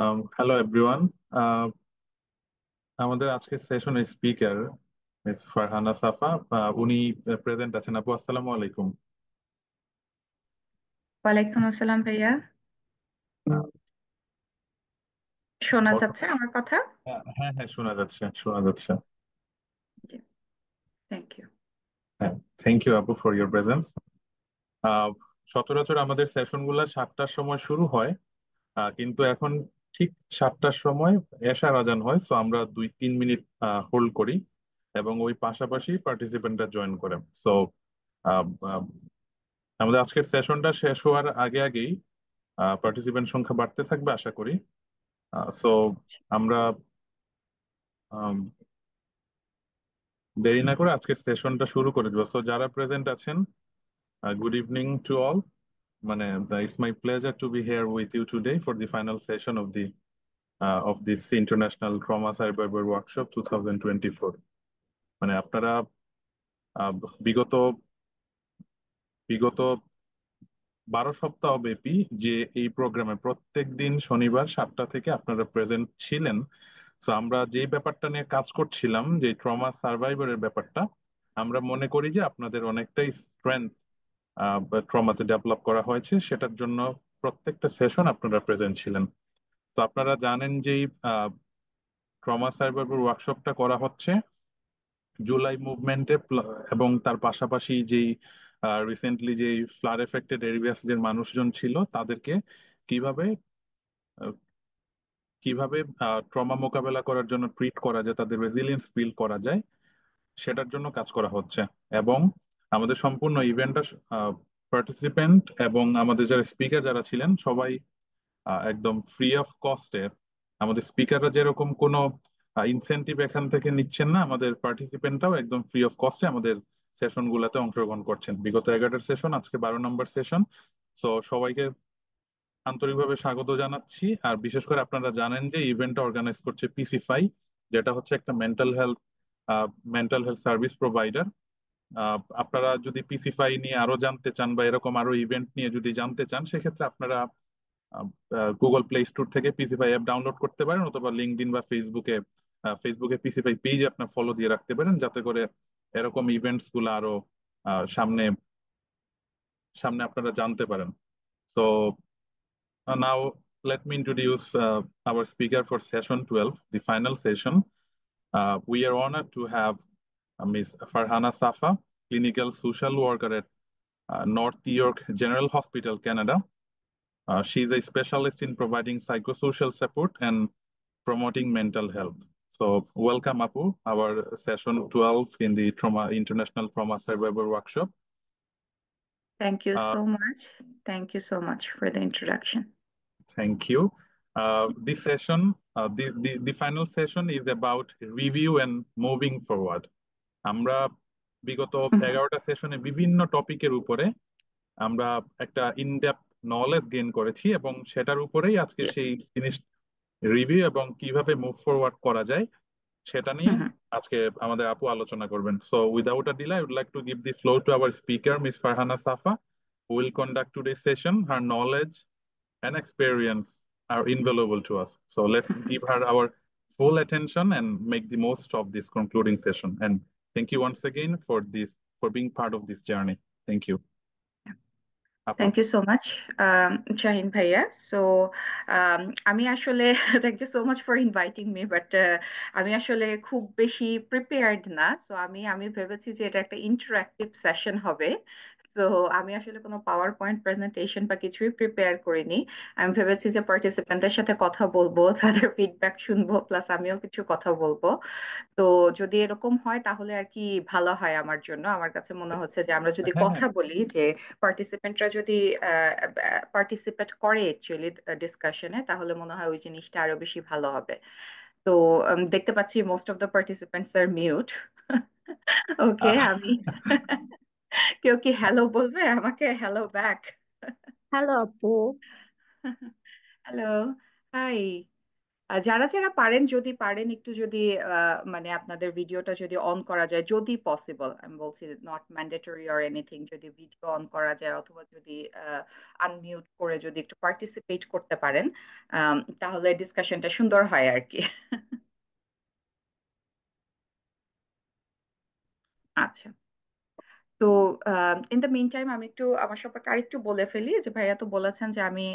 Hello everyone. আমাদের আজকের সেশনের স্পিকার মিস ফারহানা সাফা। উনি প্রেজেন্ট আছেন। আপু, আসসালামু আলাইকুম। ওয়ালাইকুম আসসালাম ভাইয়া। আহ, শোনা বর্ত- যাচ্ছে আমার কথা? হ্যাঁ হ্যাঁ, শোনা যাচ্ছে, শোনা যাচ্ছে। জি, থ্যাংক ইউ। হ্যাঁ, থ্যাংক ইউ আপু ফর ইউর প্রেজেন্স। সচরাচর আমাদের সেশন গুলা 7টার সময় শুরু হয়, কিন্তু এখন ঠিক 7টার সময় এশার আজান হয়, সো আমরা 2-3 মিনিট হোল্ড করি এবং ওই পাশাপাশি পার্টিসিপেন্টরা জয়েন করে। সো আমাদের আজকের সেশনটা শেষ হওয়ার আগে আগেই পার্টিসিপেন্ট সংখ্যা বাড়তে থাকবে আশা করি। সো আমরা আম, দেরি না করে আজকের সেশনটা শুরু করে দেবো। সো যারা প্রেজেন্ট আছেন, গুড ইভিনিং টু অল। মানে it's my pleasure to be here with you today for the final session of this international trauma survivor workshop 2024। মানে আপনারা আহ, বিগত বিগত 12 সপ্তাহ ব্যাপী যে এই প্রোগ্রামে প্রত্যেক দিন শনিবার 7টা থেকে আপনারা প্রেজেন্ট ছিলেন। তো আমরা যে ব্যাপারটা নিয়ে কাজ করছিলাম, যে ট্রমা সার্ভাইভারের ব্যাপারটা, আমরা মনে করি যে আপনাদের অনেকটাই স্ট্রেংথ ট্রমাতে ডেভেলপ করা হয়েছে, সেটার জন্য প্রত্যেকটা সেশন আপনারা প্রেজেন্ট ছিলেন। তো আপনারা জানেন যে ট্রমা সার্ভাইভার ওয়ার্কশপটা করা হচ্ছে জুলাই মুভমেন্টে, এবং তার পাশাপাশি যেই রিসেন্টলি যেই ফ্লাড এফেক্টেড এরিয়াস যে মানুষজন ছিল তাদেরকে কিভাবে আহ, কিভাবে ট্রমা মোকাবেলা করার জন্য ট্রিট করা যায়, তাদের রেজিলিয়েন্স বিল্ড করা যায়, সেটার জন্য কাজ করা হচ্ছে। এবং আমাদের সম্পূর্ণ ইভেন্টটা পার্টিসিপেন্ট এবং আমাদের যারা স্পিকার যারা ছিলেন সবাই একদম ফ্রি অফ কস্টে। আমাদের স্পিকাররা যেরকম কোনো ইনসেনটিভ এখান থেকে নিচ্ছেন না, আমাদের পার্টিসিপেন্টরাও একদম ফ্রি অফ কস্টে আমাদের সেশন গুলাতে অংশগ্রহণ করছেন। বিগত 11টার সেশন, আজকে 12 নম্বর সেশন। সো সবাইকে আন্তরিকভাবে স্বাগত জানাচ্ছি। আর বিশেষ করে আপনারা জানেন যে ইভেন্টটা অর্গানাইজ করছে পিসিফাই, যেটা হচ্ছে একটা মেন্টাল হেলথ সার্ভিস প্রোভাইডার। আপনারা যদি পিসিফাই নিয়ে আরো জানতে চান বা এরকম আরো ইভেন্ট নিয়ে যদি জানতে চান, সেক্ষেত্রে আপনারা গুগল প্লে স্টোর থেকে পিসিফাই অ্যাপ ডাউনলোড করতে পারেন, অথবা লিঙ্কডইন বা ফেসবুকে পিসিফাই পেজে আপনার ফলো দিয়ে রাখতে পারেন, যাতে করে এরকম ইভেন্টস গুলো আরো সামনে সামনে আপনারা জানতে পারেন। So now let me introduce our speaker for session 12, the final session. We are honored to have Ms. Farhana Safa, clinical social worker at North York General Hospital, Canada. She is a specialist in providing psychosocial support and promoting mental health. So welcome, Apu, our session 12 in the International Trauma Survivor Workshop. Thank you Uh, so much. Thank you so much for the introduction. Thank you. The final session is about review and moving forward. আমরা বিগত Mhm, 11টা সেশনে বিভিন্ন টপিকের উপরে আমরা একটা in-depth knowledge gain করেছি, এবং সেটার উপরেই আজকে সেই জিনিস রিভিউ এবং কিভাবে মুভ ফরওয়ার্ড করা যায় সেটা নিয়ে mhm. আজকে আমাদের আপু আলোচনা করবেন। So without a delay, I would like to give the floor to our speaker miss Farhana Safa, who will conduct today's session. Her knowledge and experience are invaluable to us. So let's give her our full attention and make the most of this concluding session. And thank you once again for being part of this journey. Thank you. Apu. Thank you so much, Shahin Bhaiya. So, আমি আসলে thank you so much for inviting me, but আমি আসলে খুব বেশি prepared না। So আমি ভেবেছি যে এটা একটা interactive session হবে। So আমি আসলে কোনো পাওয়ার পয়েন্ট প্রেজেন্টেশন বা কিছুই প্রিপেয়ার করিনি। আমি ভেবেছি যে পার্টিসিপেন্টদের সাথে কথা বলবো, তাদের ফিডব্যাক শুনবো, প্লাস আমিও কিছু কথা বলবো। তো যদি এরকম হয় তাহলে আর কি ভালো হয় আমার জন্য। আমার কাছে মনে হচ্ছে যে আমরা যদি হ্যাঁ হ্যাঁ। কথা বলি, যে পার্টিসিপেন্টরা যদি পার্টিসিপেট করে অ্যাকচুয়ালি ডিসকাশনে, তাহলে মনে হয় ওই জিনিসটা আরো বেশি ভালো হবে। তো দেখতে পাচ্ছি মোস্ট অফ দ্য পার্টিসিপেন্টস আর মিউট। ওকে, আহ, আমি কেউ কি হ্যালো বলবে আমাকে? Hello back. হ্যালো আপু। Hello, hi. যারা যারা পারেন, যদি পারেন একটু যদি মানে আপনাদের ভিডিওটা যদি অন করা যায়, যদি পসিবল, আমি বলছি নট ম্যান্ডেটরি অর এনিথিং, যদি ভিডিও অন করা যায় অথবা যদি আনমিউট করে যদি একটু পার্টিসিপেট করতে পারেন, তাহলে ডিসকাশনটা সুন্দর হয় আর কি। আচ্ছা। তো ইন দ্য মিন টাইম আমি একটু আমার সম্পর্কে আরেকটু বলে ফেলি, যে ভাইয়া তো বলেছেন যে আমি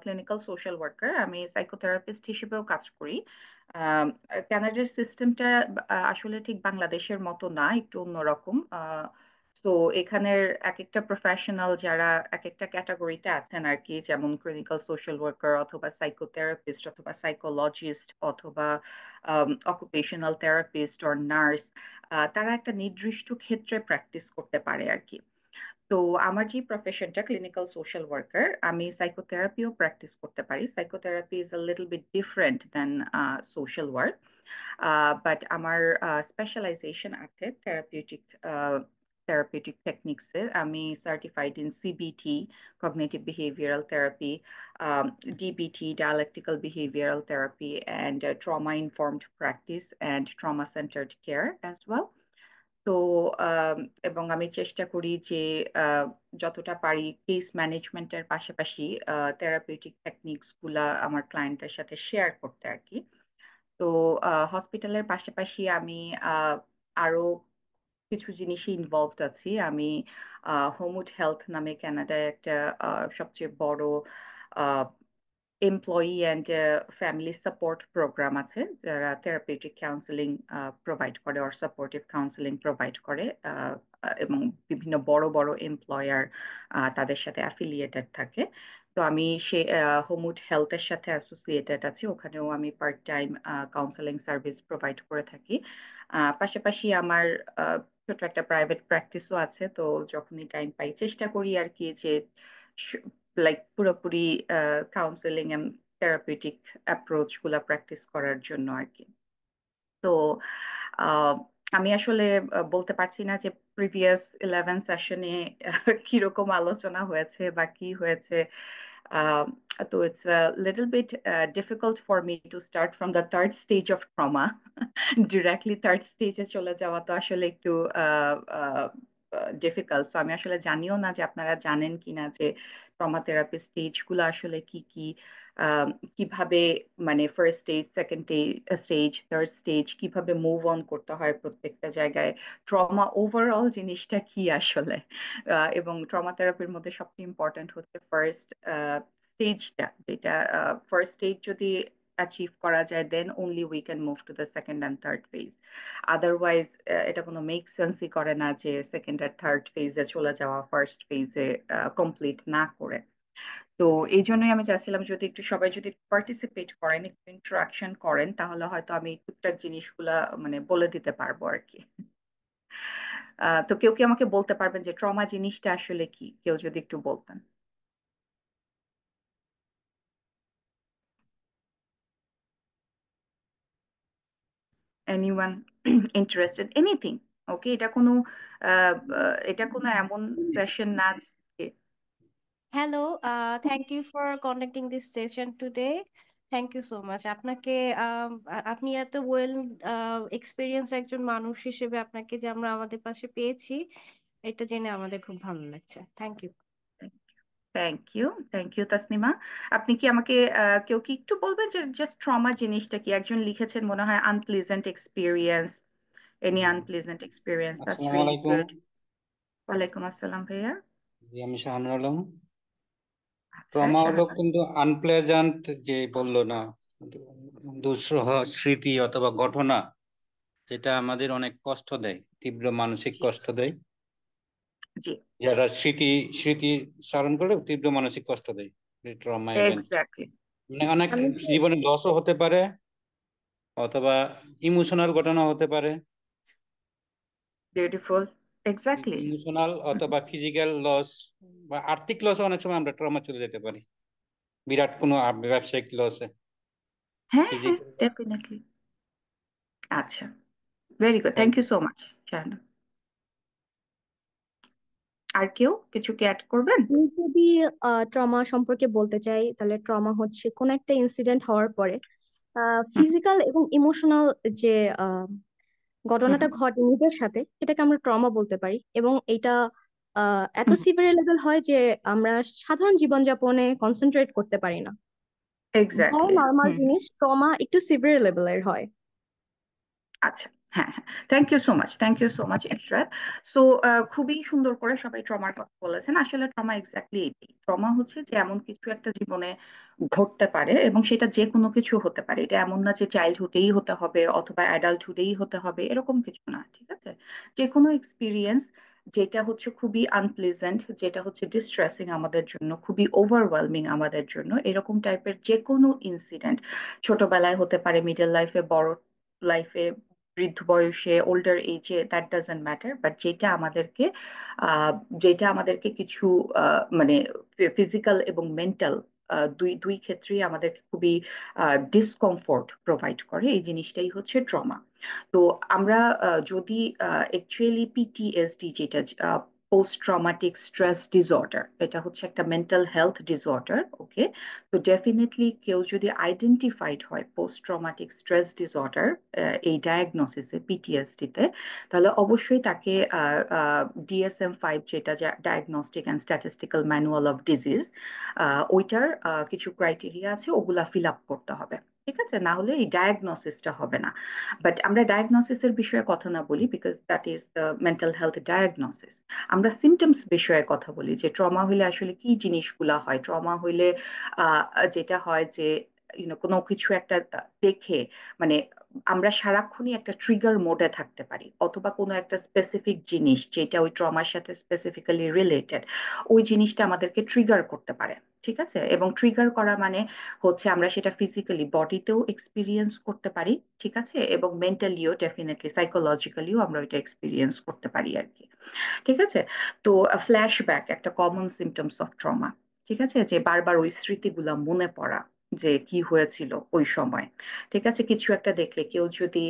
ক্লিনিক্যাল সোশ্যাল ওয়ার্কার, আমি সাইকোথেরাপিস্ট হিসেবেও কাজ করি। কানাডার সিস্টেমটা আসলে ঠিক বাংলাদেশের মতো না, একটু অন্যরকম। তো এখানের এক একটা প্রফেশনাল যারা এক একটা ক্যাটাগরিতে আছেন আর কি, যেমন ক্লিনিক্যাল সোশ্যাল ওয়ার্কার অথবা সাইকোথেরাপিস্ট অথবা সাইকোলজিস্ট অথবা অকুপেশনাল থেরাপিস্ট অর নার্স, তারা একটা নির্দিষ্ট ক্ষেত্রে প্র্যাকটিস করতে পারে আর কি। তো আমার যে প্রফেশনটা ক্লিনিক্যাল সোশ্যাল ওয়ার্কার, আমি সাইকোথেরাপিও প্র্যাকটিস করতে পারি। Psychotherapy is a little bit different than social work, but আমার স্পেশালাইজেশন আছে থেরাপিউটিক টেকনিক্সে। আমি certified in CBT, cognitive behavioural therapy, DBT, dialectical behavioral therapy, and trauma informed practice and trauma centered care as well. তো আম, এবং আমি চেষ্টা করি যে আহ, যতটা পারি কেস ম্যানেজমেন্টের পাশাপাশি থেরাপিউটিক টেকনিক্স গুলা আমার ক্লায়েন্টের সাথে শেয়ার করতে আর কি। তো হসপিটালের পাশাপাশি আমি আহ, আরো কিছু জিনিসে ইনভলভড আছি। আমি হোমউড হেলথ নামে কানাডায় একটা সবচেয়ে বড় employee and family support programme আছে, যারা থেরাপিউটিক কাউন্সেলিং প্রোভাইড করে অর সাপোর্টিভ কাউন্সেলিং প্রোভাইড করে, এবং বিভিন্ন বড় বড় এমপ্লয়ার তাদের সাথে অ্যাফিলিয়েটেড থাকে। তো আমি সে হোমউড হেলথের সাথে অ্যাসোসিয়েটেড আছি, ওখানেও আমি part time counselling service provide করে থাকি। পাশাপাশি আমার ছোট একটা প্রাইভেট প্র্যাকটিসও আছে। তো যখনই টাইম পাই চেষ্টা করি আর কি যে লাইক পুরোপুরি কাউন্সেলিং এন্ড থেরাপিউটিক অ্যাপ্রোচ গুলা প্র্যাকটিস করার জন্য আর কি। তো আহ, আমি আসলে বলতে পারছি না যে প্রিভিয়াস 11 সেশনে কিরকম আলোচনা হয়েছে বা কি হয়েছে। Um, so it's a little bit difficult for me to start from the third stage of trauma. Directly third stage এ চলে যাওয়া তো আসলে একটু ডিফিকাল্ট। সো আমি আসলে জানিও না যে আপনারা জানেন কিনা যে ট্রমা থেরাপি স্টেজ গুলো আসলে কি কি, আহ, কিভাবে মানে first stage, second stage, third stage, কিভাবে মুভ অন করতে হয় প্রত্যেকটা জায়গায়, ট্রমা ওভারঅল জিনিসটা কি আসলে। এবং ট্রমা থেরাপির মধ্যে সবচেয়ে ইম্পর্ট্যান্ট হচ্ছে ফার্স্ট স্টেজটা, যেটা ফার্স্ট স্টেজ যদি অ্যাচিভ করা যায়, then only we can move to the second and third phase. Otherwise এটা কোনো মেক সেন্সই করে না যে সেকেন্ড আর থার্ড ফেজে চলে যাওয়া ফার্স্ট ফেজে কমপ্লিট না করে। তো এই জন্যই আমি চাচ্ছিলাম যদি একটু সবাই যদি পার্টিসিপেট করেন, একটু ইন্টারাকশন করেন, তাহলে হয়তো আমি টুকটাক জিনিসগুলা মানে বলে দিতে পারবো আর কি। তো কেউ কি আমাকে বলতে পারবেন যে ট্রমা জিনিসটা আসলে কি, কেউ যদি একটু বলতেন। Anyone interested anything? ওকে, এটা কোনো এমন সেশন না যে hello, thank you for conducting this session today. Thank you so much আপনাকে। আপনি এত ওয়েল এক্সপিরিয়েন্স একজন মানুষ হিসেবে আপনাকে যে আমরা আমাদের পাশে পেয়েছি, এটা জেনে আমাদের খুব ভালো লাগছে। Thank you. Thank you, thank you Tasnima. আপনি কি আমাকে কেউ কি একটু বলবেন যে জাস্ট ট্রমা জিনিসটা কি? একজন লিখেছেন মনে হয় unpleasant experience, any unpleasant experience, that's আসসালামু রিয়েলি আলাইকুম। গুড। ওয়ালাইকুম আসসালাম ভাইয়া। জি, আমি শাহানুর আলম। আচ্ছা, ট্রমা হলো শাহানা। কিন্তু আনপ্লেজেন্ট, যে বললো না, দুঃসহ স্মৃতি অথবা ঘটনা যেটা আমাদের অনেক কষ্ট দেয়, তীব্র মানসিক জি কষ্ট দেয়। জি, যারা স্মৃতি স্মৃতি স্মরণ করে তীব্র মানসিক কষ্ট দেয়, ট্রমা ইভেন্ট। এক্স্যাক্টলি। মানে অনেক আমি জীবনে লসও হতে পারে, অথবা ইমোশনাল ঘটনা হতে পারে। বিউটিফুল। এক্স্যাক্টলি। ইমোশনাল অথবা ফিজিক্যাল লস বা আর্থিক লস, অনেক সময় আমরা ট্রমা চলে যেতে পারি, বিরাট কোনো ব্যবসায়িক লসে। হ্যাঁ হ্যাঁ, ফিজিক্যাল। ডেফিনেটলি। আচ্ছা, very good, thank thank you. You so much Shahana. আর কেউ কিছু কি অ্যাড করবেন? আমি যদি ট্রমা সম্পর্কে বলতে চাই, তাহলে ট্রমা হচ্ছে কোনো একটা ইনসিডেন্ট হওয়ার পরে ফিজিক্যাল এবং ইমোশনাল যে আহ, ঘটনাটা ঘটে নিজের সাথে, সেটাকে আমরা ট্রমা বলতে পারি। এবং এটা এত সিভিয়ার লেভেল হয় যে আমরা সাধারণ জীবনযাপনে কনসেন্ট্রেট করতে পারি না। ভয় এক্স্যাক্টলি। নর্মাল জিনিস, ট্রমা একটু সিভিয়ার লেভেলের হয়। আচ্ছা, হ্যাঁ হ্যাঁ, thank you so much Ishrat. So খুবই সুন্দর করে সবাই ট্রমার কথা বলেছেন। আসলে ট্রমা এক্স্যাক্টলি এটাই। ট্রমা হচ্ছে যে এমন কিছু একটা জীবনে ঘটতে পারে, এবং সেটা যে কোনো কিছু হতে পারে। এটা এমন না যে চাইল্ডহুডেই হতে হবে অথবা অ্যাডাল্টহুডেই হতে হবে, এরকম কিছু না, ঠিক আছে? যে কোনো এক্সপিরিয়েন্স যেটা হচ্ছে খুবই আনপ্লেজেন্ট, যেটা হচ্ছে ডিস্ট্রেসিং আমাদের জন্য, খুবই ওভারওয়েলমিং আমাদের জন্য, এরকম টাইপের যে কোনো ইনসিডেন্ট, ছোটবেলায় হতে পারে, মিডল লাইফে, বড় লাইফে, বৃদ্ধ বয়সে, ওল্ডার এজে, that doesn't matter, but ah, যেটা আমাদেরকে কিছু মানে ফিজিক্যাল এবং মেন্টাল দুই দুই ক্ষেত্রেই আমাদেরকে খুবই ডিসকমফোর্ট প্রোভাইড করে, এই জিনিসটাই হচ্ছে ট্রমা। তো আমরা যদি অ্যাকচুয়ালি পিটিএসডি, যেটা পোস্ট ট্রমাটিক স্ট্রেস ডিসঅর্ডার, এটা হচ্ছে একটা মেন্টাল হেলথ ডিসঅর্ডার, ওকে? তো ডেফিনেটলি কেউ যদি আইডেন্টিফাইড হয় পোস্ট ট্রমাটিক স্ট্রেস ডিসঅর্ডার এই ডায়াগনোসিসে, পিটিএসডিতে, তাহলে অবশ্যই তাকে DSM-5, যেটা diagnostic and statistical manual of disease, ওইটার কিছু ক্রাইটেরিয়া আছে, ওগুলা ফিল আপ করতে হবে, ঠিক আছে? না হলে এই ডায়াগনোসিসটা হবে না। বাট আমরা ডায়াগনোসিসের বিষয়ে কথা না বলি, because that is the mental health diagnosis. আমরা সিমটমস বিষয়ে কথা বলি, যে ট্রমা হইলে আসলে কি জিনিসগুলা হয়। ট্রমা হইলে যেটা হয় যে কোনো কিছু একটা দেখে, মানে আমরা সারাক্ষণই একটা ট্রিগার মোডে থাকতে পারি, অথবা কোনো একটা স্পেসিফিক জিনিস যেটা ওই ট্রমার সাথে স্পেসিফিক্যালি রিলেটেড, ওই জিনিসটা আমাদেরকে ট্রিগার করতে পারে, ঠিক আছে? এবং ট্রিগার করা মানে হচ্ছে আমরা সেটা ফিজিক্যালি বডিতেও এক্সপিরিয়েন্স করতে পারি, ঠিক আছে? এবং মেন্টালিও, ডেফিনেটলি সাইকোলজিক্যালিও আমরা ওইটা এক্সপিরিয়েন্স করতে পারি আর কি, ঠিক আছে? তো ফ্ল্যাশব্যাক একটা কমন সিমটমস অফ ট্রমা, ঠিক আছে? যে বারবার ওই স্মৃতিগুলা মনে পড়া, যে কি হয়েছিল ওই সময়, ঠিক আছে? কিছু একটা দেখলে, কেউ যদি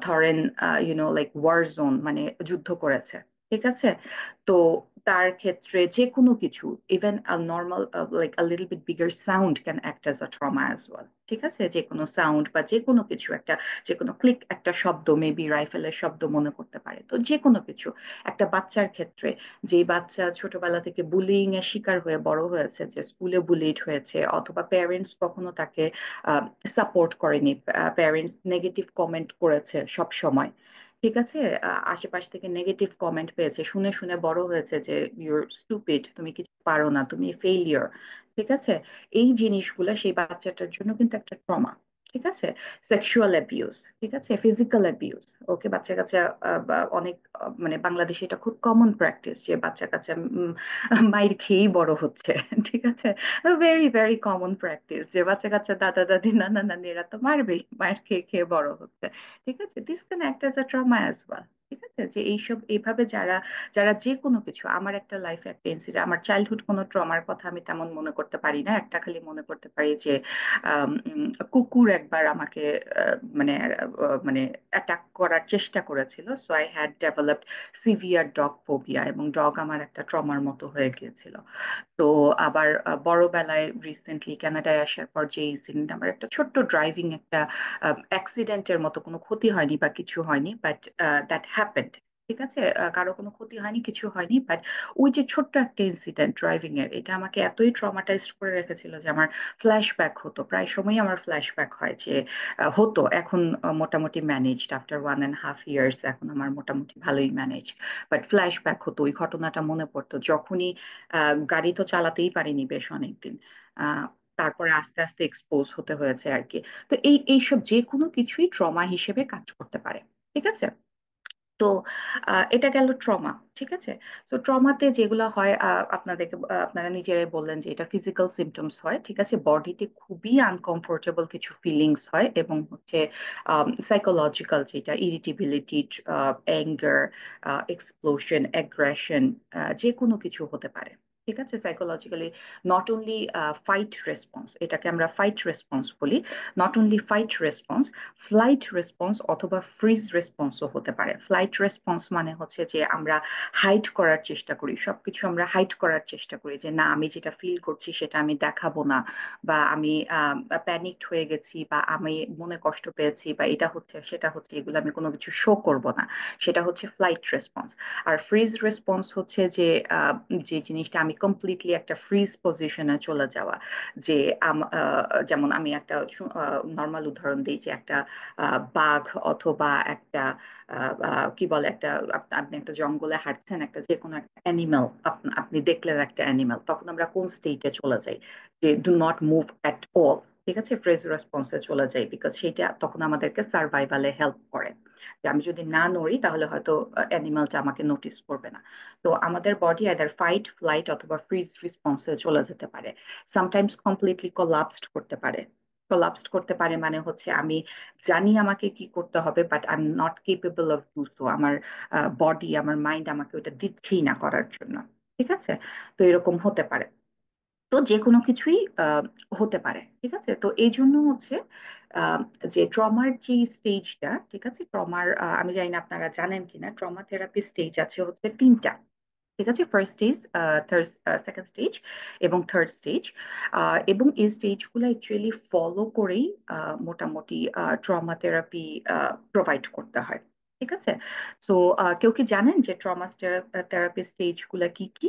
ধরেন লাইক ওয়ার জোন, মানে যুদ্ধ করেছে, ঠিক আছে? তো তার ক্ষেত্রে যে কোনো কিছু, even normal like a little bit bigger sound can act as a trauma as well, ঠিক আছে? যে কোনো সাউন্ড বা যে কোনো কিছু একটা, যে কোনো ক্লিক একটা শব্দ, মেবি রাইফেলের শব্দ মনে করতে পারে। তো যে কোনো কিছু, একটা বাচ্চার ক্ষেত্রে, যে বাচ্চা ছোটবেলা থেকে বুলিং এর শিকার হয়ে বড় হয়েছে, যে স্কুলে বুলিড হয়েছে, অথবা প্যারেন্টস কখনো তাকে সাপোর্ট করেনি, প্যারেন্টস নেগেটিভ কমেন্ট করেছে সব সময়, ঠিক আছে? আশেপাশ থেকে নেগেটিভ কমেন্ট পেয়েছে, শুনে শুনে বড় হয়েছে যে ইউর স্টুপিড, তুমি কিছু পারো না, তুমি ফেইলিওর, ঠিক আছে? এই জিনিসগুলো সেই বাচ্চাটার জন্য কিন্তু একটা ট্রমা, ঠিক আছে? সেক্সুয়াল অ্যাবিউজ, ঠিক আছে? ফিজিক্যাল অ্যাবিউজ, ওকে? বাচ্চা কাচ্চা বা অনেক মানে বাংলাদেশে এটা খুব কমন প্র্যাকটিস, যে বাচ্চা কাচ্চা মাইর খেয়েই বড় হচ্ছে, ঠিক আছে? ভেরি ভেরি কমন প্র্যাকটিস, যে বাচ্চা কাচ্চা দাদা দাদি নানা নানি এরা তো মারবেই, মায়ের খেয়ে খেয়ে বড় হচ্ছে, ঠিক আছে? This can act as a trauma as well, ঠিক আছে? যে এইসব এইভাবে যারা যারা যে কোনো কিছু, আমার একটা লাইফে একটা ইনসিডেন্ট, আমার চাইল্ডহুড কোনো ট্রমার কথা আমি তেমন মনে করতে পারি না, একটা খালি মনে করতে পারি যে কুকুর একবার আমাকে মানে অ্যাটাক করার চেষ্টা করেছিল, so I had developed severe dog phobia, এবং ডগ আমার একটা ট্রমার মতো হয়ে গিয়েছিল। তো আবার বড়বেলায় রিসেন্টলি কানাডায় আসার পর যে ইনসিডেন্ট, আমার একটা ছোট্ট ড্রাইভিং একটা অ্যাক্সিডেন্টের মতো, কোনো ক্ষতি হয়নি বা কিছু হয়নি, বাট দ্যাট হ্যাপেন্ড, ঠিক আছে? কারো কোনো ক্ষতি হয়নি, কিছু হয়নি, বাট ওই যে ছোট্ট একটা ইনসিডেন্ট ড্রাইভিং এর, এটা আমাকে এতই ট্রমাটাইজড করে রেখেছিল যে আমার ফ্ল্যাশব্যাক হতো, প্রায় সময়ই আমার ফ্ল্যাশব্যাক হয়, যে হতো, এখন মোটামুটি ম্যানেজড আফটার 1.5 ইয়ার্স, এখন আমার মোটামুটি ভালোই ম্যানেজ, বাট ফ্ল্যাশব্যাক হতো, ওই ঘটনাটা মনে পড়তো যখনই গাড়ি তো চালাতেই পারিনি বেশ অনেকদিন, আহ তারপরে আস্তে আস্তে এক্সপোজ হতে হয়েছে আর কি। তো এইসব যে কোনো কিছুই ট্রমা হিসেবে কাজ করতে পারে, ঠিক আছে? তো এটা গেল ট্রমা, ঠিক আছে? তো ট্রমাতে যেগুলো হয়, আপনারা নিজেরাই বললেন যে এটা ফিজিক্যাল সিমটমস হয়, ঠিক আছে? বডিতে খুবই আনকমফোর্টেবল কিছু ফিলিংস হয়, এবং হচ্ছে সাইকোলজিক্যাল, যেটা ইরিটেবিলিটি, অ্যাঙ্গার, এক্সপ্লোশন, অ্যাগ্রেশন, যে কোনো কিছু হতে পারে, ঠিক আছে, psychologically not only fight response, এটাকে আমরা ফাইট রেসপন্স বলি, not only fight response, flight response অথবা ফ্রিজ রেসপন্সও হতে পারে। ফ্লাইট রেসপন্স মানে হচ্ছে যে আমরা হাইড করার চেষ্টা করি, সবকিছু আমরা হাইড করার চেষ্টা করি, যে না আমি যেটা ফিল করছি সেটা আমি দেখাবো না, বা আমি প্যানিকড হয়ে গেছি, বা আমি মনে কষ্ট পেয়েছি, বা এটা হচ্ছে সেটা হচ্ছে, এগুলো আমি কোনো কিছু শো করব না, সেটা হচ্ছে ফ্লাইট রেসপন্স। আর ফ্রিজ রেসপন্স হচ্ছে যে যে জিনিসটা আমি কমপ্লিটলি একটা ফ্রিজ পজিশনে চলে যাওয়া, যে যেমন আমি একটা নর্মাল উদাহরণ দিই, যে একটা বাঘ অথবা একটা কি বলে একটা আপনি একটা জঙ্গলে হাঁটছেন, একটা যে কোনো একটা অ্যানিমাল আপনি দেখলেন একটা অ্যানিমাল, তখন আমরা কোন স্টেটে চলে যাই, যে do not move at all. ঠিক আছে, ফ্রিজ রেসপন্সে চলে যাই, বিকজ সেটা তখন আমাদেরকে সার্ভাইভালে হেল্প করে, যে আমি যদি না নড়ি তাহলে হয়তো অ্যানিমালটা আমাকে নোটিস করবে না। তো আমাদের বডি আইদার ফাইট, ফ্লাইট অথবা ফ্রিজ রেসপন্সে চলে যেতে পারে। সামটাইমস কমপ্লিটলি কোলাপসড করতে পারে। কোলাপসড করতে পারে মানে হচ্ছে আমি জানি আমাকে কি করতে হবে, but I am not capable of do so, আমার বডি আমার মাইন্ড আমাকে ওটা দিচ্ছেই না করার জন্য। ঠিক আছে, তো এরকম হতে পারে। তো যে কোনো কিছুই হতে পারে। ঠিক আছে, তো এই জন্য হচ্ছে আহ, যে ট্রমার যে স্টেজটা, ঠিক আছে, ট্রমার আমি জানি না আপনারা জানেন কিনা, ট্রমা থেরাপি স্টেজ আছে হচ্ছে তিনটা। ঠিক আছে, first stage, third, second stage এবং থার্ড স্টেজ। এবং এই স্টেজগুলো অ্যাকচুয়ালি ফলো করেই মোটামুটি ট্রমা থেরাপি প্রোভাইড করতে হয়। ঠিক আছে, তো কেউ কি জানেন যে ট্রমা থেরাপি স্টেজগুলো কি কি?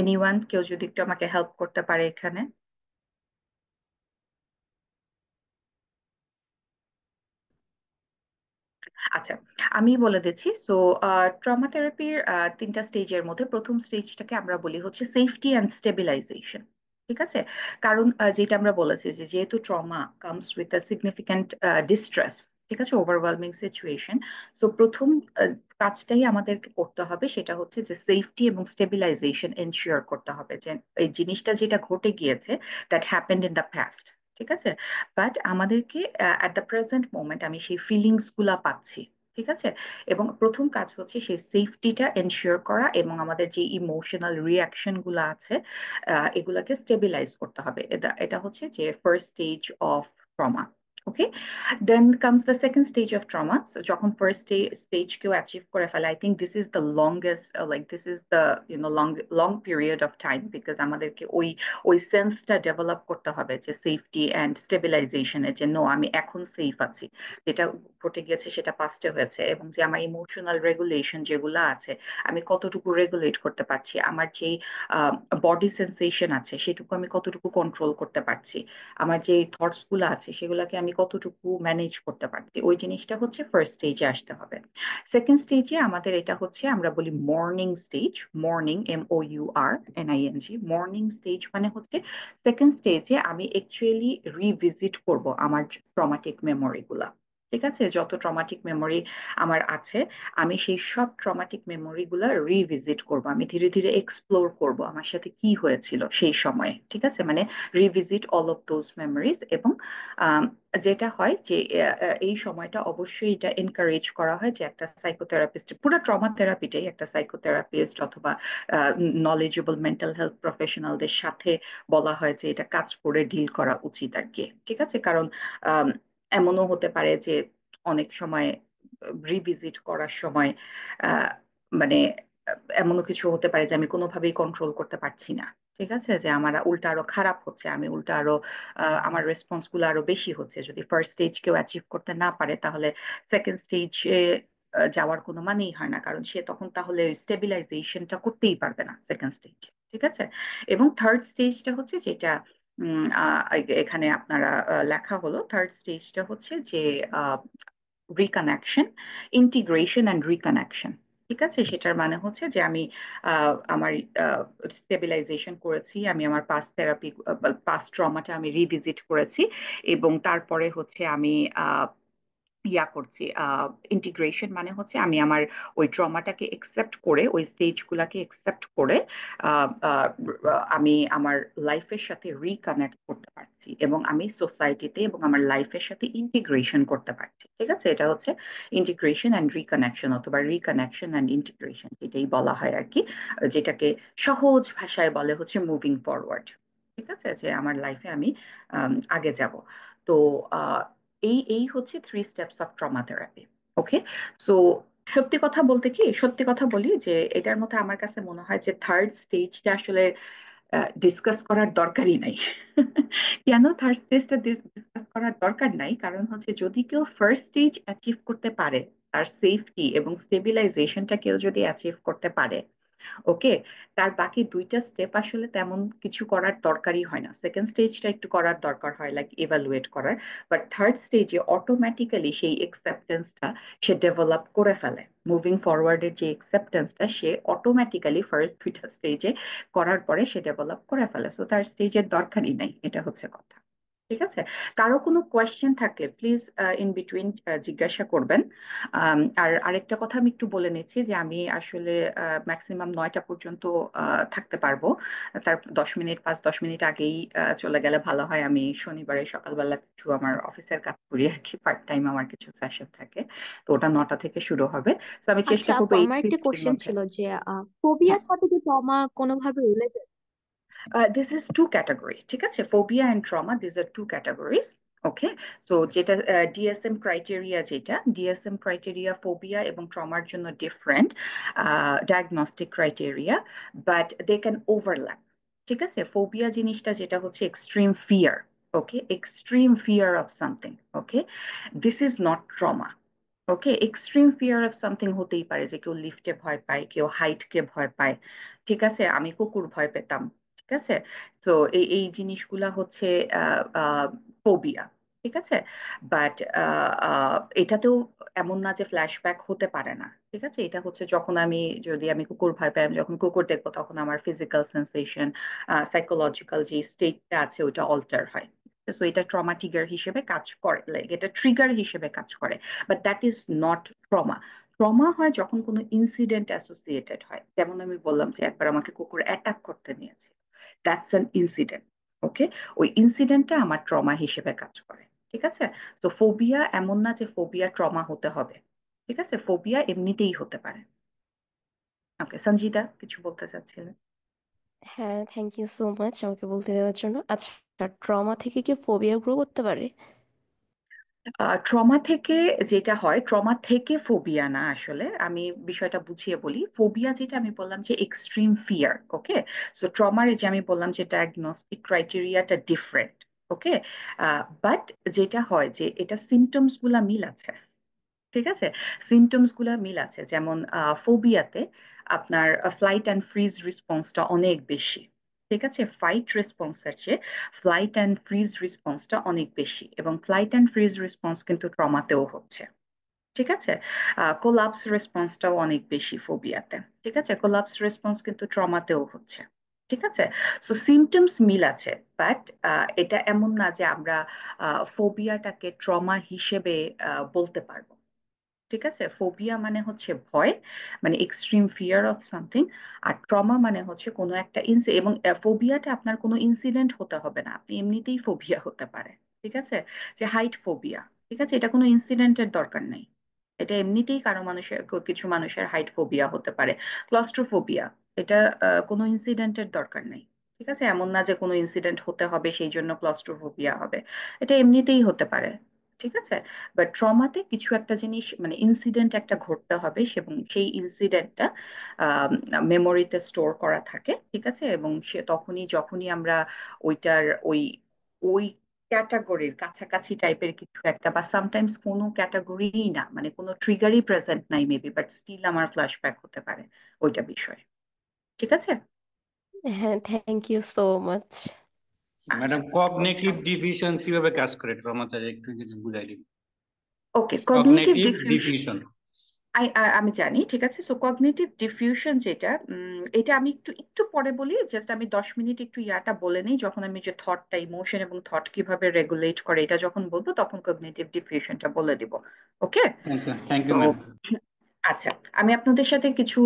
এনিওয়ান, কেউ যদি একটু আমাকে হেল্প করতে পারে এখানে। আচ্ছা, আমি বলে দিচ্ছি। সো ট্রমা থেরাপির তিনটা স্টেজের মধ্যে প্রথম স্টেজটাকে আমরা বলি হচ্ছে সেফটি অ্যান্ড স্টেবিলাইজেশন। ঠিক আছে, কারণ যেটা আমরা বলেছি যে যেহেতু trauma comes with a significant distress, ঠিক আছে, ওভারওয়েলমিং সিচুয়েশন। সো প্রথম কাজটাই আমাদেরকে করতে হবে সেটা হচ্ছে যে সেফটি এবং স্টেবিলাইজেশন এনশিওর করতে হবে, যে এই জিনিসটা যেটা ঘটে গিয়েছে, that happened in the past. ঠিক আছে, বাট আমাদেরকে অ্যাট দ্য প্রেজেন্ট মোমেন্ট আমি সেই ফিলিংস গুলা পাচ্ছি। ঠিক আছে, এবং প্রথম কাজ হচ্ছে সেই সেফটিটা এনশিওর করা, এবং আমাদের যে ইমোশনাল রিয়াকশন গুলো আছে এগুলাকে স্টেবিলাইজ করতে হবে। এটা এটা হচ্ছে যে first stage of trauma. Okay, then comes the second stage of trauma. যখন ফার্স্ট স্টেজ কেউ অ্যাচিভ করে ফেলে, I think this is the longest, like this is the long long period of time, because আমাদেরকে ওই ওই সেন্সটা develop করতে হবে যে সেফটি অ্যান্ড স্টেবিলাইজেশনে, যে নো আমি এখন সেফ আছি, যেটা ঘটে গেছে সেটা পাস্টে হয়েছে, এবং যে আমার ইমোশনাল রেগুলেশন যেগুলো আছে আমি কতটুকু রেগুলেট করতে পারছি, আমার যেই বডি সেন্সেশন আছে সেটুকু আমি কতটুকু কন্ট্রোল করতে পারছি, আমার যে থটস গুলো আছে সেগুলোকে আমি কতটুকু ম্যানেজ করতে পারছি, ওই জিনিসটা হচ্ছে ফার্স্ট স্টেজে আসতে হবে। সেকেন্ড স্টেজে আমাদের এটা হচ্ছে আমরা বলি morning stage. Morning, MOURNING, morning stage মানে হচ্ছে সেকেন্ড স্টেজে আমি অ্যাকচুয়ালি রিভিজিট করব আমার ট্রমাটিক মেমোরি গুলা। ঠিক আছে, যত ট্রমাটিক মেমোরি আমার আছে আমি সেই সব ট্রমাটিক মেমোরি গুলা রিভিজিট করব, আমি ধীরে ধীরে এক্সপ্লোর করব আমার সাথে কি হয়েছিল সেই সময়ে। ঠিক আছে, মানে revisit all of those memories. এবং আম, যেটা হয় যে এই সময়টা অবশ্যই এটা এনকারেজ করা হয় যে একটা সাইকোথেরাপিস্ট, পুরো ট্রমা থেরাপিটাই একটা সাইকোথেরাপিস্ট অথবা নলেজেবল মেন্টাল হেলথ প্রফেশনালদের সাথে বলা হয় যে এটা কাজ করে ডিল করা উচিত আর কি। ঠিক আছে, কারণ আম, এমনও হতে পারে যে অনেক সময় রিভিজিট করার সময় আহ, মানে এমনও কিছু হতে পারে যে আমি কোনোভাবেই কন্ট্রোল করতে পারছি না। ঠিক আছে, যে আমার উল্টা আরো খারাপ হচ্ছে, আমি উল্টা আরো আমার রেসপন্স গুলো আরো বেশি হচ্ছে। যদি ফার্স্ট স্টেজ কেউ অ্যাচিভ করতে না পারে তাহলে সেকেন্ড স্টেজে যাওয়ার কোনো মানেই হয় না, কারণ সে তখন তাহলে স্টেবিলাইজেশনটা করতেই পারবে না সেকেন্ড স্টেজ। ঠিক আছে, এবং থার্ড স্টেজটা হচ্ছে যেটা এখানে আপনারা লেখা হলো, থার্ড স্টেজটা হচ্ছে যে রিকানেকশন, ইন্টিগ্রেশন অ্যান্ড রিকানেকশন। ঠিক আছে, সেটার মানে হচ্ছে যে আমি আমার স্টেবিলাইজেশন করেছি, আমি আমার পাস্ট থেরাপি, পাস্ট ট্রমাটা আমি রিভিজিট করেছি, এবং তারপরে হচ্ছে আমি ইয়া করছি। ইন্টিগ্রেশন মানে হচ্ছে আমি আমার ওই ট্রমাটাকে একসেপ্ট করে, ওই স্টেজগুলোকে একসেপ্ট করে আহ, আহ, আমি আমার লাইফের সাথে রিকানেক্ট করতে পারছি, এবং আমি সোসাইটিতে এবং আমার লাইফের সাথে ইন্টিগ্রেশন করতে পারছি। ঠিক আছে, এটা হচ্ছে ইন্টিগ্রেশন অ্যান্ড রিকানেকশন, অথবা রিকানেকশন অ্যান্ড ইন্টিগ্রেশন, এটাই বলা হয় আর কি। যেটাকে সহজ ভাষায় বলে হচ্ছে মুভিং ফরওয়ার্ড। ঠিক আছে, যে আমার লাইফে আমি আগে যাব। তো এই এই হচ্ছে 3 steps of trauma therapy. Okay, so সত্যি কথা বলি যে এটার মধ্যে আমার কাছে মনে হয় যে থার্ড স্টেজটা আসলে ডিসকাস করার দরকারই নাই। কেন থার্ড স্টেজটা ডিসকাস করার দরকার নাই? কারণ হচ্ছে যদি কেউ ফার্স্ট স্টেজ অ্যাচিভ করতে পারে, তার সেফটি এবং স্টেবিলাইজেশনটা কেউ যদি অ্যাচিভ করতে পারে, ওকে, তার বাকি 2টা স্টেপ আসলে তেমন কিছু করার দরকারই হয় না। সেকেন্ড স্টেজটা একটু করার দরকার হয়, লাইক ইভালুয়েট করার। বাট থার্ড স্টেজে অটোমেটিক্যালি সেই একসেপ্টেন্সটা সে ডেভেলপ করে ফেলে। মুভিং ফরওয়ার্ডের যে একসেপ্টেন্সটা সে অটোমেটিক্যালি ফার্স্ট 2টা স্টেজে করার পরে সে ডেভেলপ করে ফেলে। সো তার স্টেজের দরকারই নাই, এটা হচ্ছে কথা। ঠিক আছে, কারো কোনো কোয়েশ্চেন থাকলে প্লিজ ইন বিটুইন জিজ্ঞাসা করবেন। আর আরেকটা কথা আমি একটু বলে নিচ্ছি যে আমি আসলে ম্যাক্সিমাম 9টা পর্যন্ত থাকতে পারবো। তার 10 মিনিট, 5-10 মিনিট আগেই চলে গেলে ভালো হয়। আমি শনিবারে সকালবেলা কিছু আমার অফিসের কাজ করি আর কি, পার্ট টাইম আমার কিছু সেশন থাকে, তো ওটা 9টা থেকে শুরু হবে। তো আমি আচ্ছা চেষ্টা আপু, করবো আমার একটা 8:50-র কোশ্চেন মধ্যে। ছিল যে হ্যাঁ, ফোবিয়ার সাথে কি ট্রমা কোনোভাবে related? This is two category. ঠিক আছে, phobia and trauma, this are two categories. Okay, so যেটা ডিএসএম ক্রাইটেরিয়া, যেটা ডিএসএম ক্রাইটেরিয়া ফোবিয়া এবং ট্রমার জন্য different diagnostic criteria, but they can overlap. ঠিক আছে, ফোবিয়া জিনিসটা যেটা হচ্ছে extreme fear. Okay, extreme fear of something. Okay, this is not trauma. Okay, extreme fear of something হতেই পারে যে কেউ লিফটে ভয় পায়, কেউ হাইটকে ভয় পায়। ঠিক আছে, আমি কুকুর ভয় পেতাম। ঠিক আছে, তো এই এই জিনিসগুলা হচ্ছে ফোবিয়া। ঠিক আছে, বাট এটাতেও এমন না যে ফ্ল্যাশব্যাক হতে পারে না। ঠিক আছে, এটা হচ্ছে যখন আমি, যদি আমি কুকুর ভয় পাই, আমি যখন কুকুর দেখবো তখন আমার ফিজিক্যাল সেন্সেশন, সাইকোলজিক্যাল যে স্টেটটা আছে ওটা অল্টার হয়। তো এটা ট্রমা ট্রিগার হিসেবে কাজ করে, লাইক এটা ট্রিগার হিসেবে কাজ করে, but that is not trauma. Trauma হয় যখন কোনো ইনসিডেন্ট অ্যাসোসিয়েটেড হয়, যেমন আমি বললাম যে একবার আমাকে কুকুর অ্যাটাক করতে নিয়েছে, দ্যাটস অ্যান ইনসিডেন্ট। ওকে, ওই ইনসিডেন্টটা আমার ট্রমা হিসেবে কাজ করে। ঠিক আছে, তো ফোবিয়া এমন না যে ফোবিয়া ট্রমা হতে হবে। ঠিক আছে, ফোবিয়া এমনিতেই হতে পারে। ওকে, সঞ্জিতা কিছু বলতে চাচ্ছিলেন? হ্যাঁ, থ্যাংক ইউ সো মাচ আমাকে বলতে দেওয়ার জন্য। আচ্ছা, ট্রমা থেকে কি ফোবিয়া গ্রো করতে পারে? ট্রমা থেকে যেটা হয়, ট্রমা থেকে ফোবিয়া না, আসলে আমি বিষয়টা বুঝিয়ে বলি। ফোবিয়া যেটা আমি বললাম যে এক্সট্রিম ফিয়ার। ওকে, সো ট্রমার যে আমি বললাম যে ডায়াগনস্টিক ক্রাইটেরিয়াটা ডিফারেন্ট। ওকে, বাট যেটা হয় যে এটা সিমটমস গুলা মিল আছে। ঠিক আছে, সিমটমস গুলা মিল আছে, যেমন ফোবিয়াতে আপনার ফ্লাইট অ্যান্ড ফ্রিজ রেসপন্সটা অনেক বেশি। ঠিক আছে, ফাইট রেসপন্সের চেয়ে ফ্লাইট অ্যান্ড ফ্রিজ রেসপন্সটা অনেক বেশি, এবং ফ্লাইট অ্যান্ড ফ্রিজ রেসপন্স কিন্তু ট্রমাতেও হচ্ছে। ঠিক আছে, কোলাপস রেসপন্সটাও অনেক বেশি ফোবিয়াতে। ঠিক আছে, কোলাপস রেসপন্স কিন্তু ট্রমাতেও হচ্ছে। ঠিক আছে, সো সিমটমস মিল আছে, বাট এটা এমন না যে আমরা ফোবিয়াটাকে ট্রমা হিসেবে বলতে পারবো। ঠিক আছে, ফোবিয়া মানে হচ্ছে ভয়, মানে এক্সট্রিম ফিয়ার অফ সামথিং। আর ট্রমা মানে হচ্ছে কোনো একটা এবং ফোবিয়াটা আপনার কোনো ইনসিডেন্ট হতে হবে না, আপনি এমনিতেই ফোবিয়া হতে পারে। ঠিক আছে, যে হাইট ফোবিয়া, ঠিক আছে, এটা কোনো ইনসিডেন্টের দরকার নেই। এটা এমনিতেই কারো মানুষের, কিছু মানুষের হাইট ফোবিয়া হতে পারে। ক্লস্ট্রোফোবিয়া, এটা কোনো ইনসিডেন্টের দরকার নেই। ঠিক আছে, এমন না যে কোনো ইনসিডেন্ট হতে হবে সেই জন্য ক্লস্ট্রোফোবিয়া হবে, এটা এমনিতেই হতে পারে। ঠিক আছে, বাট ট্রমাতে কিছু একটা জিনিস, মানে ইনসিডেন্ট একটা ঘটতে হবে, এবং সেই ইনসিডেন্টটা মেমোরিতে স্টোর করা থাকে। ঠিক আছে, এবং সে তখনই, যখনই আমরা ওইটার ওই ওই ক্যাটাগরির কাছাকাছি টাইপের কিছু একটা, বা সামটাইমস কোনো ক্যাটাগরিই না, মানে কোনো ট্রিগারই প্রেজেন্ট নাই মেবি, বাট স্টিল আমার ফ্ল্যাশব্যাক হতে পারে ওইটা বিষয়ে। ঠিক আছে, হ্যাঁ, থ্যাংক ইউ সো মাচ। আচ্ছা, ম্যাডাম, কগনিটিভ ডিফিউশন কিভাবে কাজ করে ট্রমাতে একটু যদি বুঝাই দিন। ওকে, কগনিটিভ ডিফিউশন। আমি জানি, ঠিক আছে। সো কগনিটিভ ডিফিউশন যেটা, এটা আমি একটু একটু পরে বলি। জাস্ট আমি 10 মিনিট একটু ইয়াটা বলে নিই, যখন আমি যে থটটা, ইমোশন এবং থট কিভাবে রেগুলেট করে এটা যখন বলবো তখন কগনিটিভ ডিফিউশনটা বলে দিব। ওকে। থ্যাংক তো ইউ ম্যাম। আচ্ছা, আমি আপনাদের সাথে কিছু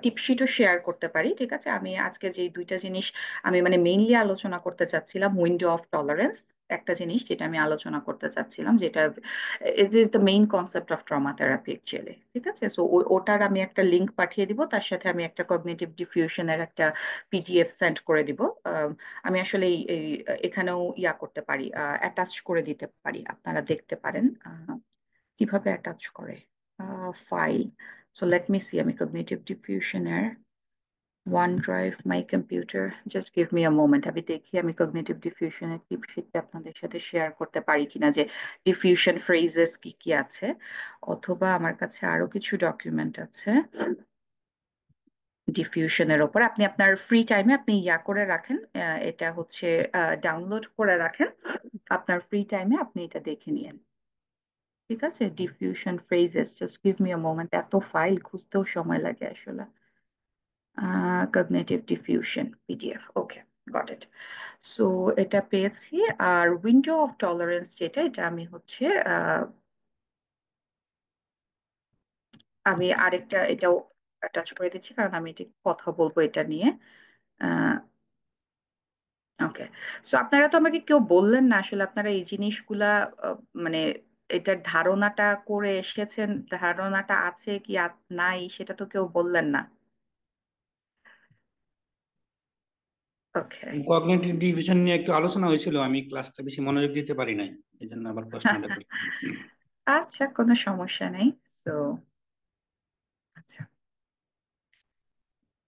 টিপশিটও শেয়ার করতে পারি, ঠিক আছে। আমি আজকে যে দুইটা জিনিস আমি মানে মেইনলি আলোচনা করতে চাচ্ছিলাম, উইন্ডো অফ টলারেন্স একটা জিনিস যেটা আমি আলোচনা করতে চাচ্ছিলাম, যেটা it is the main concept of trauma therapy actually, ঠিক আছে। সো ওটার আমি একটা লিংক পাঠিয়ে দিব, তার সাথে আমি একটা কগনিটিভ ডিফিউশনের একটা পিডিএফ সেন্ড করে দিব। আমি আসলে এখানেও ইয়া করতে পারি, অ্যাটাচ করে দিতে পারি, আপনারা দেখতে পারেন কিভাবে অ্যাটাচ করে file. So let me see, আমি cognitive diffusion এর OneDrive, my computer. Just give me a moment. আমি দেখি আমি cognitive diffusion এর টিপ শিটটা আপনাদের সাথে শেয়ার করতে পারি কিনা, যে diffusion phrases কি কি আছে, অথবা আমার কাছে আরো কিছু ডকুমেন্ট আছে ডিফিউশনের ওপর। আপনি আপনার ফ্রি টাইমে আপনি ইয়া করে রাখেন, এটা হচ্ছে ডাউনলোড করে রাখেন, আপনার ফ্রি টাইমে আপনি এটা দেখে নিয়েন, ঠিক আছে। Diffusion phrases, just give me a moment, এত ফাইল খুঁজতেও সময় লাগে আসলে। Cognitive diffusion PDF, okay, got it. So এটা পেয়েছি। আর উইন্ডো অফ টলারেন্স যেটা, এটা আমি হচ্ছে আমি আরেকটা এটাও অ্যাটাচ করে দিচ্ছি, কারণ আমি এটা কথা বলবো এটা নিয়ে। ওকে। সো আপনারা তো আমাকে কেউ বললেন না আসলে আপনারা এই জিনিসগুলা মানে এটার ধারণাটা করে এসেছেন, ধারণাটা আছে কি নাই সেটা তো কেউ বললেন না। ওকে। কগনিটিভ ডিভিশন নিয়ে একটু আলোচনা হয়েছিল, আমি ক্লাসটা বেশি মনোযোগ দিতে পারি নাই, এই জন্য আবার প্রশ্নটা করি। আচ্ছা, কোনো সমস্যা নেই। সো আচ্ছা,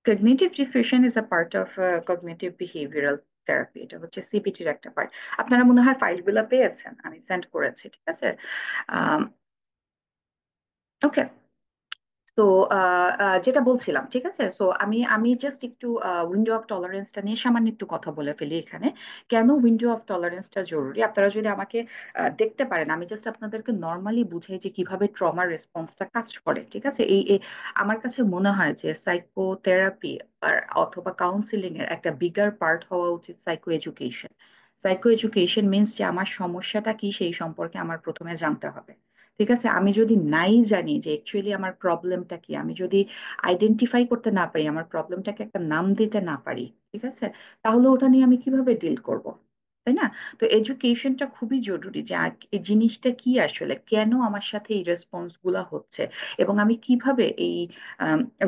cognitive diffusion is a part of cognitive behavioral therapy. এটা হচ্ছে সিবিটির একটা পার্ট। আপনারা মনে হয় ফাইলগুলো পেয়েছেন, আমি সেন্ড করেছি, ঠিক আছে। ওকে। তো যেটা বলছিলাম, ঠিক আছে। সো আমি আমি জাস্ট একটু উইন্ডো অফ টলারেন্সটা নিয়ে সামান্য একটু কথা বলে ফেলি এখানে। কেন উইন্ডো অফ টলারেন্সটা জরুরি, আপনারা যদি আমাকে দেখতে পারেন, আমি জাস্ট আপনাদেরকে নর্মালি বুঝাই যে কিভাবে ট্রমার রেসপন্সটা কাজ করে, ঠিক আছে। আমার কাছে মনে হয় যে সাইকোথেরাপি অথবা কাউন্সিলিং এর একটা বিগার পার্ট হওয়া উচিত psycho education. Psycho education means যে আমার সমস্যাটা কি সেই সম্পর্কে আমার প্রথমে জানতে হবে, ঠিক আছে। আমি যদি নাই জানি যে অ্যাকচুয়ালি আমার প্রবলেমটা কি, আমি যদি আইডেন্টিফাই করতে না পারি, আমার প্রবলেমটাকে একটা নাম দিতে না পারি, ঠিক আছে, তাহলে ওটা নিয়ে আমি কিভাবে ডিল করব, তাই না? তো এডুকেশনটা খুবই জরুরি, যে এই জিনিসটা কি আসলে, কেন আমার সাথে এই রেসপন্স গুলা হচ্ছে, এবং আমি কিভাবে এই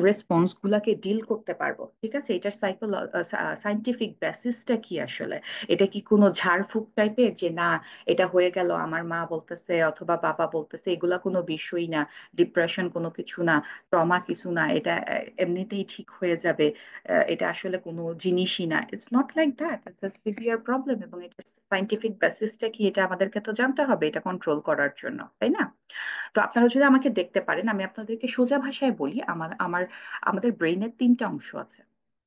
রেসপন্স গুলাকে ডিল করতে পারবো, ঠিক আছে। এটার সাইন্টিফিক বেসিসটা কি আসলে, এটা কি কোনো ঝাড়ফুঁক টাইপের, যে না এটা হয়ে গেল, আমার মা বলতেছে অথবা বাবা বলতেছে, এগুলা কোনো বিষয়ই না, ডিপ্রেশন কোনো কিছু না, ট্রমা কিছু না, এটা এমনিতেই ঠিক হয়ে যাবে, এটা আসলে কোনো জিনিসই না। It's not like that, it's a severe problem, এবং এটা সাইন্টিফিক বেসিসটা কি এটা আমাদেরকে তো জানতে হবে এটা কন্ট্রোল করার জন্য, তাই না? তো আপনারা যদি আমাকে দেখতে পারেন, আমি আপনাদেরকে সোজা ভাষায় বলি, আমাদের ব্রেইনের তিনটা অংশ আছে,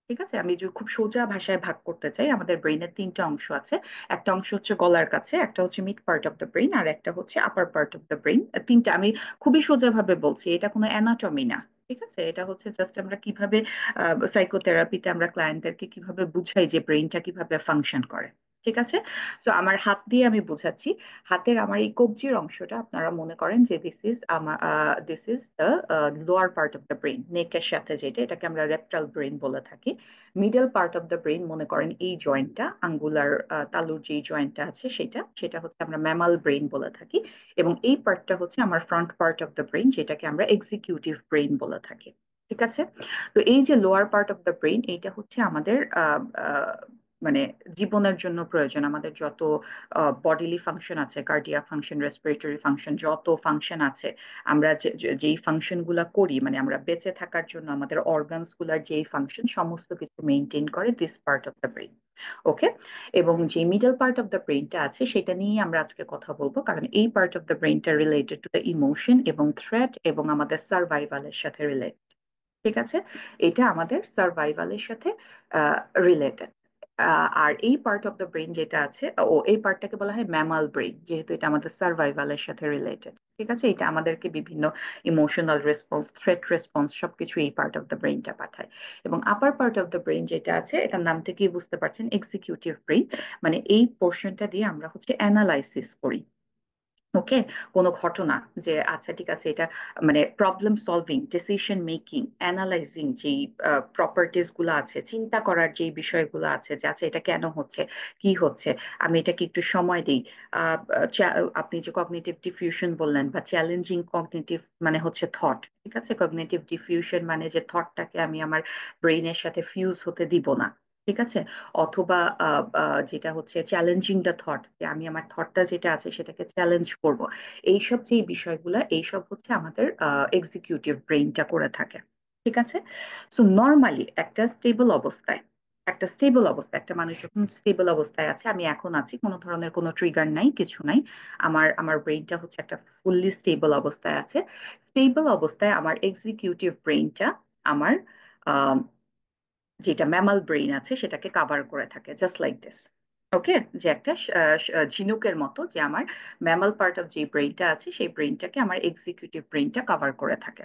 ঠিক আছে। আমি যদি খুব সোজা ভাষায় ভাগ করতে চাই, আমাদের ব্রেইনের তিনটা অংশ আছে। একটা অংশ হচ্ছে গলার কাছে, একটা হচ্ছে mid part of the brain, আর একটা হচ্ছে upper part of the brain. তিনটা আমি খুবই সোজা ভাবে বলছি, এটা কোনো অ্যানাটমি না, ঠিক আছে। এটা হচ্ছে জাস্ট আমরা কিভাবে সাইকোথেরাপিতে আমরা ক্লায়েন্টদেরকে কিভাবে বুঝাই যে ব্রেইনটা কিভাবে ফাংশন করে, ঠিক আছে। তো আমার হাত দিয়ে আমি বুঝাচ্ছি। হাতের আমার এই কবজির অংশটা আপনারা মনে করেন যে this is the lower part of the brain, নেকের সাথে, যেটা এটাকে আমরা রেপটাল ব্রেইন বলে থাকি। Middle part of the brain মনে করেন এই জয়েন্টটা, আঙ্গুলার তালুর যে জয়েন্টটা আছে সেটা সেটা হচ্ছে আমরা ম্যামাল ব্রেইন বলে থাকি। এবং এই পার্টটা হচ্ছে আমার front part of the brain, যেটাকে আমরা এক্সিকিউটিভ ব্রেইন বলে থাকি, ঠিক আছে। তো এই যে lower part of the brain, এইটা হচ্ছে আমাদের মানে জীবনের জন্য প্রয়োজন, আমাদের যত বডিলি ফাংশন আছে, কার্ডিয়াক ফাংশন, রেসপিরেটরি ফাংশন, যত ফাংশন আছে, আমরা যেই ফাংশন গুলা করি, মানে আমরা বেঁচে থাকার জন্য আমাদের অর্গানস গুলার যেই ফাংশন, সমস্ত কিছু মেনটেন করে this part of the brain. Okay. এবং যে মিডল পার্ট অফ দ্য ব্রেইনটা আছে সেটা নিয়ে আমরা আজকে কথা বলবো, কারণ এই পার্ট অফ দ্য ব্রেইনটা রিলেটেড টু দ্য ইমোশন এবং থ্রেট এবং আমাদের সার্ভাইভালের সাথে রিলেটেড, ঠিক আছে। এটা আমাদের সার্ভাইভালের সাথে রিলেটেড। আর এই পার্ট অফ দ্য ব্রেইন যেটা আছে, এই পার্টটাকে বলা হয় ম্যামাল ব্রেইন, যেহেতু এটা আমাদের সার্ভাইভালের সাথে রিলেটেড। ঠিক আছে, এটা আমাদেরকে বিভিন্ন ইমোশনাল রেসপন্স, থ্রেট রেসপন্স সবকিছু এই পার্ট অফ দ্য ব্রেইনটা পাঠায়। এবং আপার পার্ট অফ দ্য ব্রেইন যেটা আছে, এটার নাম থেকেই বুঝতে পারছেন এক্সিকিউটিভ ব্রেইন, মানে এই পোর্শনটা দিয়ে আমরা হচ্ছে অ্যানালাইসিস করি। ওকে, কোনো ঘটনা, যে আচ্ছা ঠিক আছে এটা মানে problem solving, decision making, analysing যেই প্রপার্টিস গুলো আছে, চিন্তা করার যে বিষয়গুলো আছে যে আচ্ছা এটা কেন হচ্ছে, কি হচ্ছে, আমি এটাকে একটু সময় দিই। আপনি যে কগনিটিভ ডিফিউশন বললেন বা চ্যালেঞ্জিং কগনিটিভ মানে হচ্ছে থট, ঠিক আছে, কগনিটিভ ডিফিউশন মানে যে থটটাকে আমি আমার ব্রেইনের সাথে ফিউজ হতে দিব না, ঠিক আছে, অথবা যেটা হচ্ছে চ্যালেঞ্জিং দ্য থট, যে আমি আমার থটটা যেটা আছে সেটাকে চ্যালেঞ্জ করব। এইসব যে বিষয়গুলো, এইসব হচ্ছে আমাদের এক্সিকিউটিভ ব্রেইনটা করে থাকে। ঠিক আছে, সো নর্মালি একটা স্টেবল অবস্থায় একটা মানুষ যখন স্টেবল অবস্থায় আছে, আমি এখন আছি, কোনো ধরনের কোনো ট্রিগার নাই, কিছু নাই, আমার আমার ব্রেইনটা হচ্ছে একটা ফুললি স্টেবল অবস্থায় আছে। স্টেবল অবস্থায় আমার এক্সিকিউটিভ ব্রেইনটা আমার যেটা ম্যামাল ব্রেইন আছে সেটাকে কাভার করে থাকে, জাস্ট লাইক দিস। ওকে, যে একটা ঝিনুকের মতো, যে আমার ম্যামাল পার্ট অফ যে ব্রেইনটা আছে সেই ব্রেইনটাকে আমার এক্সিকিউটিভ ব্রেইনটা কাভার করে থাকে।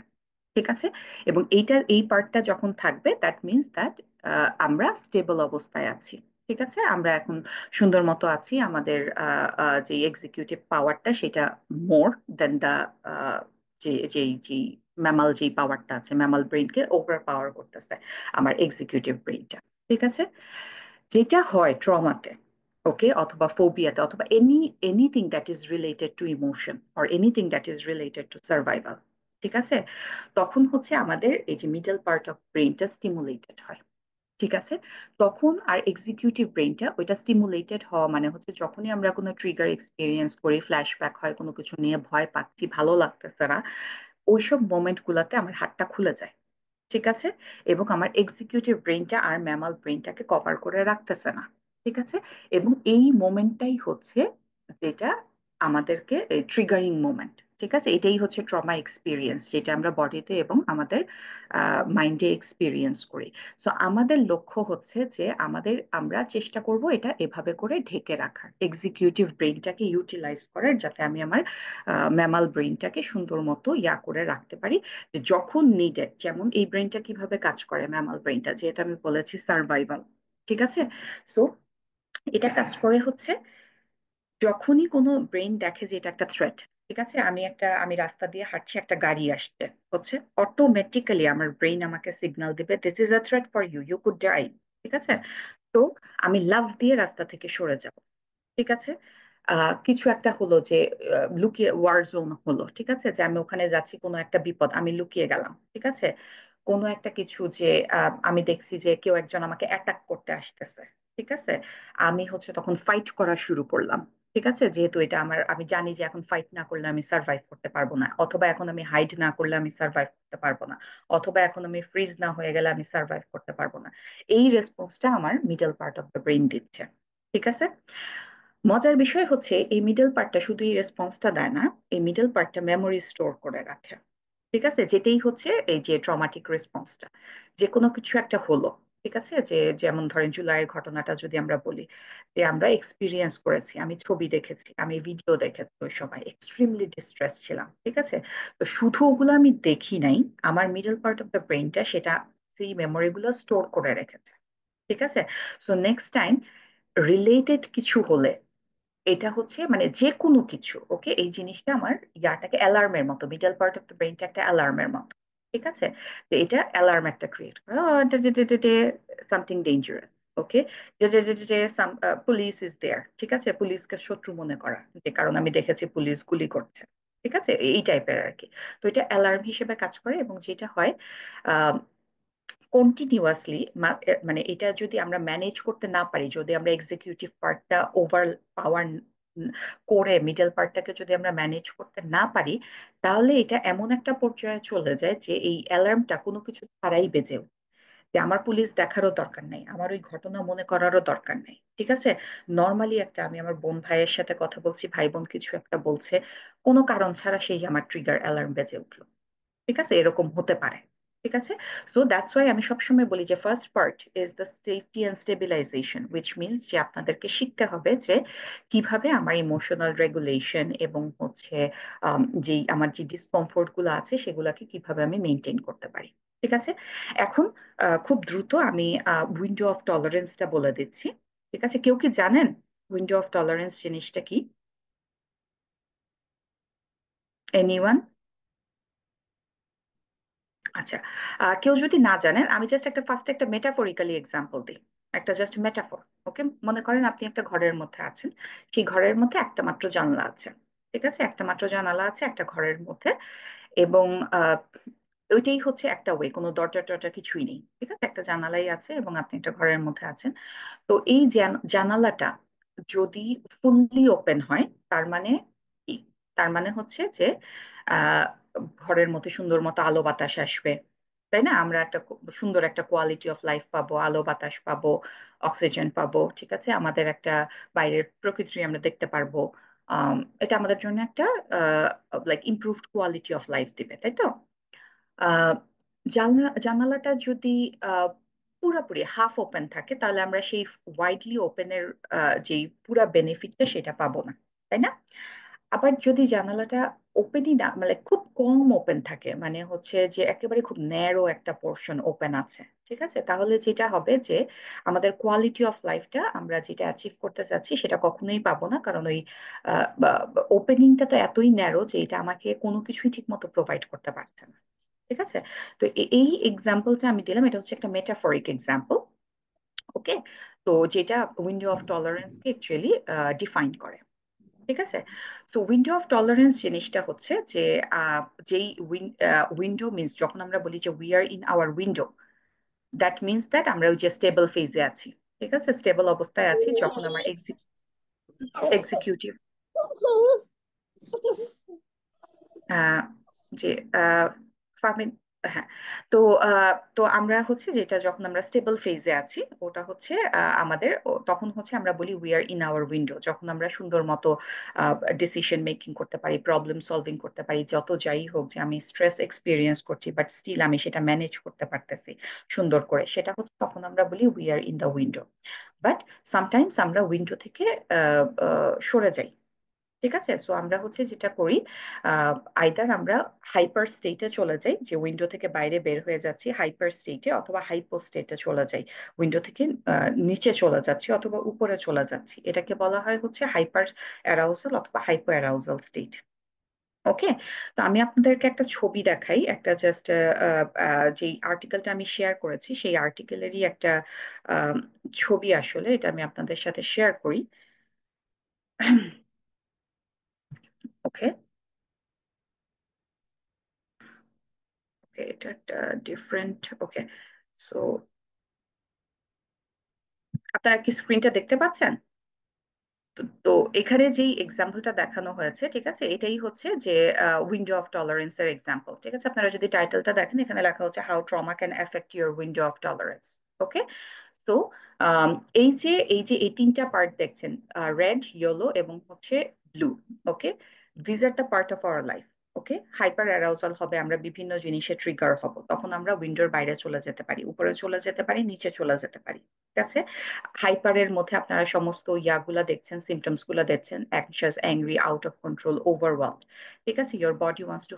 ঠিক আছে, এবং এই পার্টটা যখন থাকবে দ্যাট মিনস দ্যাট আমরা স্টেবল অবস্থায় আছি। ঠিক আছে, আমরা এখন সুন্দর মতো আছি, আমাদের যে এক্সিকিউটিভ পাওয়ারটা সেটা মোর দেন দা যেই ম্যামাল যেই পাওয়ারটা আছে, ম্যামাল ব্রেইনকে ওভার পাওয়ার করতেছে আমার এক্সিকিউটিভ ব্রেইনটা। ঠিক আছে, যেটা হয় ট্রমাতে, ওকে, অথবা ফোবিয়াতে, অথবা anything that is related to emotion or anything that is related to survival, ঠিক আছে, তখন হচ্ছে আমাদের এই যে মিডল পার্ট অফ ব্রেইনটা স্টিমুলেটেড হয়। ঠিক আছে, তখন আর এক্সিকিউটিভ ব্রেইনটা ওইটা স্টিমুলেটেড হওয়া মানে হচ্ছে যখনই আমরা কোনো ট্রিগার এক্সপিরিয়েন্স করি, ফ্ল্যাশব্যাক হয়, কোনো কিছু নিয়ে ভয় পাচ্ছি, ভালো লাগতেছে না, ওইসব মোমেন্ট গুলাতে আমার হাতটা খুলে যায়। ঠিক আছে, এবং আমার এক্সিকিউটিভ ব্রেইনটা আর ম্যামাল ব্রেইনটাকে কভার করে রাখতেছে না। ঠিক আছে, এবং এই মোমেন্টটাই হচ্ছে যেটা আমাদেরকে ট্রিগারিং মোমেন্ট। ঠিক আছে, এটাই হচ্ছে ট্রমা এক্সপিরিয়েন্স, যেটা আমরা বডিতে এবং আমাদের মাইন্ডে এক্সপিরিয়েন্স করি। সো আমাদের লক্ষ্য হচ্ছে যে আমরা চেষ্টা করব এটা এভাবে করে ঢেকে রাখার, এক্সিকিউটিভ ব্রেইনটাকে ইউটিলাইজ করার, যাতে আমি আমার ম্যামাল ব্রেইনটাকে সুন্দর মতো করে রাখতে পারি, যে যখন নিডেড, যেমন এই ব্রেনটা কিভাবে কাজ করে, ম্যামাল ব্রেনটা যেটা আমি বলেছি সার্ভাইভাল। ঠিক আছে, সো এটা কাজ করে হচ্ছে যখনই কোনো ব্রেন দেখে যে এটা একটা থ্রেট। ঠিক আছে, আমি রাস্তা দিয়ে হাঁটছি, একটা গাড়ি আসছে, হচ্ছে অটোমেটিক্যালি আমার ব্রেন আমাকে সিগন্যাল দিবে this is a threat for you, you could die. ঠিক আছে, তো আমি লাফ দিয়ে রাস্তা থেকে সরে যাব। ঠিক আছে, কিছু একটা হলো যে লুকিয়ে ওয়ার জোন হলো, ঠিক আছে, যে আমি ওখানে যাচ্ছি, কোনো একটা বিপদ, আমি লুকিয়ে গেলাম। ঠিক আছে, কোনো একটা কিছু যে আমি দেখছি যে কেউ একজন আমাকে অ্যাটাক করতে আসতেছে। ঠিক আছে, আমি হচ্ছে তখন ফাইট করা শুরু করলাম। ঠিক আছে, যেহেতু এটা আমি জানি যে এখন ফাইট না করলে আমি সার্ভাইভ করতে পারবো না, অথবা এখন আমি হাইড না করলে আমি সার্ভাইভ করতে পারবো না, অথবা এখন আমি ফ্রিজ না হয়ে গেলে আমি সার্ভাইভ করতে পারবো না। এই রেসপন্সটা আমার middle part of the brain দিচ্ছে। ঠিক আছে, মজার বিষয় হচ্ছে এই মিডল পার্টটা শুধু এই রেসপন্সটা দেয় না, এই মিডল পার্টটা মেমোরি স্টোর করে রাখে। ঠিক আছে, যেটাই হচ্ছে এই যে ট্রমাটিক রেসপন্সটা, যে কোনো কিছু একটা হলো, ঠিক আছে, যে যেমন ধরেন জুলাইয়ের ঘটনাটা যদি আমরা বলি, যে আমরা এক্সপিরিয়েন্স করেছি, আমি ছবি দেখেছি, আমি ভিডিও দেখেছি, ওই সময় এক্সট্রিমলি ডিস্ট্রেস ছিলাম। ঠিক আছে, তো শুধু ওগুলো আমি দেখি নাই, আমার মিডল পার্ট অফ দ্য ব্রেইনটা সেটা সেই মেমোরি গুলো স্টোর করে রেখেছে। ঠিক আছে, সো নেক্সট টাইম রিলেটেড কিছু হলে, এটা হচ্ছে মানে যে কোনো কিছু, ওকে, এই জিনিসটা আমার ইয়াটাকে অ্যালার্মের মতো, মিডল পার্ট অফ দ্য ব্রেইনটা একটা অ্যালার্মের মতো। ঠিক আছে, তো এটা অ্যালার্ম একটা ক্রিয়েট করে, something dangerous. Okay, police is there. ঠিক আছে, পুলিশকে শত্রু মনে করা, যে কারণ আমি দেখেছি পুলিশ গুলি করছে। ঠিক আছে, এই টাইপের আর কি। তো এটা অ্যালার্ম হিসেবে কাজ করে, এবং যেটা হয় কন্টিনিউয়াসলি, মানে এটা যদি আমরা ম্যানেজ করতে না পারি, যদি আমরা এক্সিকিউটিভ পার্টটা ওভার পাওয়ার করে মিডল পার্টটাকে যদি আমরা ম্যানেজ করতে না পারি, তাহলে এটা এমন একটা পর্যায়ে চলে যায় যে এই অ্যালার্মটা কোনো কিছু ছাড়াই বেজে ওঠে। যে আমার পুলিশ দেখারও দরকার নেই, আমার ওই ঘটনা মনে করারও দরকার নেই। ঠিক আছে, নর্মালি আমি আমার বোন ভাইয়ের সাথে কথা বলছি, ভাই বোন কিছু একটা বলছে, কোনো কারণ ছাড়া সেই আমার ট্রিগার অ্যালার্ম বেজে উঠলো। ঠিক আছে, এরকম হতে পারে। ঠিক আছে। সো দ্যাটস ওয়াই আমি সবসময় বলি যে first part is the safety and stabilisation, which means যে আপনাদেরকে শিখতে হবে যে কিভাবে আমার ইমোশনাল রেগুলেশন এবং হচ্ছে যে আমার যে ডিসকমফোর্ট গুলো আছে সেগুলোকে কিভাবে আমি মেনটেন করতে পারি। ঠিক আছে। এখন খুব দ্রুত আমি উইন্ডো অফ টলারেন্সটা বলে দিচ্ছি। ঠিক আছে, কেউ কি জানেন উইন্ডো অফ টলারেন্স জিনিসটা কি? এনিওয়ান? আচ্ছা, কেউ যদি না জানেন আমি জাস্ট একটা ফার্স্ট একটা মেটাফরিক্যালি এক্সাম্পল দিই। একটা জাস্ট মেটাফর। ওকে, মনে করেন আপনি একটা ঘরের মধ্যে আছেন, সেই ঘরের মধ্যে একটা মাত্র জানলা আছে। ঠিক আছে, একটা মাত্র জানালা আছে একটা ঘরের মধ্যে, এবং আহ ওইটাই হচ্ছে একটা ওয়ে, কোনো দরজা টরজা কিছুই নেই। ঠিক আছে, একটা জানালাই আছে এবং আপনি একটা ঘরের মধ্যে আছেন। তো এই জানালাটা যদি ফুললি ওপেন হয় তার মানে কি? তার মানে হচ্ছে যে আহ ঘরের মধ্যে সুন্দর মতো আলো বাতাস আসবে, তাই না? আমরা একটা সুন্দর একটা কোয়ালিটি অফ লাইফ পাবো, আলো বাতাস পাবো, অক্সিজেন পাবো। ঠিক আছে, আমাদের একটা বাইরের প্রকৃতি আমরা দেখতে পারবো। এটা আমাদের জন্য একটা like improved quality of life দিবে, তাই তো? আহ জানালাটা যদি আহ, পুরাপুরি হাফ ওপেন থাকে তাহলে আমরা সেই ওয়াইডলি ওপেনের যে পুরা বেনিফিটটা সেটা পাবো না, তাই না? আবার যদি জানালাটা ওপেনই না, মানে খুব কম ওপেন থাকে, মানে হচ্ছে যে একেবারে খুব ন্যারো একটা পোর্শন ওপেন আছে, ঠিক আছে, তাহলে যেটা হবে যে আমাদের কোয়ালিটি অফ লাইফটা আমরা যেটা অ্যাচিভ করতে চাচ্ছি সেটা কখনোই পাবো না, কারণ ওই ওপেনিংটা তো এতই ন্যারো যে এটা আমাকে কোনো কিছুই ঠিক মতো প্রোভাইড করতে পারছে না। ঠিক আছে, তো এই এক্সাম্পলটা আমি দিলাম, এটা হচ্ছে একটা মেটাফরিক এক্সাম্পল। ওকে, তো যেটা উইন্ডো অফ টলারেন্সকে অ্যাকচুয়ালি ডিফাইন করে। ঠিক আছে, সো উইন্ডো অফ টলারেন্স জিনিসটা হচ্ছে যে যেই উইন্ডো মিনস যখন আমরা বলি যে we are in our window, that means that আমরা ওই যে স্টেবল ফেজে আছি। ঠিক আছে, স্টেবল অবস্থায় আছি যখন আমার এক্সিকিউটিভ আহ, যে ফার্মিং, হ্যাঁ। তো তো আমরা হচ্ছে যেটা যখন আমরা স্টেবল ফেজে আছি ওটা হচ্ছে আমাদের তখন হচ্ছে আমরা বলি we are in our window, যখন আমরা সুন্দর মতো ডিসিশন মেকিং করতে পারি, প্রবলেম সলভিং করতে পারি, যত যাই হোক যে আমি স্ট্রেস এক্সপিরিয়েন্স করছি বাট স্টিল আমি সেটা ম্যানেজ করতে পারতেছি সুন্দর করে, সেটা হচ্ছে তখন আমরা বলি we are in the window. But sometimes আমরা উইন্ডো থেকে সরে যাই। ঠিক আছে, সো আমরা হচ্ছে যেটা করি, আইদার আমরা হাইপার স্টেটে চলে যাই, যে উইন্ডো থেকে বাইরে বের হয়ে যাচ্ছি হাইপার স্টেটে, অথবা হাইপো স্টেটে চলে যাই, উইন্ডো থেকে নিচে চলে যাচ্ছি অথবা উপরে চলে যাচ্ছি, এটাকে বলা হয় হচ্ছে হাইপার অ্যারাউজাল অথবা হাইপো অ্যারাউজাল স্টেট। ওকে, তো আমি আপনাদেরকে একটা ছবি দেখাই, একটা জাস্ট যে আর্টিকেলটা আমি শেয়ার করেছি সেই আর্টিকেলেরই একটা আহ, ছবি, আসলে এটা আমি আপনাদের সাথে শেয়ার করি। ওকে, ওকে, এটা একটা ডিফারেন্ট। ওকে, সো আপনারা কি স্ক্রিনটা দেখতে পাচ্ছেন? তো এখানে যেই এক্সাম্পলটা দেখানো হয়েছে, ঠিক আছে, এটাই হচ্ছে যে উইন্ডো অফ টলারেন্স এর এক্সাম্পল। ঠিক আছে, আপনারা যদি টাইটেলটা দেখেন এখানে লেখা হচ্ছে how trauma can effect your window of tolerance. Okay, so এই যে এই তিনটা পার্ট দেখছেন, রেড, ইয়েলো এবং হচ্ছে blue. Okay, these are the part of our life. Okay, hyper arousal হবে, আমরা বিভিন্ন জিনিসে ট্রিগার হব, তখন আমরা উইন্ডোর বাইরে চলে যেতে পারি, উপরে চলে যেতে পারি, নিচে চলে যেতে পারি। ঠিক আছে, হাইপারের মধ্যে আপনারা সমস্ত ইয়াগুলা দেখছেন, সিমটমস গুলা দেখছেন, anxious, angry, out of control, overwhelmed. ঠিক আছে, your body wants to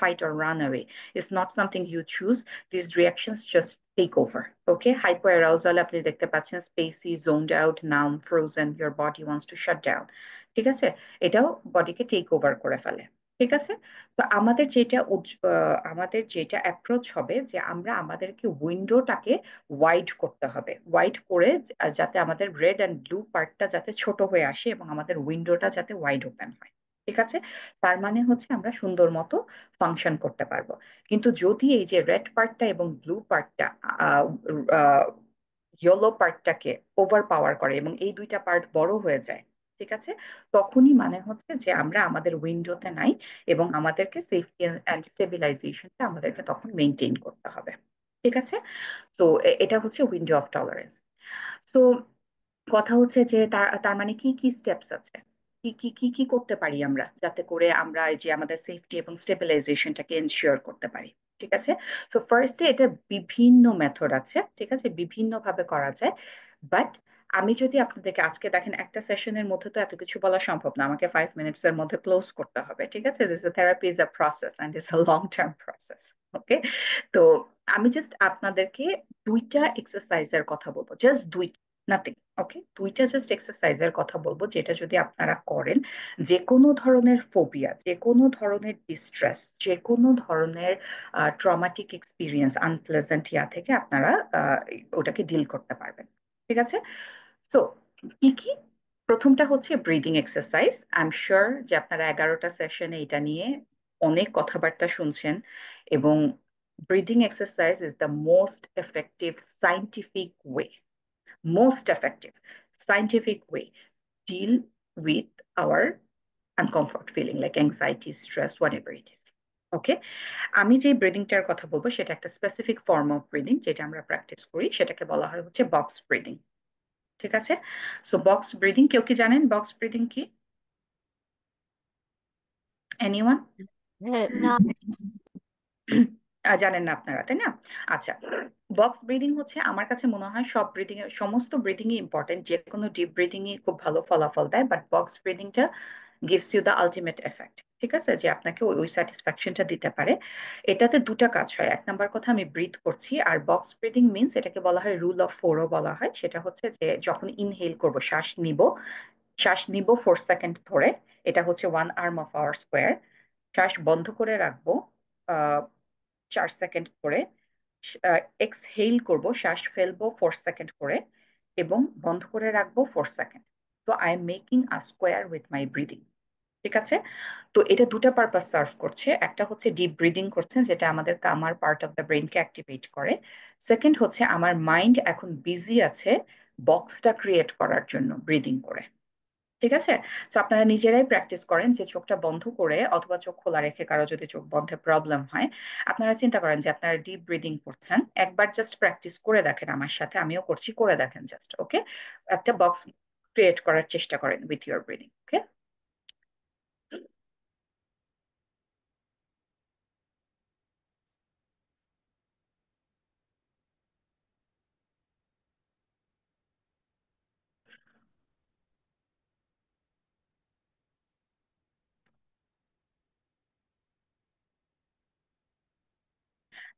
fight or run away. It's not something you choose, this reactions just take over. Okay, hypoarousal আপনি দেখতে পাচ্ছেন spacey, zoned out, numb, frozen, your body wants to shut down. ঠিক আছে, এটাও বডিকে take over করে ফেলে। ঠিক আছে, তো আমাদের যেটা অ্যাপ্রোচ হবে যে আমরা আমাদেরকে উইন্ডোটাকে ওয়াইড করতে হবে, ওয়াইড করে যাতে আমাদের রেড অ্যান্ড ব্লু পার্টটা যাতে ছোট হয়ে আসে এবং আমাদের উইন্ডোটা যাতে ওয়াইড ওপেন হয়। ঠিক আছে, তার মানে হচ্ছে আমরা সুন্দর মতো ফাংশন করতে পারবো। কিন্তু যদি এই যে রেড পার্টটা এবং ব্লু পার্টটা ইয়েলো পার্টটাকে ওভার পাওয়ার করে এবং এই দুইটা পার্ট বড় হয়ে যায়, ঠিক আছে, তখনই মানে হচ্ছে যে আমরা আমাদের উইন্ডোতে নাই এবং আমাদেরকে সেফটি অ্যান্ড স্টেবিলাইজেশনটা আমাদেরকে তখন মেনটেন করতে হবে। ঠিক আছে, তো এটা হচ্ছে উইন্ডো অফ টলারেন্স। তো কথা হচ্ছে যে তার তার মানে কি কি স্টেপস আছে, কি করতে পারি আমরা যাতে করে আমরা এই যে আমাদের সেফটি এবং স্টেবিলাইজেশনটাকে এনশিওর করতে পারি। ঠিক আছে। তো ফার্স্টে এটার বিভিন্ন মেথড আছে, ঠিক আছে, বিভিন্ন ভাবে করা যায়। বাট আমি যদি আপনাদেরকে আজকে দেখেন একটা সেশনের মধ্যে তো এত কিছু বলা সম্ভব না, আমাকে 5 মিনিটস এর মধ্যে ক্লোজ করতে হবে, ঠিক আছে। This therapy is a process and it's a long term process. Okay, তো আমি জাস্ট আপনাদেরকে দুইটা এক্সারসাইজের কথা বলবো, জাস্ট দুই, নাথিং। ওকে, দুইটা জাস্ট এক্সারসাইজের কথা বলবো, যেটা যদি আপনারা করেন, যে কোনো ধরনের ফোবিয়া, যে কোনো ধরনের ডিস্ট্রেস, যে কোনো ধরনের ট্রমাটিক এক্সপিরিয়েন্স, আনপ্লেজেন্ট ইয়া থেকে আপনারা ওটাকে ডিল করতে পারবেন। ঠিক আছে। সো কি কি, প্রথমটা হচ্ছে breathing exercise. I am sure যে আপনারা 11টা সেশনে এটা নিয়ে অনেক কথাবার্তা শুনছেন, এবং breathing exercise is the most effective scientific way, most effective scientific way deal with our uncomfort feeling like anxiety, stress, whatever it is. ওকে, আমি যে ব্রিদিংটার কথা বলবো সেটা একটা স্পেসিফিক ফর্ম অফ ব্রিদিং, যেটা আমরা প্র্যাকটিস করি, সেটাকে বলা হয় হচ্ছে বক্স ব্রিদিং। ঠিক আছে। সো বক্স ব্রিদিং, কেউ কি জানেন বক্স ব্রিদিং কি? এনিওয়ান? হ্যাঁ, না। জানেন না আপনারা, তাই না? আচ্ছা, বক্স ব্রিদিং হচ্ছে আমার কাছে মনে হয় সব ব্রিদিং এর, সমস্ত ব্রিদিং ই ইম্পর্টেন্ট, যে কোনো ডিপ ব্রিদিং ই খুব ভালো ফলাফল দেয়, বাট বক্স ব্রিদিংটা gives you the ultimate effect. ঠিক আছে, যে আপনাকে ওই স্যাটিসফ্যাকশনটা দিতে পারে। এটাতে দুটা কাজ হয়, এক নাম্বার কথা আমি ব্রিথ করছি, আর বক্স ব্রিদিং মিনস এটাকে বলা হয় রুল অফ ফোরও বলা হয়। সেটা হচ্ছে যে যখন ইনহেল করব, শ্বাস নিব 4 সেকেন্ড ধরে, এটা হচ্ছে 1 আর্ম অফ আওয়ার স্কোয়ার। শ্বাস বন্ধ করে রাখবো 4 সেকেন্ড করে, এক্সহেল করব, শ্বাস ফেলবো 4 সেকেন্ড করে, এবং বন্ধ করে রাখবো 4 সেকেন্ড। তো I am making a square with my breathing. ঠিক আছে। তো এটা দুটা পারপাস সার্ভ করছে, একটা হচ্ছে ডিপ ব্রিদিং করছেন, যেটা আমাদের কামার পার্ট অফ দ্য ব্রেনকে অ্যাক্টিভেট করে। সেকেন্ড হচ্ছে আমার মাইন্ড এখন বিজি আছে বক্সটা ক্রিয়েট করার জন্য ব্রিদিং করে। ঠিক আছে। তো আপনারা নিজেরাই প্র্যাকটিস করেন, যে চোখটা বন্ধ করে অথবা চোখ খোলা রেখে, কারো যদি চোখ বন্ধে প্রবলেম হয়, আপনারা চিন্তা করেন যে আপনারা ডিপ ব্রিদিং করছেন, একবার জাস্ট প্র্যাকটিস করে দেখেন আমার সাথে, আমিও করছি, করে দেখেন জাস্ট। ওকে, একটা বক্স ক্রিয়েট করার চেষ্টা করেন উইথ ইউর ব্রিদিং। ওকে,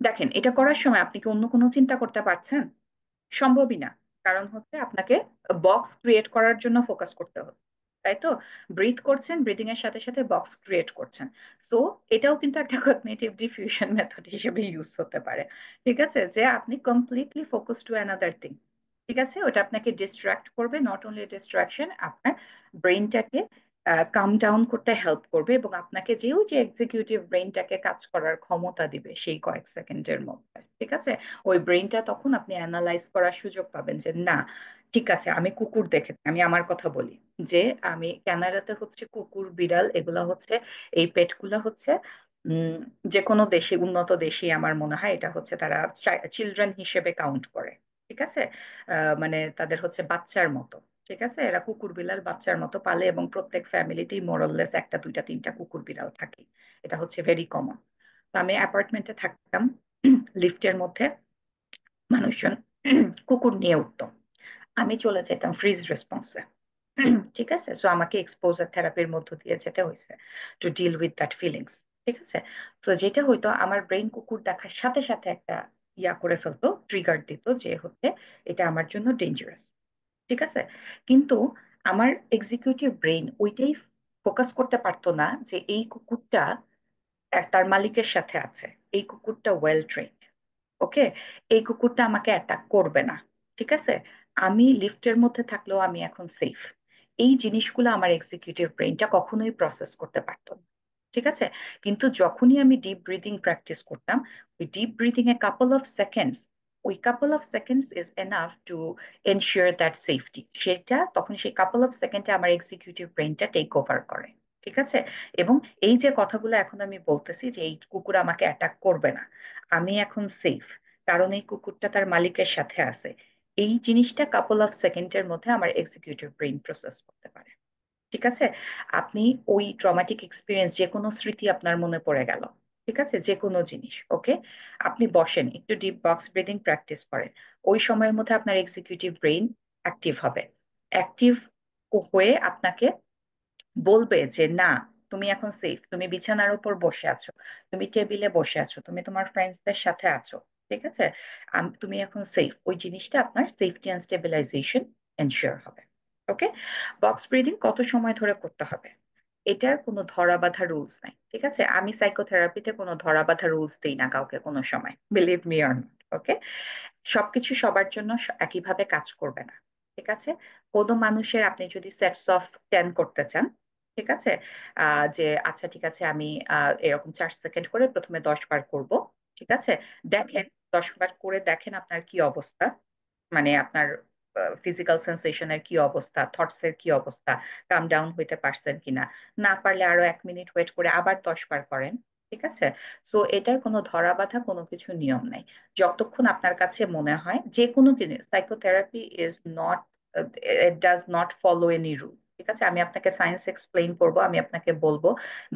দেখেন এটা করার সময় আপনি কি অন্য কোনো চিন্তা করতে পারছেন? সম্ভবই না। কারণ হচ্ছে আপনাকে বক্স ক্রিয়েট করার জন্য ফোকাস করতে হবে, তাই তো? ব্রিথ করছেন, ব্রিদিং এর সাথে সাথে বক্স ক্রিয়েট করছেন। সো এটাও কিন্তু একটা কগনিটিভ ডিফিউশন মেথড হিসেবে ইউজ হতে পারে। ঠিক আছে, যে আপনি completely focus to another thing. ঠিক আছে, ওটা আপনাকে ডিস্ট্রাক্ট করবে, নট অনলি ডিস্ট্রাকশন, আপনার ব্রেনটাকে কাম ডাউন করতে হেল্প করবে, এবং আপনাকে যেও যে এক্সিকিউটিভ ব্রেনটাকে কাজ করার ক্ষমতা দিবে সেই কয়েক সেকেন্ডের মধ্যে। ঠিক আছে, ওই ব্রেনটা তখন আপনি অ্যানালাইজ করার সুযোগ পাবেন যে না, ঠিক আছে, আমি কুকুর দেখেছি, আমি আমার কথা বলি, যে আমি কানাডাতে হচ্ছে কুকুর বিড়াল এগুলা হচ্ছে, এই পেটগুলা হচ্ছে উম যে কোনো দেশে, উন্নত দেশে আমার মনে হয় এটা হচ্ছে তারা চিলড্রেন হিসেবে কাউন্ট করে। ঠিক আছে, মানে তাদের হচ্ছে বাচ্চার মতো। ঠিক আছে, এরা কুকুর বিড়াল বাচ্চার মতো পালে, এবং প্রত্যেক ফ্যামিলিতেই মোরললেস একটা দুইটা তিনটা কুকুর বিড়াল থাকে। এটা হচ্ছে ভেরি কমন। তো আমি অ্যাপার্টমেন্টে থাকতাম, লিফটের মধ্যে মানুষজন কুকুর নিয়ে উঠতো, আমি চলে যেতাম ফ্রিজ রেসপন্সে। ঠিক আছে, সো আমাকে এক্সপোজার থেরাপির মধ্য দিয়ে যেতে হয়েছে to deal with that feelings. ঠিক আছে, তো যেটা হইতো আমার ব্রেন কুকুর দেখার সাথে সাথে একটা ইয়া করে ফেলতো, ট্রিগার দিত যে হচ্ছে এটা আমার জন্য ডেঞ্জারাস। ঠিক আছে, কিন্তু আমার এক্সিকিউটিভ ব্রেন ওইটাই ফোকাস করতে পারতো না যে এই কুকুরটা তার মালিকের সাথে আছে, এই কুকুরটা ওয়েল ট্রেন্ড। ওকে, এই কুকুরটা আমাকে অ্যাটাক করবে না। ঠিক আছে, আমি লিফটের মধ্যে থাকলেও আমি এখন সেফ। এই জিনিসগুলো আমার এক্সিকিউটিভ ব্রেনটা কখনোই প্রসেস করতে পারতো না। ঠিক আছে, কিন্তু যখনই আমি ডিপ ব্রিদিং প্র্যাকটিস করতাম, ওই deep breathing a couple of seconds, ওই couple of seconds is enough to ensure that safety, সেটা তখন সেই কাপল অফ সেকেন্ডে আমার এক্সিকিউটিভ ব্রেনটা টেক ওভার করে। ঠিক আছে, এবং এই যে কথাগুলো এখন আমি বলতেছি যে এই কুকুর আমাকে অ্যাটাক করবে না, আমি এখন সেফ, কারণ এই কুকুরটা তার মালিকের সাথে আছে, এই জিনিসটা কাপল অফ সেকেন্ডের মধ্যে আমার এক্সিকিউটিভ ব্রেন প্রসেস করতে পারে। ঠিক আছে, আপনি ওই ট্রমাটিক এক্সপিরিয়েন্স, যে কোনো স্মৃতি আপনার মনে পড়ে গেল, ঠিক আছে, যে কোনো জিনিস। ওকে, আপনি বসেন, একটু ডিপ বক্স ব্রিদিং প্র্যাকটিস করেন। ওই সময়ের মধ্যে আপনার এক্সিকিউটিভ ব্রেইন অ্যাক্টিভ হবে। অ্যাক্টিভ হয়ে আপনাকে বলবে যে না, তুমি এখন সেফ, তুমি বিছানার উপর বসে আছো, তুমি টেবিলে বসে আছো, তুমি তোমার ফ্রেন্ডসদের সাথে আছো। ঠিক আছে, তুমি এখন সেফ। ওই জিনিসটা আপনার সেফটি অ্যান্ড স্টেবিলাইজেশন এনশিওর হবে। ওকে, বক্স ব্রিদিং কত সময় ধরে করতে হবে এটার কোনো ধরা বাঁধা রুলস নাই। ঠিক আছে, আমি সাইকোথেরাপিতে কোনো ধরা বাঁধা রুলস দিই না কাউকে কোনো সময়, বিলিভ মি অর নট। ওকে, সবকিছু সবার জন্য একইভাবে কাজ করবে না। ঠিক আছে, কোনো মানুষের আপনি যদি সেটস অফ 10 করতে চান, ঠিক আছে, যে আচ্ছা ঠিক আছে আমি এরকম 4 সেকেন্ড করে প্রথমে 10 বার করব। ঠিক আছে, দেখেন, 10 বার করে দেখেন আপনার কি অবস্থা, মানে আপনার ফিজিক্যাল সেন্সেশনের কি অবস্থা, থটস এর কি অবস্থা, কাম ডাউন হইতে পারছেন কিনা। না পারলে আরো 1 মিনিট ওয়েট করে আবার 10 বার করেন। ঠিক আছে, সো এটার কোনো ধরা বাঁধা কোনো কিছু নিয়ম নাই। যতক্ষণ আপনার কাছে মনে হয় যে কোনো জিনিস, psychotherapy is not, it does not follow any rule. ঠিক আছে, আমি আপনাকে সায়েন্স এক্সপ্লেইন করব, আমি আপনাকে বলবো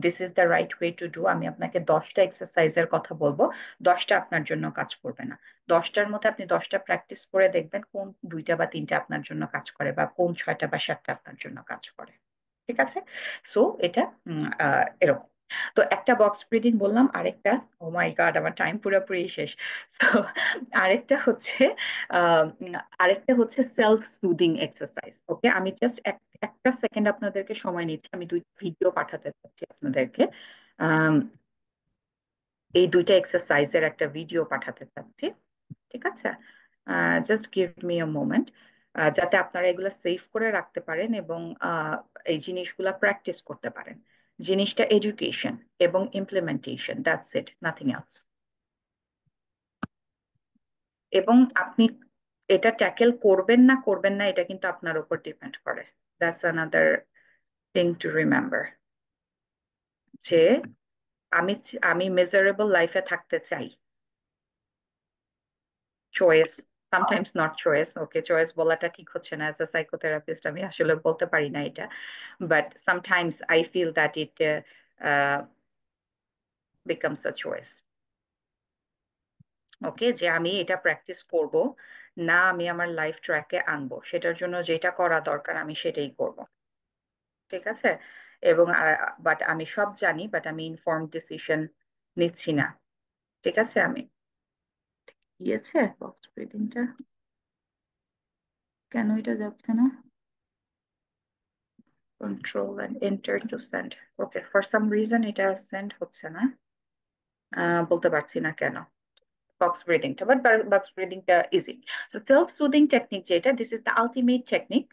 this is the right way to do, আমি আপনাকে 10টা এক্সারসাইজের কথা বলবো, 10টা আপনার জন্য কাজ করবে না। 10টার মধ্যে আপনি 10টা প্র্যাকটিস করে দেখবেন কোন 2টা বা 3টা আপনার জন্য কাজ করে, বা কোন 6টা বা 7টা আপনার জন্য কাজ করে। ঠিক আছে, সো এটা এরকম। তো একটা বক্স ব্রিদিং বললাম, আরেকটা, ও মাই গড আমার টাইম পুরোপুরি শেষ। তো আরেকটা হচ্ছে আহ, উম, আরেকটা হচ্ছে সেলফ সুদিং এক্সারসাইজ। ওকে, আমি জাস্ট একটা সেকেন্ড আপনাদেরকে সময় নিচ্ছি, আমি 2 ভিডিও পাঠাতে চাচ্ছি আপনাদেরকে। আম, এই 2টা এক্সারসাইজের একটা ভিডিও পাঠাতে চাচ্ছি। ঠিক আছে, just give me a moment, যাতে আপনারা এগুলো সেভ করে রাখতে পারেন এবং এই জিনিসগুলা প্র্যাকটিস করতে পারেন। জিনিসটা এডুকেশন এবং implementation, that's it, nothing else. এবং আপনি এটা ট্যাকেল করবেন না করবেন না এটা কিন্তু আপনার উপর ডিপেন্ড করে। That's another thing to remember, যে আমি আমি মেজারেবল লাইফে থাকতে চাই, choice, sometimes not choice. Okay, choice বলাটা ঠিক হচ্ছে না, অ্যাজ আ সাইকোথেরাপিস্ট আমি আসলে বলতে পারি না এটা, but sometimes I feel that it becomes a choice. Okay, যে আমি এটা প্র্যাকটিস করব না, আমি আমার লাইফ ট্র্যাকে আনবো, সেটার জন্য যেটা করা দরকার আমি সেটাই করব। ঠিক আছে, এবং বাট আমি সব জানি, বাট আমি ইনফর্মড ডিসিশন নিচ্ছি না। ঠিক আছে, আমি দিয়েছে বক্স ব্রিদিংটা, কেন এটা যাচ্ছে না? Control and enter to send. Okay, for some reason এটা সেন্ড হচ্ছে না, বলতে পারছি না কেন। বক্স ব্রিদিংটা, বাট বক্স ব্রিদিংটা easy. So self soothing technique যেটা, this is the ultimate technique.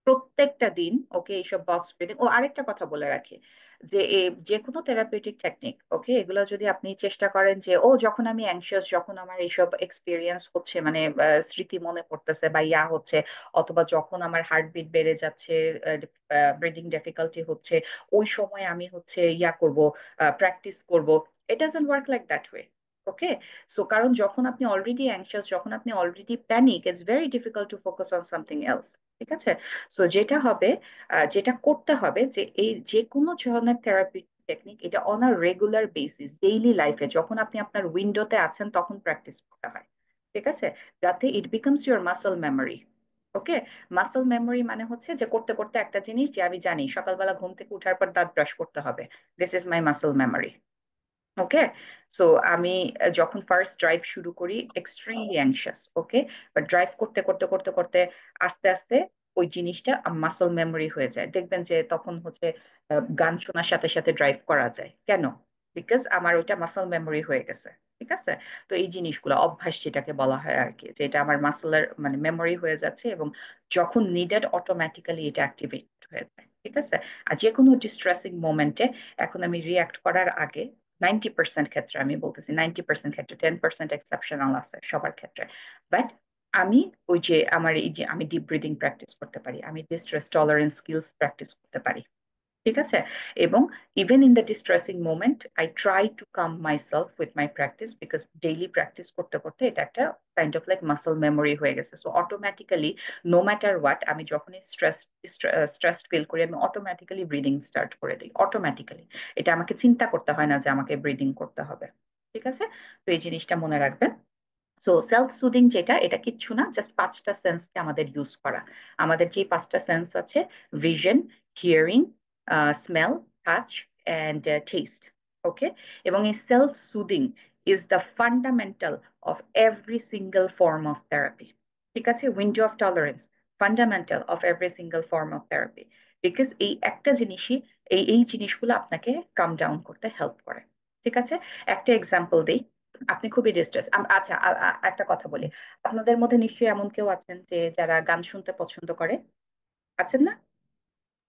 প্রত্যেকটা দিন, ওকে, এইসব বক্স ব্রিদিং, ও আরেকটা কথা বলে রাখি, যে যে কোনো থেরাপিউটিক টেকনিক, ওকে, এগুলো যদি আপনি চেষ্টা করেন যে ও যখন আমি অ্যাংশিয়াস, যখন আমার এইসব এক্সপিরিয়েন্স হচ্ছে, মানে স্মৃতি মনে পড়তেছে বা ইয়া হচ্ছে, অথবা যখন আমার হার্টবিট বেড়ে যাচ্ছে, ব্রিদিং ডিফিকাল্টি হচ্ছে, ওই সময় আমি হচ্ছে ইয়া করব, প্র্যাকটিস করব। It doesn't work like that way. Okay, so কারণ যখন আপনি অলরেডি অ্যাংশিয়াস, যখন আপনি already panic, it's very difficult to focus on something else. ঠিক আছে, সো যেটা হবে, যেটা করতে হবে, যে এই যে কোনো ধরনের থেরাপি টেকনিক, এটা on a regular basis daily লাইফে যখন আপনি আপনার উইন্ডোতে আছেন তখন প্র্যাকটিস করতে হয়। ঠিক আছে, যাতে it becomes your muscle memory. Okay, muscle memory মানে হচ্ছে যে করতে করতে একটা জিনিস, যে আমি জানি সকালবেলা ঘুম থেকে উঠার পর দাঁত ব্রাশ করতে হবে, this is my muscle memory. Okay, so আমি যখন ফার্স্ট ড্রাইভ শুরু করি extremely anxious, okay, but drive করতে করতে করতে করতে আস্তে আস্তে ওই জিনিসটা মাসল মেমোরি হয়ে যায়। দেখবেন যে তখন হচ্ছে গান শোনার সাথে সাথে ড্রাইভ করা যায়। কেন? বিকজ আমার ওইটা মাসল মেমোরি হয়ে গেছে। ঠিক আছে, তো এই জিনিসগুলো অভ্যাস যেটাকে বলা হয় আর কি, যে এটা আমার মাসলের মানে মেমোরি হয়ে যাচ্ছে, এবং যখন নিডেড অটোমেটিক্যালি এটা অ্যাক্টিভেট হয়ে যায়। ঠিক আছে, আর যে কোনো ডিস্ট্রেসিং মোমেন্টে এখন আমি রিয়াক্ট করার আগে 90% ক্ষেত্রে, আমি বলতেছি 90% ক্ষেত্রে, 10% এক্সেপশনাল আছে সবার ক্ষেত্রে, বাট আমি ওই যে আমার এই যে আমি ডিপ ব্রিদিং প্র্যাকটিস করতে পারি, আমি ডিস্ট্রেস টলারেন্স স্কিলস প্র্যাকটিস করতে পারি। ঠিক আছে? এবং even in the distressing moment I try to calm my self with my practice, because daily practice করতে করতে এটা একটা kind of like muscle memory হয়ে গেছে। So automatically no matter what, আমি যখনই স্ট্রেস ফিল করি আমি অটোমেটিক্যালি ব্রিদিং স্টার্ট করে দিই, অটোমেটিক্যালি। এটা আমাকে চিন্তা করতে হয় না যে আমাকে ব্রিদিং করতে হবে। ঠিক আছে? তো এই জিনিসটা মনে রাখবেন। সো সেলফ সুদিং যেটা, এটা কিচ্ছু না, জাস্ট 5টা সেন্সকে আমাদের ইউজ করা। আমাদের যে 5টা সেন্স আছে, vision, hearing, smell, touch and taste. Okay? এবং এই self soothing is the fundamental of every single form of therapy. ঠিক আছে? Window of tolerance, fundamental of every single form of therapy. Because এই একটা জিনিসই, এই জিনিসগুলো আপনাকে কাম ডাউন করতে হেল্প করে। ঠিক আছে? একটা এক্সাম্পল দিই। আপনি খুবই ডিস্ট্রেস, আচ্ছা একটা কথা বলি, আপনাদের মধ্যে নিশ্চয়ই এমন কেউ আছেন যে যারা গান শুনতে পছন্দ করে, আছেন না?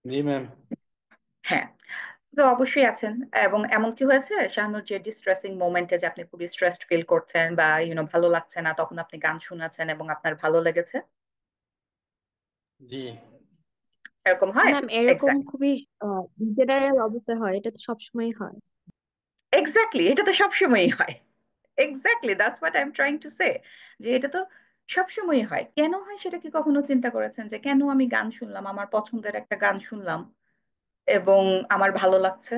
জি ম্যাম। হ্যাঁ, তো অবশ্যই আছেন। এবং এমন কি হয়েছে শাহানুর যে ডিস্ট্রেসিং মোমেন্টে যে আপনি খুবই স্ট্রেসড ফিল করছেন বা ভালো লাগছে না, তখন আপনি গান শুনেছেন এবং আপনার ভালো লেগেছে? জি এরকম হয়? ম্যাম, এরকম এক্স্যাক্টলি, খুবই জেনারেল অবস্থায় হয়, এটা তো সবসময় হয়। এক্স্যাক্টলি, এটা তো সবসময়ই হয়। Exactly, that's what I am trying to say, যে এটা তো সবসময়ই হয়। কেন হয় সেটা কি কখনো চিন্তা করেছেন যে কেন আমি গান শুনলাম, আমার পছন্দের একটা গান শুনলাম এবং আমার ভালো লাগছে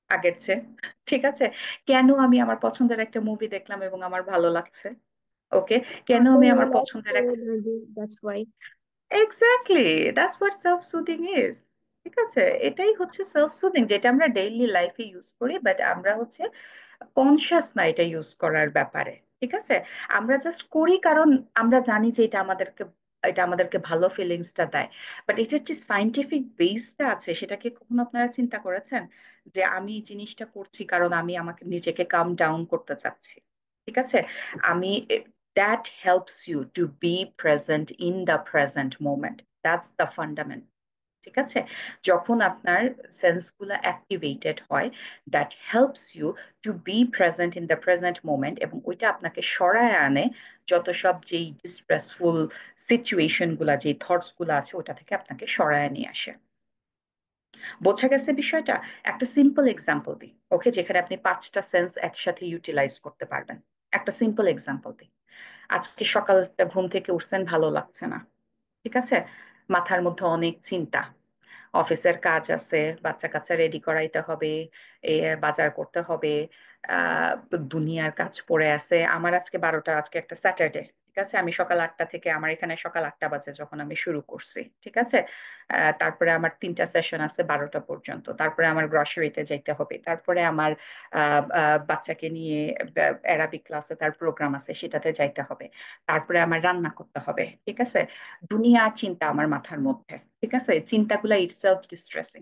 আগের চেয়ে? ঠিক আছে? কেন আমি আমার পছন্দের একটা মুভি দেখলাম এবং আমার ভালো লাগছে? ওকে? কেন হয়তো আমি আমার রিল্যাক্স পছন্দের করে একটা, maybe, that's why. Exactly, that's what self soothing is. ঠিক আছে? এটাই হচ্ছে সেলফ সুদিং, যেটা আমরা ডেইলি লাইফে ইউজ করি, বাট আমরা হচ্ছে কনসিয়াস না এটা ইউজ করার ব্যাপারে। ঠিক আছে? আমরা জাস্ট করি কারণ আমরা জানি যে এটা আমাদেরকে ভালো ফিলিংসটা দেয়। বাট এটার যে সাইন্টিফিক বেসটা আছে সেটা কি কখনো আপনারা চিন্তা করেছেন যে আমি এই জিনিসটা করছি কারণ আমি আমাকে নিজেকে কাম ডাউন করতে চাচ্ছি? ঠিক আছে? আমি, that helps you to be present in the present moment. That's the fundament. ঠিক আছে? যখন আপনার সেন্সগুলো অ্যাক্টিভেটেড হয়, that helps you to be present in the present moment, এবং ওইটা আপনাকে সরায় আনে যত সব যেই ডিস্ট্রেসফুল সিচুয়েশন গুলা, যে থটস গুলো আছে, ওটা থেকে আপনাকে সরায় নিয়ে আসে। বোঝা গেছে বিষয়টা? একটা সিম্পল এক্সাম্পল দিই, ওকে, যেখানে আপনি 5টা সেন্স একসাথে ইউটিলাইজ করতে পারবেন। একটা সিম্পল এক্সাম্পল দিই। আজকে সকালটা ঘুম থেকে উঠছেন, ভালো লাগছে না। ঠিক আছে? মাথার মধ্যে অনেক চিন্তা, অফিসের কাজ আছে, বাচ্চা কাচ্চা রেডি করাইতে হবে, এ বাজার করতে হবে, আহ দুনিয়ার কাজ পড়ে আছে। আমার আজকে 12টা, আজকে একটা স্যাটারডে। ঠিক আছে? আমি সকাল 8টা থেকে, আমার এখানে সকাল 8টা বাজে যখন আমি শুরু করছি। ঠিক আছে? তারপরে আমার 3টা সেশন আছে 12টা পর্যন্ত, তারপরে আমার গ্রসারিতে যাইতে হবে, তারপরে আমার বাচ্চাকে নিয়ে অ্যারাবিক ক্লাসে তার প্রোগ্রাম আছে, সেটাতে যাইতে হবে, তারপরে আমার রান্না করতে হবে। ঠিক আছে? দুনিয়ার চিন্তা আমার মাথার মধ্যে। ঠিক আছে? চিন্তাগুলা ইটসেলফ ডিস্ট্রেসিং।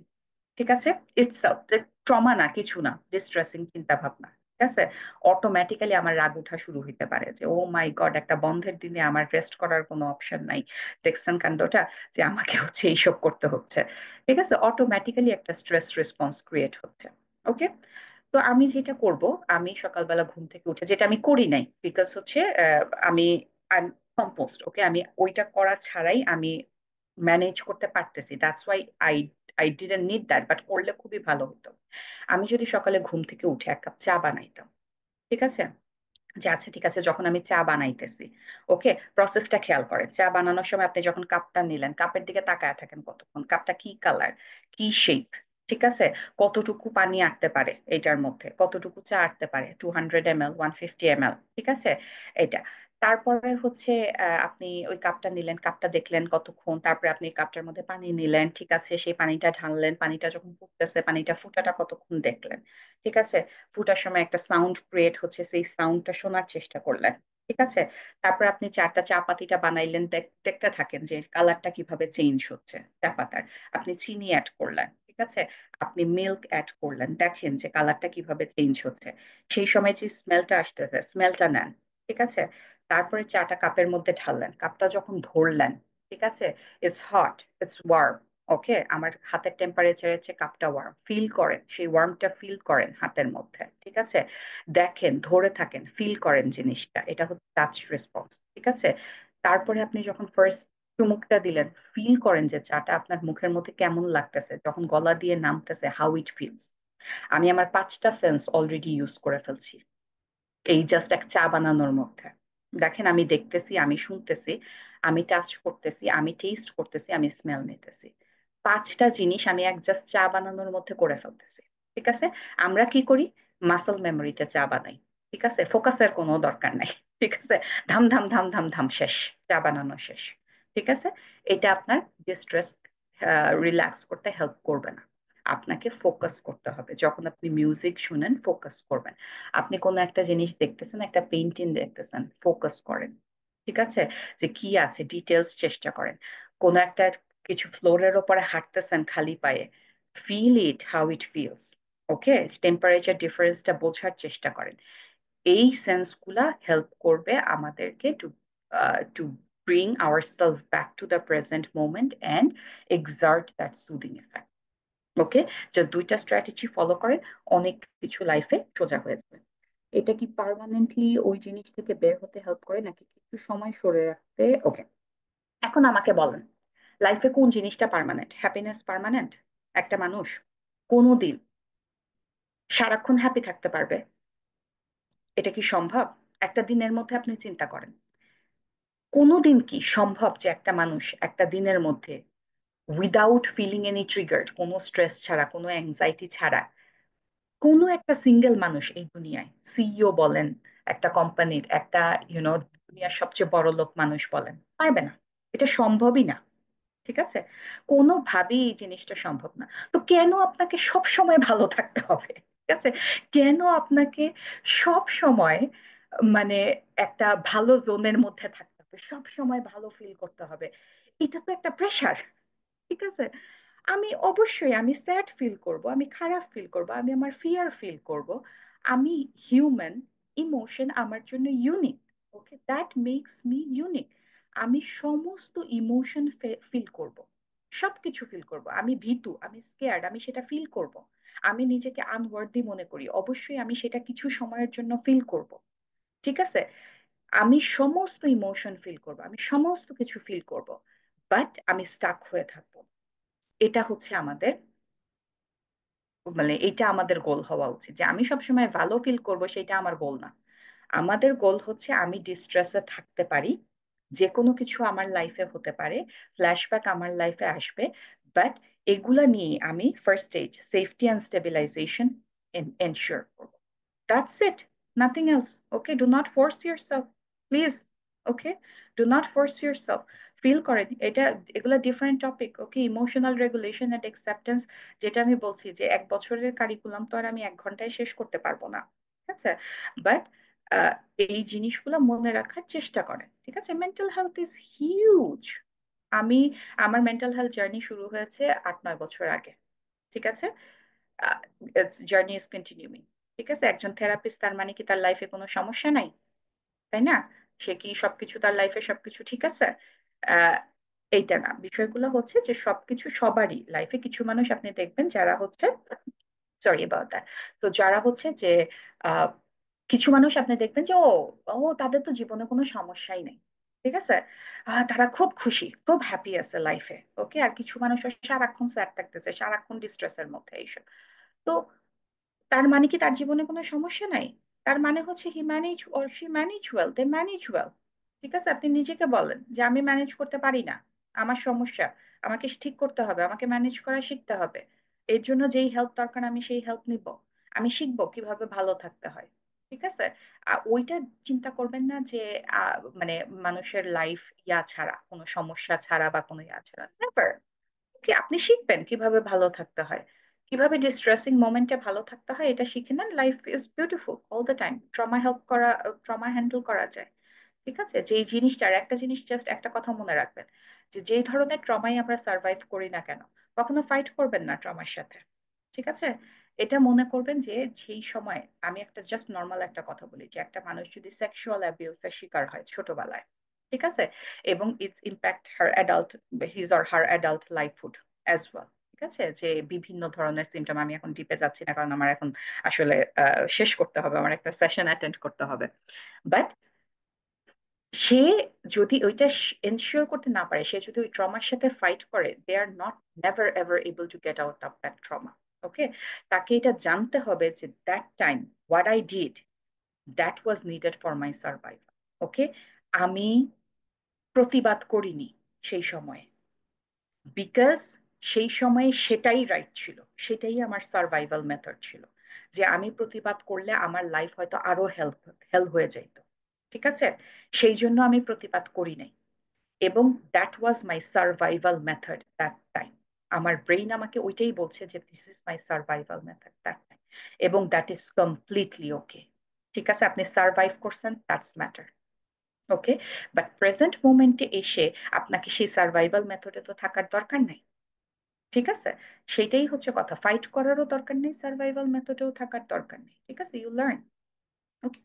ঠিক আছে? ইটসেলফ, ট্রমা না, কিছু না, ডিস্ট্রেসিং চিন্তা ভাবনা। ঠিক আছে? অটোমেটিক্যালি আমার রাগ উঠা শুরু হইতে পারে যে ও মাই গড, একটা বন্ধের দিনে আমার রেস্ট করার কোনো অপশন নাই। দেখছেন কাণ্ডটা, যে আমাকে হচ্ছে এইসব করতে হচ্ছে। ঠিক আছে? অটোমেটিক্যালি একটা স্ট্রেস রেসপন্স ক্রিয়েট হচ্ছে। ওকে? তো আমি যেটা করব, আমি সকালবেলা ঘুম থেকে উঠে, যেটা আমি করি নাই বিকজ হচ্ছে আমি কম্পোস্ট, ওকে, আমি ওইটা করা ছাড়াই আমি ম্যানেজ করতে পারতেছি, that's why I I didn't need that, but করলে খুবই ভালো হতো। আমি যদি সকালে ঘুম থেকে উঠে 1 কাপ চা বানাইতাম। ঠিক আছে? যে আচ্ছা ঠিক আছে, যখন আমি চা বানাইতেছি, ওকে, প্রসেসটা খেয়াল করেন। চা বানানোর সময় আপনি যখন কাপটা নিলেন, কাপের দিকে তাকায় থাকেন কতক্ষণ, কাপটা কি কালার, কি শেপ। ঠিক আছে? কতটুকু পানি আটতে পারে এটার মধ্যে, কতটুকু চা আটতে পারে, 200 ml, 150 ml। ঠিক আছে? এটা, তারপরে হচ্ছে আপনি ওই কাপটা নিলেন, কাপটা দেখলেন কতক্ষণ, তারপরে আপনি কাপটার মধ্যে পানি নিলেন। ঠিক আছে? সেই পানিটা ঢাললেন, পানিটা যখন ফুটতেছে, পানিটা ফুটাটা কতক্ষণ দেখলেন। ঠিক আছে? ফুটার সময় একটা সাউন্ড ক্রিয়েট হচ্ছে, সেই সাউন্ডটা শোনার চেষ্টা করলেন। ঠিক আছে? তারপর আপনি চা পাতিটা বানাইলেন, দেখতে থাকেন যে কালারটা কিভাবে চেঞ্জ হচ্ছে চা পাতার। আপনি চিনি অ্যাড করলেন। ঠিক আছে? আপনি মিল্ক অ্যাড করলেন, দেখেন যে কালারটা কিভাবে চেঞ্জ হচ্ছে। সেই সময় যে স্মেলটা আসতেছে, স্মেলটা নেন। ঠিক আছে? তারপরে চাটা কাপের মধ্যে ঢাললেন, কাপটা যখন ধরলেন, ঠিক আছে, ইটস হট, ইটস ওয়ার্ম। ওকে, আমার হাতের টেম্পারেচারের চেয়ে কাপটা ওয়ার্ম, ফিল করেন, সেই ওয়ার্মটা ফিল করেন হাতের মধ্যে। ঠিক আছে? দেখেন, ধরে থাকেন, ফিল করেন জিনিসটা, এটা হচ্ছে টাচ রেসপন্স। ঠিক আছে? তারপরে আপনি যখন ফার্স্ট চুমুকটা দিলেন, ফিল করেন যে চাটা আপনার মুখের মধ্যে কেমন লাগতেছে, যখন গলা দিয়ে নামতেছে, হাউ ইট ফিলস। আমি আমার 5টা সেন্স অলরেডি ইউজ করে ফেলছি এই জাস্ট এক চা বানানোর মধ্যে। দেখেন, আমি দেখতেছি, আমি শুনতেছি, আমি টাচ করতেছি, আমি টেস্ট করতেছি, আমি স্মেল নিতেছি। 5টা জিনিস আমি এক জাস্ট চা বানানোর মধ্যে করে ফেলতেছি। ঠিক আছে? আমরা কি করি? মাসল মেমোরিতে চা বানাই। ঠিক আছে? ফোকাসের কোনো দরকার নাই। ঠিক আছে? ধাম ধাম ধাম ধাম ধাম শেষ, চা বানানো শেষ। ঠিক আছে? এটা আপনার ডিস্ট্রেস রিল্যাক্স করতে হেল্প করবে না। আপনাকে ফোকাস করতে হবে। যখন আপনি মিউজিক শুনেন, ফোকাস করবেন। আপনি কোনো একটা জিনিস দেখতেছেন, একটা পেইন্টিং দেখতেছেন, ফোকাস করেন। ঠিক আছে? যে কি আছে, ডিটেলস চেষ্টা করেন। কোনো একটা কিছু ফ্লোরের ওপরে হাঁটতেছেন খালি পায়ে, feel it how it feels. Okay, temperature ডিফারেন্সটা বোঝার চেষ্টা করেন। এই সেন্সগুলা হেল্প করবে আমাদেরকে to bring ourselves back to the present moment and exert that soothing effect. ওকে, যে 2টা স্ট্র্যাটেজি ফলো করে অনেক কিছু লাইফে সোজা হয়ে যাবে। এটা কি পার্মানেন্টলি ওই জিনিস থেকে বের হতে হেল্প করে, নাকি কিছু সময় সরে রাখতে? ওকে, এখন আমাকে বলেন, লাইফে কোন জিনিসটা পার্মানেন্ট? Happiness permanent? একটা মানুষ কোনোদিন সারাক্ষণ হ্যাপি থাকতে পারবে? এটা কি সম্ভব? একটা দিনের মধ্যে আপনি চিন্তা করেন, কোনোদিন কি সম্ভব যে একটা মানুষ একটা দিনের মধ্যে উইদাউট ফিলিং এনি ট্রিগার্ড, কোনো স্ট্রেস ছাড়া, কোনো অ্যাংজাইটি ছাড়া, কোনো একটা সিঙ্গেল মানুষ এই দুনিয়ায়, সিইও বলেন একটা কোম্পানির, একটা দুনিয়ার সবচেয়ে বড় লোক মানুষ বলেন, পারবে না। এটা সম্ভবই না। ঠিক আছে? কোনোভাবেই এই জিনিসটা সম্ভব না। তো কেন আপনাকে সব সময় ভালো থাকতে হবে? ঠিক আছে? কেন আপনাকে সব সময় মানে একটা ভালো জোনের মধ্যে থাকতে হবে, সব সময় ভালো ফিল করতে হবে? এটা তো একটা প্রেশার। ঠিক আছে? আমি স্যাড ফিল করব, আমি খারাপ ফিল করব, আমি আমার ফিয়ার ফিল করব। আমি হিউম্যান, ইমোশন আমার জন্য unique. Okay, that makes me unique. আমি সমস্ত ইমোশন ফিল করব, সবকিছু ফিল করব। আমি ভীতু, আমি স্কেয়ার্ড, আমি সেটা ফিল করব। আমি নিজেকে আনওয়ার্দি মনে করি, অবশ্যই আমি সেটা কিছু সময়ের জন্য ফিল করব। ঠিক আছে? আমি সমস্ত ইমোশন ফিল করব, আমি সমস্ত কিছু ফিল করব, বাট আমি স্টাক হয়ে থাকবো। এটা হচ্ছে আমাদের, এটা আমাদের গোল হওয়া উচিত, যে আমি সবসময় ভালো ফিল করব, সেটা আমার গোল না। আমাদের গোল হচ্ছে আমি ডিস্ট্রেসে থাকতে পারি, যে কোনো কিছু আমার লাইফে হতে পারে, ফ্ল্যাশব্যাক আমার লাইফে আসবে, বাট এগুলা নিয়ে আমি first stage safety and stabilisation ensure করব। That's it. Nothing else. Okay. Do not force yourself. Please. Okay. Do not force yourself. Feel করেন এটা, এগুলো different topic. Okay, emotional regulation and acceptance, যেটা আমি বলছি যে 1 বছরের কারিকুলাম তো আর আমি 1 ঘন্টায় শেষ করতে পারবো না। ঠিক আছে? বাট এই জিনিসগুলো মনে রাখার চেষ্টা করেন। ঠিক আছে? Mental health is huge. আমি আমার মেন্টাল হেলথ জার্নি শুরু হয়েছে 8-9 বছর আগে। ঠিক আছে? Journey is continuing. ঠিক আছে? একজন থেরাপিস্ট, তার মানে কি তার লাইফে কোনো সমস্যা নাই? তাই না? সে কি সবকিছু, তার লাইফে সবকিছু ঠিক আছে? আহ এইটা না, বিষয়গুলো হচ্ছে যে সবকিছু সবারই লাইফে, কিছু মানুষ আপনি দেখবেন যারা হচ্ছে, সরি অ্যাবাউট দ্যাট, তো যারা হচ্ছে যে আহ কিছু মানুষ আপনি দেখবেন যে ও ও তাদের তো জীবনে কোনো সমস্যাই নেই। ঠিক আছে? তারা খুব খুশি, খুব হ্যাপি আছে লাইফে। ওকে, আর কিছু মানুষ সারাক্ষণ স্যাড থাকতেছে, সারাক্ষণ ডিস্ট্রেসের মধ্যে এইসব। তো তার মানে কি তার জীবনে কোনো সমস্যা নাই? তার মানে হচ্ছে he manage or she manage well, they manage well. ঠিক আছে? আপনি নিজেকে বলেন যে আমি ম্যানেজ করতে পারি না, আমার সমস্যা, আমাকে ঠিক করতে হবে, আমাকে ম্যানেজ করা শিখতে হবে। এর জন্য যেই হেল্প দরকার আমি সেই হেল্প নিব। আমি শিখবো কিভাবে ভালো থাকতে হয়। ঠিক আছে? ওইটা চিন্তা করবেন না যে মানুষের লাইফ ছাড়া, কোনো সমস্যা ছাড়া বা কোনো ছাড়া, নেভার। কি আপনি শিখবেন কিভাবে ভালো থাকতে হয়, কিভাবে ডিস্ট্রেসিং মোমেন্টে ভালো থাকতে হয়, এটা শিখে নেন। Life is beautiful all the time. Trauma handle করা যায়। ঠিক আছে? যে এই জিনিসটার একটা জিনিস, জাস্ট একটা কথা মনে রাখবেন, যে যেই ধরনের ট্রমাই আমরা সার্ভাইভ করি না কেন, কখনো ফাইট করবেন না ট্রমার সাথে। ঠিক আছে? এটা মনে করবেন যে যেই সময়, আমি একটা জাস্ট নর্মাল একটা কথা বলি, যে একটা মানুষ যদি সেক্সুয়াল অ্যাবিউসের শিকার হয় ছোটবেলায়, ঠিক আছে, এবং it's impact her adult, his or her adult lifehood as well. ঠিক আছে? যে বিভিন্ন ধরনের সিমটম, আমি এখন ডিপে যাচ্ছি না, কারণ আমার এখন আসলে শেষ করতে হবে, আমার একটা সেশন অ্যাটেন্ড করতে হবে। বাট সে যদি ওইটা এনশিওর করতে না পারে, সে যদি ওই ট্রমার সাথে ফাইট করে, they are not never ever able to get out of that trauma. Okay, তাকে এটা জানতে হবে যে that time what I did, that was needed for my survival. Okay, আমি প্রতিবাদ করিনি সেই সময়ে, বিকজ সেই সময়ে সেটাই রাইট ছিল, সেটাই আমার সার্ভাইভাল মেথড ছিল, যে আমি প্রতিবাদ করলে আমার লাইফ হয়তো আরো হেল হয়ে যাইতো। ঠিক আছে, সেই জন্য আমি প্রতিবাদ করি নাই, এবং that was my survival method that time. আমার ব্রেইন আমাকে ওইটাই বলছে যে this is my survival method that time, এবং দ্যাট ইজ কমপ্লিটলি ওকে। ঠিক আছে, আপনি সার্ভাইভ করছেন, that's matter. Okay, but present মোমেন্টে এসে আপনাকে সেই সার্ভাইভাল মেথডে তো থাকার দরকার নাই। ঠিক আছে, সেটাই হচ্ছে কথা, ফাইট করারও দরকার নেই, সার্ভাইভাল মেথডেও থাকার দরকার নেই। ঠিক আছে, you learn. Okay,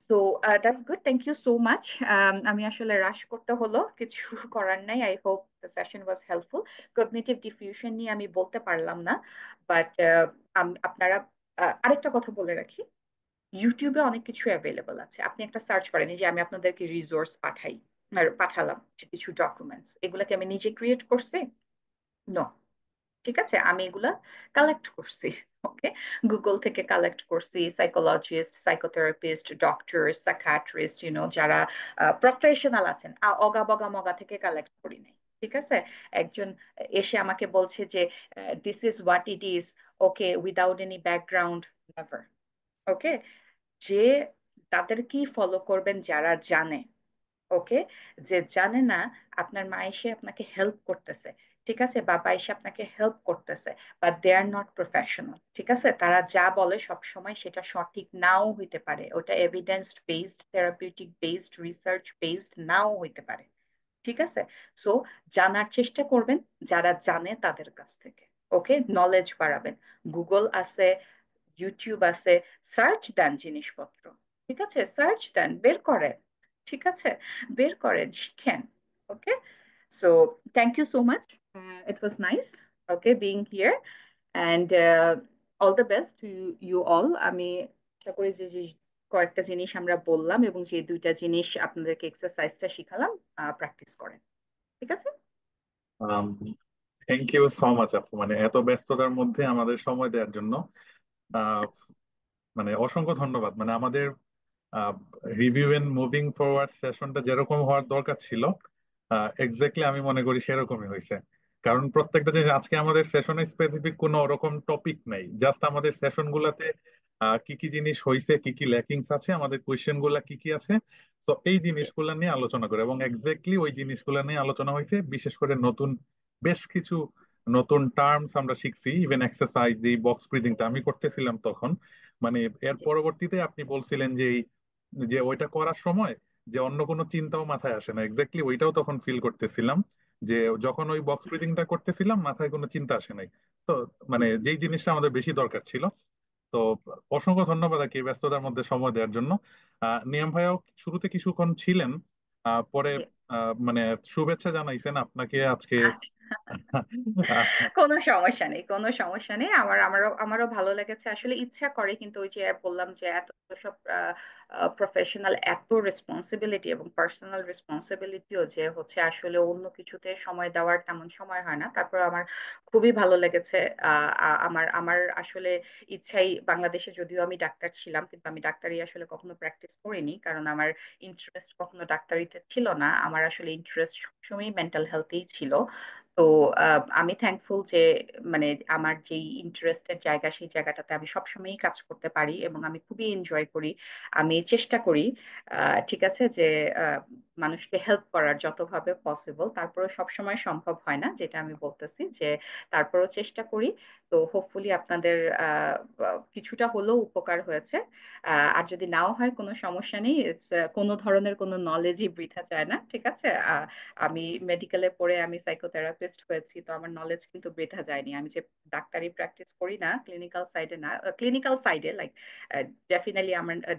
so that's good, thank you so much. আমি আসলে রাশ করতে হলো, কিছু করার নাই। I hope the session was helpful. Cognitive defusion নিয়ে আমি বলতে পারলাম না, বাট আপনারা, আরেকটা কথা বলে রাখি, ইউটিউবে অনেক কিছু অ্যাভেলেবল আছে। আপনি একটা সার্চ করেন, এই যে আমি আপনাদেরকে রিসোর্স পাঠালাম, যে কিছু ডকুমেন্টস, এগুলাকে আমি নিজে ক্রিয়েট করছি? নো। ঠিক আছে, আমি এগুলা কালেক্ট করছি। ওকে, গুগল থেকে কালেক্ট করছি, সাইকোলজিস্ট, সাইকোথেরাপিস্ট, ডক্টর, সাইকিয়াট্রিস্ট, যারা প্রফেশনাল আছেন, অগা বগা মগা থেকে কালেক্ট করি নাই। ঠিক আছে, একজন এসে আমাকে বলছে যে this is what it is, okay, without any background, never. Okay, যে তাদেরকেই ফলো করবেন যারা জানে। ওকে, যে জানে না, আপনার মা এসে আপনাকে হেল্প করতেছে, ঠিক আছে, বাবা এসে আপনাকে হেল্প করতেছে, but they are not professional. ঠিক আছে, তারা যা বলে সব সময় সেটা সঠিক নাও হইতে পারে, ওটা evidence based, therapeutic based, research based নাও হইতে পারে। ঠিক আছে, সো জানার চেষ্টা করবেন যারা জানে তাদের কাছ থেকে। ওকে, নলেজ বাড়াবেন। গুগল আছে, ইউটিউব আছে, সার্চ দেন জিনিসপত্র। ঠিক আছে, সার্চ দেন, বের করেন। ঠিক আছে, বের করেন, শিখেন। Okay, so thank you so much, it was nice, okay, being here, and all the best to you all. আমি আশা করি যে যে কয়েকটা জিনিস আমরা বললাম এবং যে দুইটা জিনিস আপনাদেরকে এক্সারসাইজটা শিখালাম, প্র্যাকটিস করেন। ঠিক আছে। থ্যাংক ইউ সো মাচ আপু, মানে এত ব্যস্ততার মধ্যে আমাদের সময় দেওয়ার জন্য আহ, মানে অসংখ্য ধন্যবাদ। মানে আমাদের রিভিউ এন্ড মুভিং ফরওয়ার্ড সেশনটা যেরকম হওয়ার দরকার ছিল, এক্স্যাক্টলি আমি মনে করি সেরকমই হয়েছে। কারণ প্রত্যেকটা জিনিস, আজকে আমাদের সেশনে স্পেসিফিক কোনো ওরকম টপিক নাই, জাস্ট আমাদের সেশন গুলাতে কি কি জিনিস হয়েছে, কি কি ল্যাকিংস আছে, আমাদের কোয়েশ্চেন গুলা কি কি আছে, তো এই জিনিসগুলা নিয়ে আলোচনা করে, এবং এক্স্যাক্টলি ওই জিনিসগুলা নিয়ে আলোচনা হয়েছে। বিশেষ করে নতুন বেশ কিছু নতুন টার্মস আমরা শিখছি, ইভেন এক্সারসাইজ, এই বক্স ব্রিদিংটা আমি করতেছিলাম তখন, মানে এর পরবর্তীতে আপনি বলছিলেন যে যে ওইটা করার সময় যে অন্য কোনো চিন্তাও মাথায় আসে না, এক্স্যাক্টলি ওইটাও তখন ফিল করতেছিলাম, যে যখন ওই বক্স ব্রিদিংটা করতেছিলাম মাথায় কোনো চিন্তা আসে নাই। তো মানে যেই জিনিসটা আমাদের বেশি দরকার ছিল। তো অসংখ্য ধন্যবাদ আর কি ব্যস্ততার মধ্যে সময় দেওয়ার জন্য। নিয়ম ভাইও শুরুতে কিছুক্ষণ ছিলেন, পরে মানে শুভেচ্ছা জানাইছেন আপনাকে আজকে। আচ্ছা, কোনো সমস্যা নেই, কোনো সমস্যা নেই। আমারও ভালো লেগেছে, আসলে ইচ্ছা করে, কিন্তু ওই যে বললাম যে এত সব প্রফেশনাল, এত রেসপন্সিবিলিটি এবং পার্সোনাল রেসপন্সিবিলিটিও যে হচ্ছে, আসলে অন্য কিছুতে সময় দেওয়ার তেমন সময় হয় না। তারপর আমার খুবই ভালো লেগেছে। আমার আমার আসলে ইচ্ছাই, বাংলাদেশে যদিও আমি ডাক্তার ছিলাম, কিন্তু আমি ডাক্তারি আসলে কখনো প্র্যাকটিস করিনি, কারণ আমার ইন্টারেস্ট কখনো ডাক্তারিতে ছিল না। আমার আসলে ইন্টারেস্ট সবসময় মেন্টাল হেলথেই ছিল। তো আমি থ্যাঙ্কফুল যে মানে আমার যেই ইন্টারেস্টের জায়গা, সেই জায়গাটাতে আমি সবসময়ই কাজ করতে পারি এবং আমি খুবই এনজয় করি। আমি চেষ্টা করি, ঠিক আছে, যে মানুষকে হেল্প করার যতভাবে পসিবল। তারপরেও সবসময় সম্ভব হয় না, যেটা আমি বলতেছি, যে তারপরেও চেষ্টা করি। তো হোপফুলি আপনাদের কিছুটা হলেও উপকার হয়েছে। আর যদি নাও হয়, কোনো সমস্যা নেই। কোনো ধরনের কোনো নলেজই বৃথা যায় না। ঠিক আছে, আমি মেডিকেলে পড়ে আমি সাইকোথেরাপিস্ট হয়েছি, তো আমার নলেজ কিন্তু বৃথা যায়নি। আমি যে ডাক্তারি প্র্যাকটিস করি না, ক্লিনিক্যাল সাইডে না, ক্লিনিক্যাল সাইডে লাইক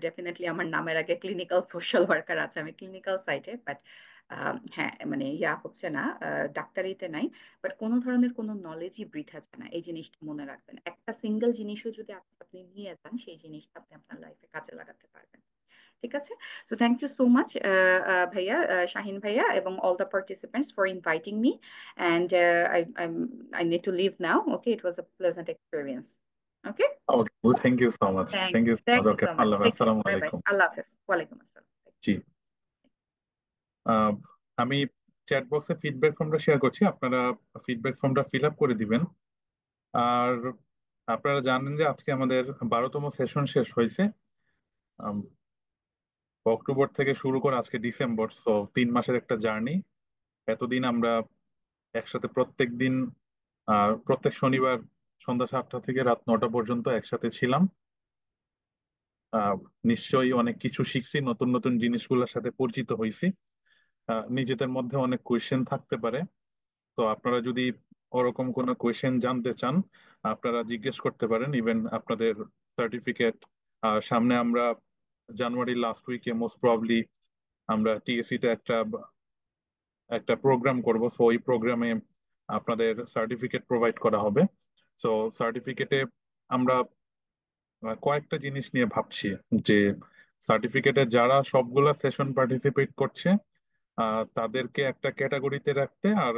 ডেফিনেটলি আমার নামের আগে ক্লিনিক্যাল সোশ্যাল ওয়ার্কার আছে, আমি ক্লিনিক্যাল সাইডে, বাট হ্যাঁ, মানে ইয়া হচ্ছে না, ডাক্তারিতে নাই। বাট কোনো ধরনের কোনো নলেজই বৃথা যায় না, এই জিনিসটা মনে রাখবেন। একটা সিঙ্গেল জিনিসও যদি আপনি নিয়ে যান, সেই জিনিসটা আপনি আপনার লাইফে কাজে লাগাতে পারবেন। ঠিক আছে? So thank you so much, ভাইয়া, শাহিন ভাইয়া, এবং all the participants for inviting me. And I need to leave now. Okay, it was a pleasant experience. Okay, Okay, well, thank you so much. Thank you so thank much. you Okay, so much. Allah, Take care. assalamu Bye bye. alaikum. Allah Hafiz. Walaikum assalam. জি আহ, আমি chat বক্সে feedback ফর্মটা share করছি, আপনারা feedback ফর্মটা fill up করে দিবেন। আর আপনারা জানেন যে আজকে আমাদের 12তম সেশন শেষ হয়েছে। আম, অক্টোবর থেকে শুরু করে আজকে ডিসেম্বর, সো 3 মাসের একটা জার্নি। এতদিন আমরা একসাথে প্রত্যেক দিন প্রত্যেক শনিবার সন্ধ্যা 7টা থেকে রাত 9টা পর্যন্ত একসাথে ছিলাম। আহ, নিশ্চয়ই অনেক কিছু শিখছি, নতুন নতুন জিনিসগুলোর সাথে পরিচিত হয়েছি। নিজেদের মধ্যে অনেক কোয়েশ্চেন থাকতে পারে, তো আপনারা যদি ওরকম কোনো কোয়েশ্চেন জানতে চান আপনারা জিজ্ঞেস করতে পারেন। ইভেন আপনাদের সার্টিফিকেট সামনে আমরা জানুয়ারি লাস্ট উইকে মোস্ট প্রবাবলি আমরা টিএসসি তে একটা একটা প্রোগ্রাম করব, সো ওই প্রোগ্রামে আপনাদের সার্টিফিকেট প্রোভাইড করা হবে। সো সার্টিফিকেটে আমরা কয়েকটা জিনিস নিয়ে ভাবছি, যে সার্টিফিকেটে যারা সবগুলা সেশন পার্টিসিপেট করছে তাদেরকে একটা ক্যাটাগরিতে রাখতে, আর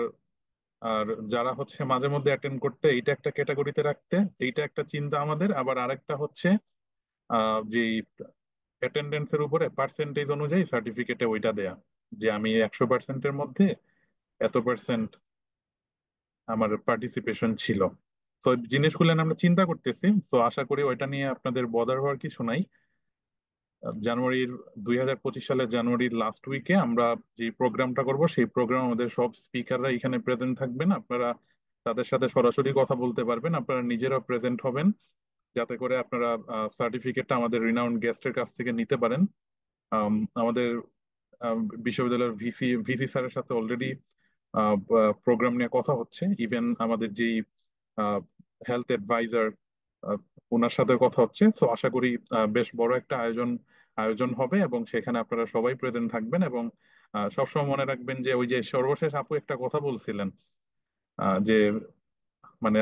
আর যারা হচ্ছে মাঝে মধ্যে অ্যাটেন্ড করতে এইটা একটা ক্যাটাগরিতে রাখতে। এইটা একটা চিন্তা আমাদের। আবার আরেকটা হচ্ছে যে অ্যাটেন্ডেন্সের উপরে পার্সেন্টেজ অনুযায়ী সার্টিফিকেটে ওইটা দেয়া, যে আমি 100%-এর মধ্যে এত পার্সেন্ট আমার পার্টিসিপেশন ছিল। তো জিনিসগুলো নিয়ে আমরা চিন্তা করতেছি, তো আশা করি ওইটা নিয়ে আপনাদের বদার হওয়ার কিছু নাই। জানুয়ারির 2025 সালের জানুয়ারির লাস্ট উইকে আমরা যে প্রোগ্রামটা করব সেই প্রোগ্রাম আমাদের সব স্পিকাররা এখানে প্রেজেন্ট থাকবেন। আপনারা তাদের সাথে সরাসরি কথা বলতে পারবেন, আপনারা নিজেরাও প্রেজেন্ট হবেন, যাতে করে আপনারা সার্টিফিকেটটা আমাদের রিনাউন্ড গেস্টের কাছ থেকে নিতে পারেন। আমাদের বিশ্ববিদ্যালয়ের ভিসি ভিসি স্যারের সাথে অলরেডি প্রোগ্রাম নিয়ে কথা হচ্ছে। ইভেন আমাদের যেই হেলথ অ্যাডভাইজার ওনার সাথে কথা হচ্ছে। সো আশা করি বেশ বড় একটা আয়োজন আয়োজন হবে এবং সেখানে আপনারা সবাই প্রেজেন্ট থাকবেন। এবং সবসময় মনে রাখবেন যে ওই যে সর্বশেষ আপু একটা কথা বলছিলেন, যে মানে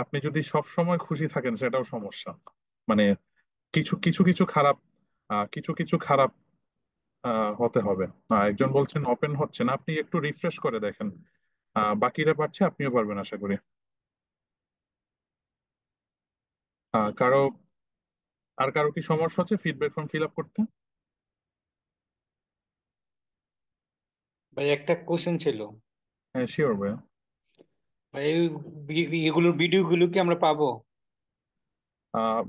আপনি যদি সব সময় খুশি থাকেন সেটাও সমস্যা। মানে কিছু কিছু কিছু খারাপ কিছু কিছু খারাপ হতে হবে। একজন বলছেন ওপেন হচ্ছে না, আপনি একটু রিফ্রেশ করে দেখেন, বাকিরা পারছে, আপনিও পারবেন আশা করি। কারো কারো কি সমস্যা হচ্ছে ফিডব্যাক ফর্ম ফিল আপ করতে? ভাই একটা কোশ্চেন ছিল। হ্যাঁ, শিওর ভাই। ভাই এগুলোর ভিডিওগুলো কি আমরা পাবো?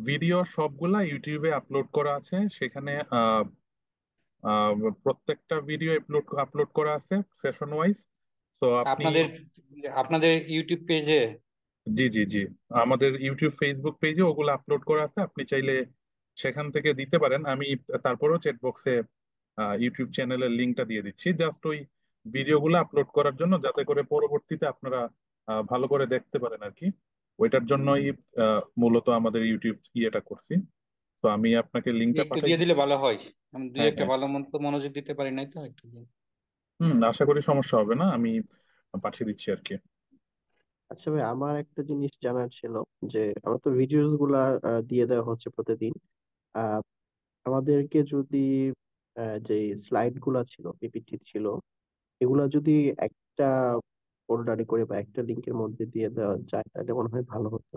ভিডিও সবগুলা ইউটিউবে আপলোড করা আছে, সেখানে আহ, প্রত্যেকটা ভিডিও আপলোড আপলোড করা আছে সেশন ওয়াইজ। তো আপনি আপনাদের আপনাদের ইউটিউব পেজে? জি জি জি, আমাদের ইউটিউব ফেসবুক পেজে ওগুলো আপলোড করা আছে, আপনি চাইলে সেখান থেকে দিতে পারেন। আমি তারপরেও চ্যাট বক্সে ইউটিউব চ্যানেলের লিঙ্কটা দিয়ে দিচ্ছি, জাস্ট ওই ভিডিওগুলো আপলোড করার জন্য, যাতে করে পরবর্তীতে আপনারা ভালো করে দেখতে পারেন আর কি। ওইটার জন্যই মূলত আমাদের ইউটিউব ইয়েটা করছি। তো আমি আপনাকে লিঙ্কটা একটু পাঠাই দিয়ে দিলে দিচ্ছি। ভালো হয়। আমি দুই হ্যাঁ একটা হ্যাঁ, ভালো মন্দ মনোযোগ দিতে পারি নাই তো, একটু দিন। আশা করি সমস্যা হবে না, আমি পাঠিয়ে দিচ্ছি আর কি। আচ্ছা ভাই, আমার একটা জিনিস জানার ছিল যে আমার তো ভিডিওস গুলা দিয়ে দেওয়া হচ্ছে প্রতিদিন। আহ আমাদেরকে যদি যে স্লাইড গুলা ছিল, পিপিটি ছিল, এগুলা যদি একটা ফোল্ডারে করে বা একটা লিংকের মধ্যে দিয়ে দেওয়া যায় তাহলে মনে হয় ভালো হতো।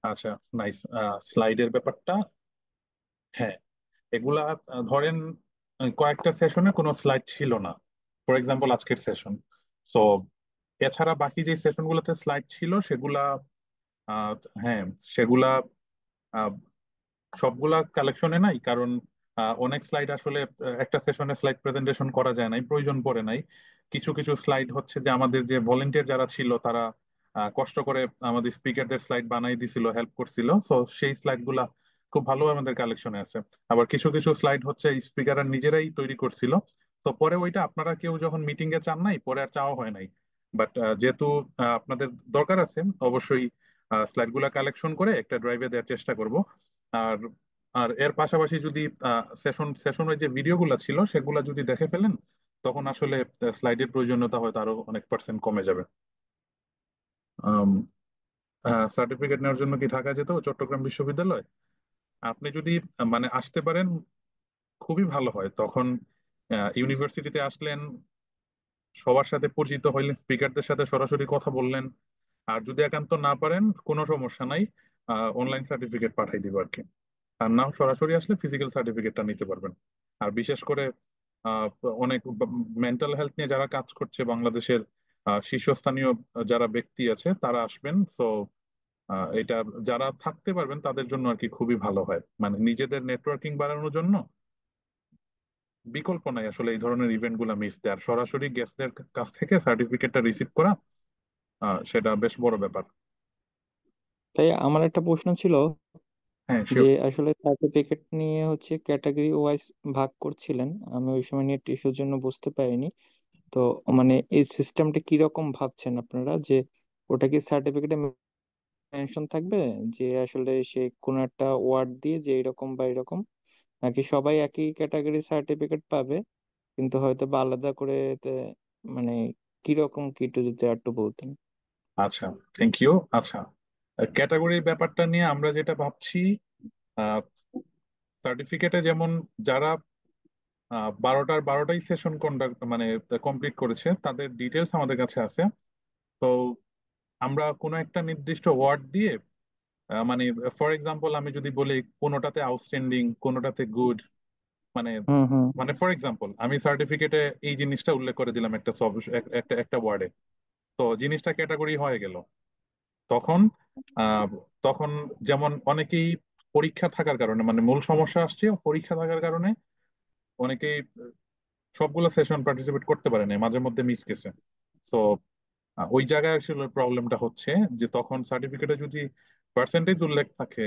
আচ্ছা, নাইস। স্লাইডের ব্যাপারটা, হ্যাঁ, এগুলা ধরেন কয়েকটা সেশনে কোনো স্লাইড ছিল না, ফর এক্সাম্পল আজকের সেশন। সো এছাড়া বাকি যে সেশনগুলোতে স্লাইড ছিল সেগুলা আহ, হ্যাঁ, সেগুলা আহ, সবগুলা কালেকশনে নাই, কারণ অনেক স্লাইড আসলে একটা সেশনে স্লাইড প্রেজেন্টেশন করা যায় নাই, প্রয়োজন পড়ে নাই। কিছু কিছু স্লাইড হচ্ছে যে আমাদের যে ভলেন্টিয়ার যারা ছিল তারা কষ্ট করে আমাদের স্পিকারদের স্লাইড বানাই দিছিল, হেল্প করছিল, সো সেই স্লাইড গুলা খুব ভালো আমাদের কালেকশনে আছে। আবার কিছু কিছু স্লাইড হচ্ছে স্পিকাররা নিজেরাই তৈরি করছিল, তো পরে ওইটা আপনারা কেউ যখন মিটিং এ চান নাই, পরে আর চাওয়া হয় নাই। বাট যেহেতু আপনাদের দরকার আছে, অবশ্যই স্লাইড গুলা কালেকশন করে একটা ড্রাইভে দেওয়ার চেষ্টা করব। আর আর এর পাশাপাশি যদি সেশন সেশন ওই যে ভিডিওগুলো ছিল সেগুলা যদি দেখে ফেলেন, তখন আসলে স্লাইডের প্রয়োজনীয়তা হয়তো আরো অনেক পার্সেন্ট কমে যাবে। সার্টিফিকেট নেওয়ার জন্য কি ঢাকা যেত, চট্টগ্রাম বিশ্ববিদ্যালয়? আপনি যদি মানে আসতে পারেন, খুবই ভালো হয়। তখন ইউনিভার্সিটিতে আসলেন, সবার সাথে পরিচিত হইলেন, স্পিকারদের সাথে সরাসরি কথা বললেন। আর যদি একান্ত না পারেন কোনো সমস্যা নাই, অনলাইন সার্টিফিকেট পাঠাই দিব আর কি। আর নাও সরাসরি আসলে ফিজিক্যাল সার্টিফিকেটটা নিতে পারবেন। আর বিশেষ করে আহ, অনেক মেন্টাল হেলথ নিয়ে যারা কাজ করছে বাংলাদেশের শীর্ষস্থানীয় যারা ব্যক্তি আছে তারা আসবেন। সো এটা যারা থাকতে পারবেন তাদের জন্য আর কি খুবই ভালো হয়, মানে নিজেদের নেটওয়ার্কিং বাড়ানোর জন্য বিকল্প নাই আসলে এই ধরনের ইভেন্ট গুলা মিস দেওয়ার। সরাসরি গেস্টদের কাছ থেকে সার্টিফিকেটটা রিসিভ করা সেটা বেশ বড় ব্যাপার। তাই আমার একটা প্রশ্ন ছিল হ্যাঁ, যে শিওর। আসলে সার্টিফিকেট নিয়ে হচ্ছে ক্যাটাগরি ওয়াইজ ভাগ করছিলেন, আমি ওই সময় নেট ইস্যুর জন্য বুঝতে পারিনি। তো মানে এই সিস্টেমটা কিরকম ভাবছেন আপনারা, যে ওটা কি সার্টিফিকেটে মেনশন থাকবে যে আসলে সে কোনো একটা ওয়ার্ড দিয়ে যে এরকম বা এরকম, নাকি সবাই একই ক্যাটাগরি সার্টিফিকেট পাবে কিন্তু হয়তো বা আলাদা করে মানে কিরকম কি একটু যদি একটু বলতেন। আচ্ছা, থ্যাংক ইউ। আচ্ছা, ক্যাটাগরির ব্যাপারটা নিয়ে আমরা যেটা ভাবছি, সার্টিফিকেটে যেমন যারা 12টাই সেশন কন্ডাক্ট মানে কমপ্লিট করেছে তাদের ডিটেলস আমাদের কাছে আছে। তো আমরা কোনো একটা নির্দিষ্ট ওয়ার্ড দিয়ে মানে ফর এক্সাম্পল আমি যদি বলি কোনোটাতে আউটস্ট্যান্ডিং, কোনোটাতে গুড, মানে হুম হুম। মানে ফর এক্সাম্পল আমি সার্টিফিকেটে এই জিনিসটা উল্লেখ করে দিলাম একটা একটা একটা ওয়ার্ডে, তো জিনিসটা ক্যাটাগরি হয়ে গেল। তখন আহ, তখন যেমন অনেকেই পরীক্ষা থাকার কারণে, মানে মূল সমস্যা আসছে পরীক্ষা থাকার কারণে অনেকেই সবগুলো সেশন পার্টিসিপেট করতে পারে না, মাঝে মধ্যে মিস গেছে। তো ওই জায়গায় আসলে প্রবলেমটা হচ্ছে যে তখন সার্টিফিকেটে যদি পার্সেন্টেজ উল্লেখ থাকে,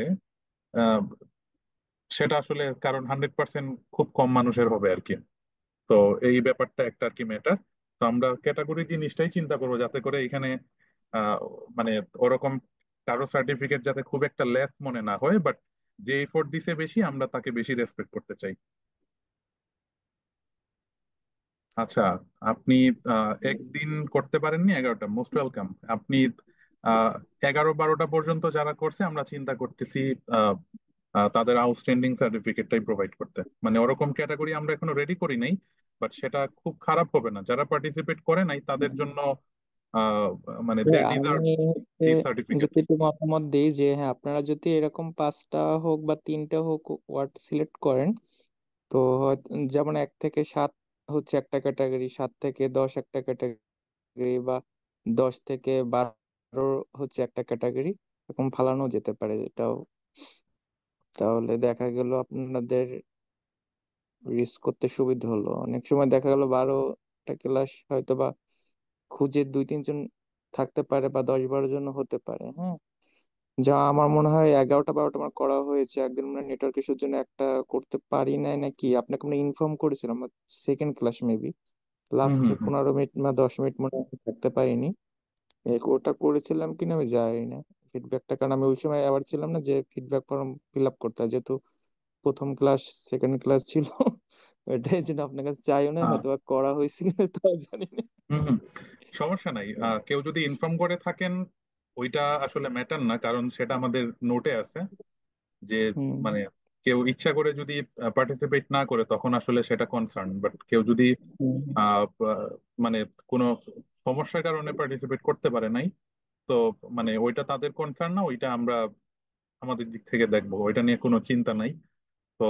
আহ, সেটা আসলে কারণ 100% খুব কম মানুষের হবে আর কি। তো এই ব্যাপারটা একটা আর কি ম্যাটার। তো আমরা ক্যাটাগরি জিনিসটাই চিন্তা করবো যাতে করে এখানে আহ, মানে ওরকম কারো সার্টিফিকেট যাতে খুব একটা লেস মনে না হয়, বাট যে এফোর্ট দিছে বেশি আমরা তাকে বেশি রেসপেক্ট করতে চাই। আচ্ছা, আপনি একদিন করতে পারেননি, 11টা মোস্ট ওয়েলকাম। আপনি আহ 11-12টা পর্যন্ত যারা করছে আমরা চিন্তা করতেছি আহ, তাদের আউটস্ট্যান্ডিং সার্টিফিকেটটাই প্রোভাইড করতে, মানে ওরকম ক্যাটাগরি আমরা এখনো রেডি করি নাই। বাট সেটা খুব খারাপ হবে না, যারা পার্টিসিপেট করে নাই তাদের জন্য আহ, মানে দে ডিজার্ভ আমি হচ্ছে দিস সার্টিফিকেট। যদি একটু মতামত দিই যে হ্যাঁ, আপনারা যদি এরকম 5টা হোক বা 3টা হোক ওয়ার্ড সিলেক্ট করেন, তো হয়তো যেমন 1 থেকে 7 হচ্ছে একটা ক্যাটাগরি, 7 থেকে 10 একটা ক্যাটাগরি, বা 10 থেকে 12 হচ্ছে একটা ক্যাটাগরি, এরকম ফালানো যেতে পারে এটাও। তাহলে দেখা গেল আপনাদের রিস্ক করতে সুবিধা হলো। অনেক সময় দেখা গেল 12টা ক্লাস হয়তো বা খুঁজে 2-3 জন থাকতে পারে, বা 10-12 জন হতে পারে। হ্যাঁ, যা আমার মনে হয় 11টা 12টা আমার করা হয়েছে, একদিন আমরা নেটওয়ার্ক ইস্যুর জন্য একটা করতে পারি নাই নাকি, আপনাকে আমরা ইনফর্ম করেছিলাম সেকেন্ড ক্লাস মেবি, হম হম লাস্টে হম 15 মিনিট বা 10 মিনিট মনে হয় থাকতে পারিনি। ওটা করেছিলাম কিনা আমি জানি না ফিডব্যাকটা, কারণ আমি ওই সময় আবার ছিলাম না যে ফিডব্যাক ফর্ম ফিল আপ করতে হয়, যেহেতু প্রথম ক্লাস সেকেন্ড ক্লাস ছিল। এটাই জন্য আপনার কাছে চাইও না, হয়তো বা করা হয়েছিল তাও জানি না। হম হম সমস্যা নাই। কেউ যদি ইনফর্ম করে থাকেন ওইটা আসলে ম্যাটার না, কারণ সেটা আমাদের নোটে আছে যে হুম মানে কেউ ইচ্ছা করে যদি পার্টিসিপেট না করে তখন আসলে সেটা কনসার্ন, বাট কেউ যদি হুম। মানে কোনো সমস্যার কারণে পার্টিসিপেট করতে পারে নাই, তো মানে ওইটা তাদের কনসার্ন না, ওইটা আমরা আমাদের দিক থেকে দেখবো, ওইটা নিয়ে কোনো চিন্তা নাই। তো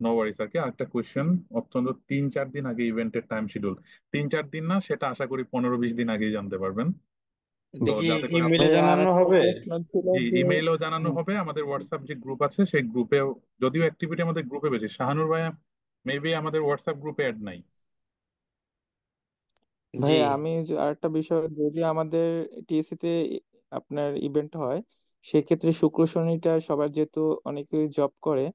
নো ওয়ারিস আর কি। আরেকটা কোয়েশ্চেন, অত্যন্ত 3-4 দিন আগে ইভেন্টের টাইম শিডিউল, 3-4 দিন না, সেটা আশা করি 15-20 দিন আগেই জানতে পারবেন। এটা তো কি যাতে করে ইমেলে ভাই আর জানানো একটা হবে? প্রশ্ন ছিল জি, যে ইমেইলও জানানো হুম, হবে, আমাদের হোয়াটসঅ্যাপ যে গ্রুপ আছে সেই গ্রুপেও, যদিও অ্যাক্টিভিটি আমাদের গ্রুপে বেশি, শাহানুর ভাইয়া মেবি আমাদের হোয়াটসঅ্যাপ গ্রুপে অ্যাড নাই। জি। ভাই আমি আরেকটা বিষয়, যদি আমাদের টিএসসি তে আপনার ইভেন্ট হয়, সেক্ষেত্রে শুক্র শনিটা সবার যেহেতু অনেকেই জব করে,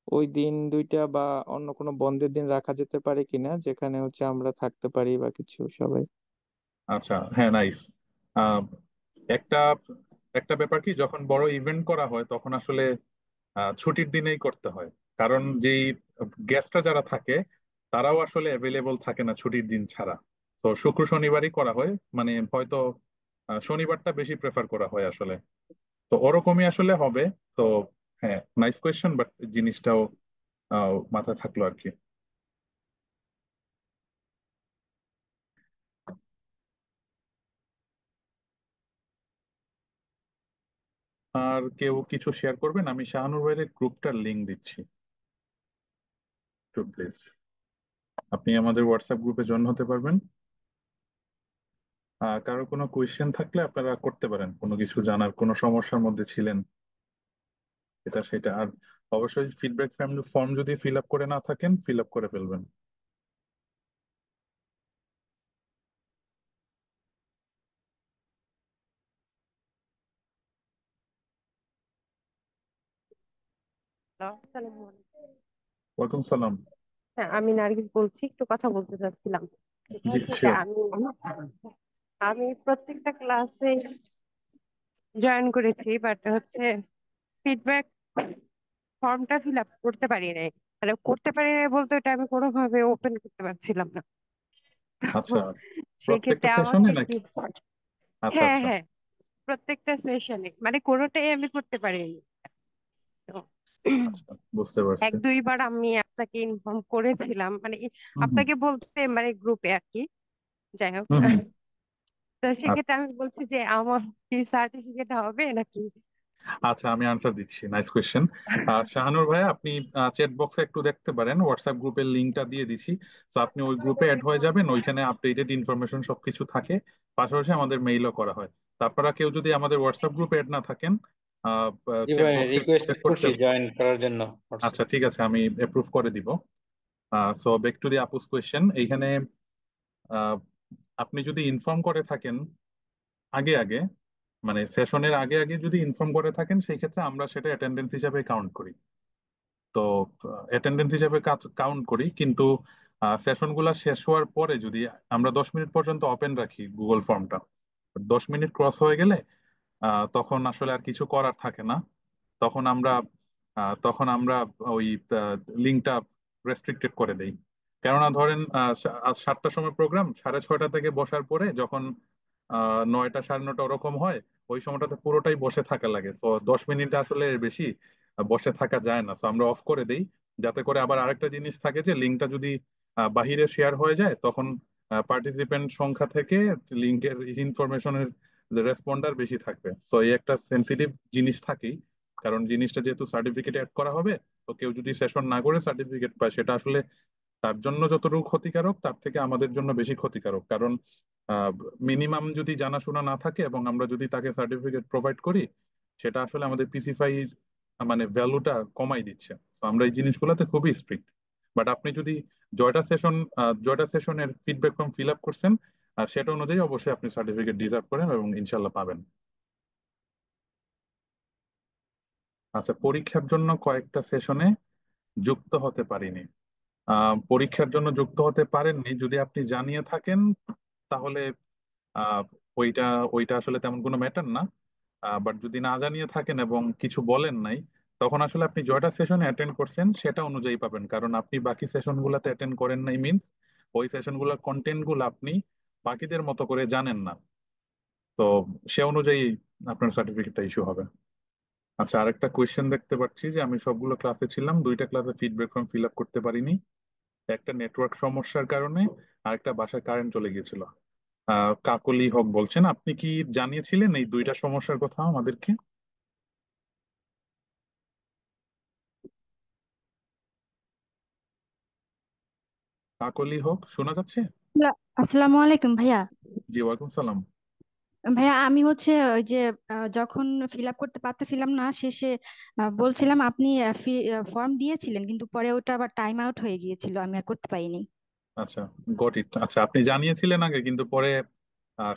ওই দিন দুইটা বা অন্য কোনো বন্ধের দিন রাখা যেতে পারে কিনা, যেখানে হচ্ছে আমরা থাকতে পারি বা কিছু সবাই। আচ্ছা, হ্যাঁ, নাইস। একটা একটা ব্যাপার কি, যখন বড় ইভেন্ট করা হয় তখন আসলে ছুটির দিনেই করতে হয়, কারণ যেই গেস্টরা যারা থাকে তারাও আসলে অ্যাভেলেবল থাকে না ছুটির দিন ছাড়া। তো শুক্র শনিবারই করা হয়, মানে হয়তো শনিবারটা বেশি প্রেফার করা হয় আসলে। তো ওরকমই আসলে হবে। তো হ্যাঁ, নাইস কোয়েশ্চেন, বাট জিনিসটাও মাথায় থাকলো আর কি। আর কেউ কিছু শেয়ার করবেন? আমি শাহানুর ভাইয়ের গ্রুপটার লিংক দিচ্ছি, একটু প্লিজ আপনি আমাদের হোয়াটসঅ্যাপ গ্রুপে জয়েন হতে পারবেন। কারো কোনো কোয়েশ্চেন থাকলে আপনারা করতে পারেন, কোনো কিছু জানার, কোনো সমস্যার মধ্যে ছিলেন এটা সেটা। আর অবশ্যই ফিডব্যাক ফ্যামিলি ফর্ম যদি ফিল আপ করে না থাকেন, ফিল আপ করে ফেলবেন। আসসালামু আলাইকুম। ওয়ালাইকুম সালাম। হ্যাঁ, আমি নার্গিস বলছি, একটু কথা বলতে চাচ্ছিলাম। সেটা জি হচ্ছে যে শিওর। আমি আমি প্রত্যেকটা ক্লাসে জয়েন করেছি, বাট হচ্ছে ফিডব্যাক ফর্মটা ফিল আপ করতে পারি নাই। মানে করতে পারি নাই বলতে এটা আমি কোনোভাবে ওপেন করতে পারছিলাম না। তো আচ্ছা, প্রত্যেকটা সেক্ষেত্রে সেশনে আমাকে কি, নাকি? আচ্ছা হ্যাঁ আচ্ছা হ্যাঁ, প্রত্যেকটা সেশনে, মানে কোনোটাই আমি করতে পারিনি। তো আচ্ছা, বুঝতে পারছি। এক দুইবার আমি আপনাকে ইনফর্ম করেছিলাম, মানে হুম হুম আপনাকে বলতে মানে গ্রুপে আর কি। যাই হোক, হুম হুম। তো আচ্ছা সেক্ষেত্রে আমি বলছি যে আমার কি সার্টিফিকেট হবে নাকি? আচ্ছা, আমি আনসার দিচ্ছি। Nice question. শাহানুর ভাই, আপনি চ্যাট বক্সে একটু দেখতে পারেন, হোয়াটসঅ্যাপ গ্রুপের লিঙ্কটা দিয়ে দিছি। তো আপনি ওই গ্রুপে অ্যাড হয়ে যাবেন, ওইখানে আপডেটেড ইনফরমেশন সবকিছু থাকে, পাশাপাশি আমাদের মেইলও করা হয়। তারপরে কেউ যদি আমাদের হোয়াটসঅ্যাপ গ্রুপে অ্যাড না থাকেন, জি চ্যাট ভাই, বক্সে রিকোয়েস্ট করতে। করছি জয়েন করার জন্য আচ্ছা হোয়াটসঅ্যাপে। ঠিক আছে, আমি অ্যাপ্রুভ করে দিব। সো ব্যাক টু দি আপুস কোয়েশ্চেন। এইখানে আহ, আপনি যদি ইনফর্ম করে থাকেন আগে আগে, মানে সেশনের আগে আগে যদি ইনফর্ম করে থাকেন, সেই ক্ষেত্রে আমরা সেটা অ্যাটেন্ডেন্স হিসাবে কাউন্ট করি। তো অ্যাটেন্ডেন্স হিসাবে কাউন্ট করি, কিন্তু সেশন গুলা শেষ হওয়ার পরে যদি আমরা 10 মিনিট পর্যন্ত ওপেন রাখি গুগল ফর্মটা, 10 মিনিট ক্রস হয়ে গেলে তখন আসলে আর কিছু করার থাকে না। তখন আমরা তখন আমরা ওই লিঙ্কটা রেস্ট্রিক্টেড করে দেই। কেননা ধরেন আজ 7টার সময় প্রোগ্রাম, 6:30 থেকে বসার পরে যখন 9টা 9:30 ওরকম হয়, ওই সময়টাতে পুরোটাই বসে থাকা লাগে। তো 10 মিনিট আসলে বেশি বসে থাকা যায় না, তো আমরা অফ করে দেই। যাতে করে আবার আরেকটা জিনিস থাকে যে লিঙ্কটা যদি বাহিরে শেয়ার হয়ে যায়, তখন পার্টিসিপেন্ট সংখ্যা থেকে লিঙ্কের ইনফরমেশনের রেসপন্ডার বেশি থাকবে। সো এই একটা সেন্সিটিভ জিনিস থাকেই, কারণ জিনিসটা যেহেতু সার্টিফিকেট অ্যাড করা হবে, তো কেউ যদি সেশন না করে সার্টিফিকেট পায়, সেটা আসলে তার জন্য যতটুকু ক্ষতিকারক, তার থেকে আমাদের জন্য বেশি ক্ষতিকারক। কারণ মিনিমাম যদি জানাশোনা না থাকে এবং আমরা যদি তাকে সার্টিফিকেট প্রোভাইড করি, সেটা আসলে আমাদের পিসিফাই মানে ভ্যালুটা কমাই দিচ্ছে। তো আমরা এই জিনিসগুলোতে খুবই স্ট্রিক্ট। বাট আপনি যদি জয়টা সেশনের ফিডব্যাক ফর্ম ফিল আপ করছেন, সেটা অনুযায়ী অবশ্যই আপনি সার্টিফিকেট ডিজার্ভ করেন এবং ইনশাল্লাহ পাবেন। আচ্ছা, পরীক্ষার জন্য কয়েকটা সেশনে যুক্ত হতে পারিনি। পরীক্ষার জন্য যুক্ত হতে পারেননি যদি আপনি জানিয়ে থাকেন, তাহলে আহ, ওইটা ওইটা আসলে তেমন কোনো ম্যাটার না। বাট যদি না জানিয়ে থাকেন এবং কিছু বলেন নাই, তখন আসলে আপনি জয়টা সেশনে অ্যাটেন্ড করছেন সেটা অনুযায়ী পাবেন, কারণ আপনি বাকি সেশন গুলাতে অ্যাটেন্ড করেন নাই মিনস ওই সেশন গুলার কন্টেন্ট গুলো আপনি বাকিদের মতো করে জানেন না। তো সে অনুযায়ী আপনার সার্টিফিকেটটা ইস্যু হবে। আচ্ছা, আরেকটা কোয়েশ্চেন দেখতে পাচ্ছি যে আমি সবগুলো ক্লাসে ছিলাম, 2টা ক্লাসে ফিডব্যাক ফর্ম ফিল আপ করতে পারিনি। একটা নেটওয়ার্ক সমস্যার কারণে, আর একটা বাসায় কারেন্ট চলে গিয়েছিল। কাকলি হক বলছেন, আপনি কি জানিয়েছিলেন এই 2টা সমস্যার কথা আমাদেরকে? কাকলি হক শোনা যাচ্ছে? আসসালামু আলাইকুম ভাইয়া। জি ওয়ালাইকুম সালাম। ভাইয়া আমি হচ্ছে ওই যে যখন ফিল আপ করতে পারতেছিলাম না শেষে বলছিলাম আপনি ফর্ম দিয়েছিলেন কিন্তু পরে ওটা আবার টাইম আউট হয়ে গিয়েছিল, আমি আর করতে পারিনি। আচ্ছা, গট ইট। আচ্ছা, আপনি জানিয়েছিলেন আগে, কিন্তু পরে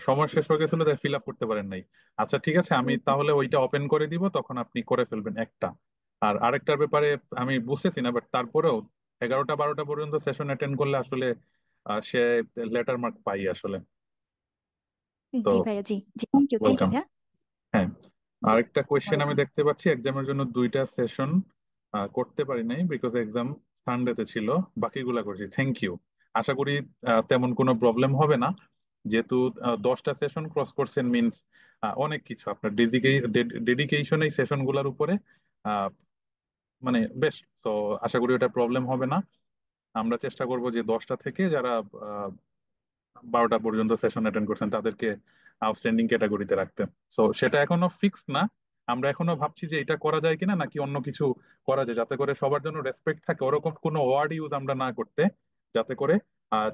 সময় শেষ হয়ে গেছিল তাই ফিল আপ করতে পারেন নাই। আচ্ছা ঠিক আছে, আমি তাহলে ওইটা ওপেন করে দিব, তখন আপনি করে ফেলবেন একটা। আর আরেকটার ব্যাপারে আমি বুঝতেছি না, বাট তারপরেও 11টা 12টা পর্যন্ত সেশন অ্যাটেন্ড করলে আসলে সে লেটার মার্ক পাই আসলে। তো জি ভাইয়া, জি জি, থ্যাংক ইউ ওয়েলকাম। ভাইয়া। হ্যাঁ, জি, আরেকটা কোয়েশ্চেন আমি ওয়েলকাম। দেখতে পাচ্ছি, এক্সামের জন্য 2টা সেশন করতে পারি নাই বিকজ এক্সাম সানডেতে ছিল, বাকিগুলা করছি। Thank you. আশা করি তেমন কোনো প্রবলেম হবে না, যেহেতু 10টা সেশন ক্রস করছেন মিনস অনেক কিছু আপনার ডেডিকেশন এই সেশন গুলার উপরে মানে বেস্ট। তো আশা করি ওটা প্রবলেম হবে না। আমরা চেষ্টা করব যে 10টা থেকে যারা 12টা পর্যন্ত সেশন অ্যাটেন্ড করছেন তাদেরকে আউটস্ট্যান্ডিং ক্যাটাগরিতে রাখতে। সো সেটা এখনো ফিক্সড না, আমরা এখনো ভাবছি যে এটা করা যায় কিনা, নাকি অন্য কিছু করা যায় যাতে করে সবার জন্য রেসপেক্ট থাকে, ওরকম কোনো ওয়ার্ড ইউজ আমরা না করতে, যাতে করে